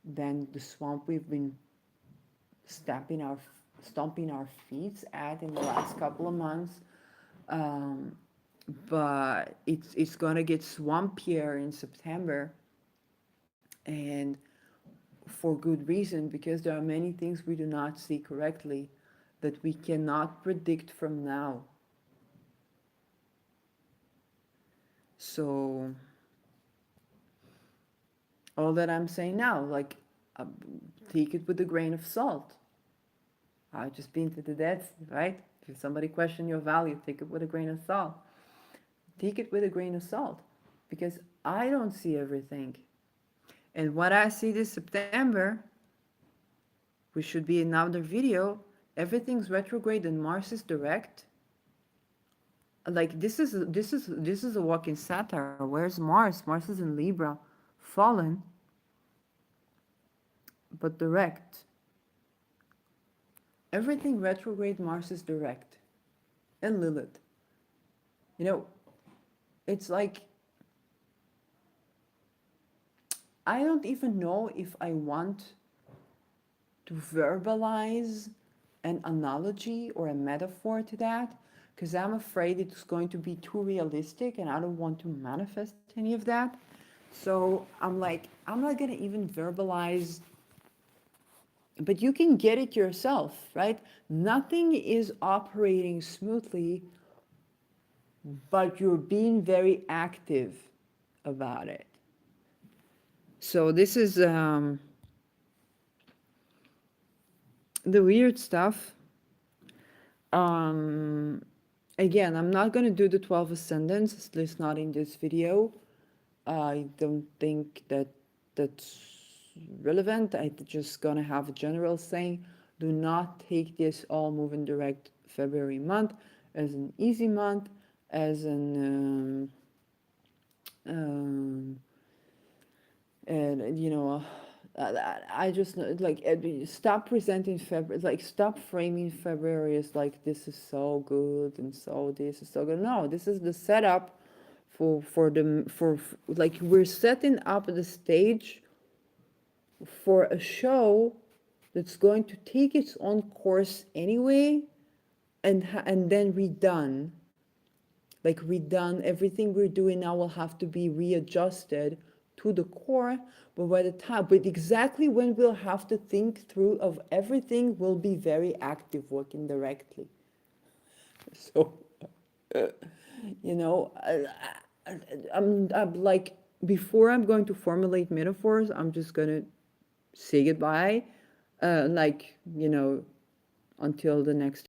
than the swamp we've been stomping our feet at in the last couple of months. But it's gonna get swampier in September, and for good reason, because there are many things we do not see correctly that we cannot predict from now. So all that I'm saying now, like, uh, take it with a grain of salt. I've just been to the Dead Sea, right? If somebody question your value, take it with a grain of salt. Take it with a grain of salt, because I don't see everything. And what I see this September, which should be another video, everything's retrograde and Mars is direct. Like, this is a walk in Satyr. Where's Mars? Mars is in Libra, fallen, but direct. Everything retrograde, Mars is direct. And Lilith. You know, it's like, I don't even know if I want to verbalize an analogy or a metaphor to that, because I'm afraid it's going to be too realistic and I don't want to manifest any of that. So I'm like, I'm not going to even verbalize, but you can get it yourself, right? Nothing is operating smoothly, but you're being very active about it. So this is the weird stuff. Again, I'm not going to do the 12 ascendants, at least not in this video. I don't think that that's relevant. I'm just going to have a general saying, do not take this all moving direct February month as an easy month, as an and you know, I just like, stop presenting February, like, stop framing February as like, this is so good and so this is so good. No, this is the setup for like, we're setting up the stage for a show that's going to take its own course anyway, and then redone. Like, redone, everything we're doing now will have to be readjusted to the core, but exactly when we'll have to think through of everything, will be very active, working directly. So, you know, I'm like, before I'm going to formulate metaphors, I'm just going to say goodbye, like, you know, until the next